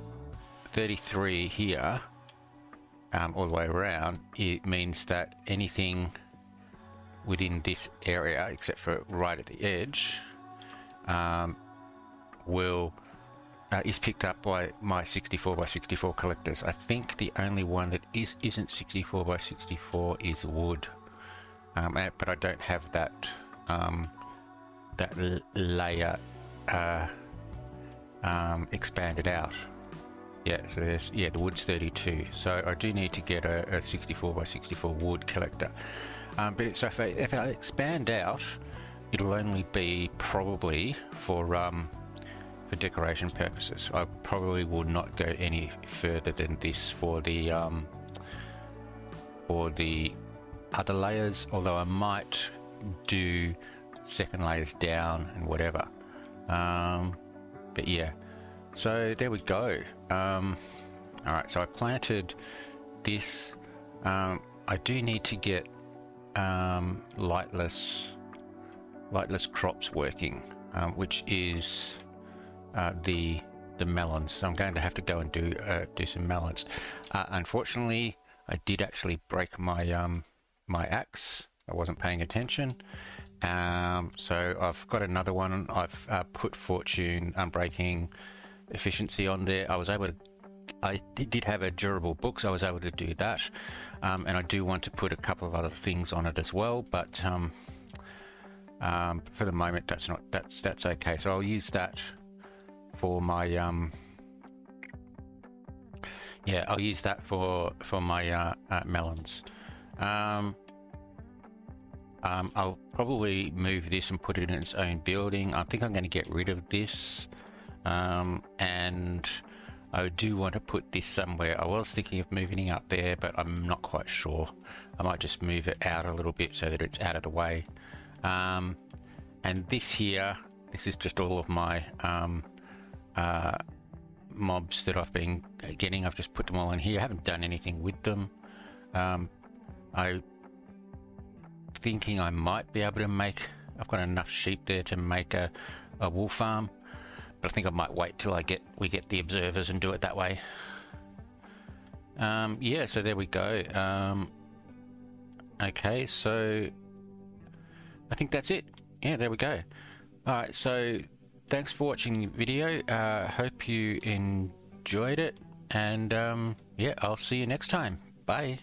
S1: 33 here, all the way around. It means that anything within this area, except for right at the edge, is picked up by my 64 by 64 collectors. I think the only one that isn't 64 by 64 is wood, but I don't have that layer expanded out. Yeah, so there's the wood's 32. So I do need to get a 64 by 64 wood collector. But so if I expand out, it'll only be probably for decoration purposes. I probably will not go any further than this for the other layers, although I might do second layers down and whatever. But yeah, so there we go. Alright, so I planted this. I do need to get lightless crops working, which is the melons. So I'm going to have to go and do some melons. Unfortunately, I did actually break my my axe. I wasn't paying attention. So I've got another one. I've put fortune unbreaking efficiency on there. I did have a durable book, so I was able to do that. And I do want to put a couple of other things on it as well, but for the moment that's okay. So I'll use that for my I'll use that for my melons. I'll probably move this and put it in its own building. I think I'm going to get rid of this, and I do want to put this somewhere. I was thinking of moving it up there, but I'm not quite sure. I might just move it out a little bit so that it's out of the way. And this here, this is just all of my mobs that I've been getting. I've just put them all in here. I haven't done anything with them. I'm thinking I might be able to make, I've got enough sheep there to make a wool farm, but I think I might wait till we get the observers and do it that way. Yeah, so there we go. Okay, so I think that's it. Yeah, there we go. All right, so thanks for watching the video. Hope you enjoyed it, and yeah, I'll see you next time. Bye.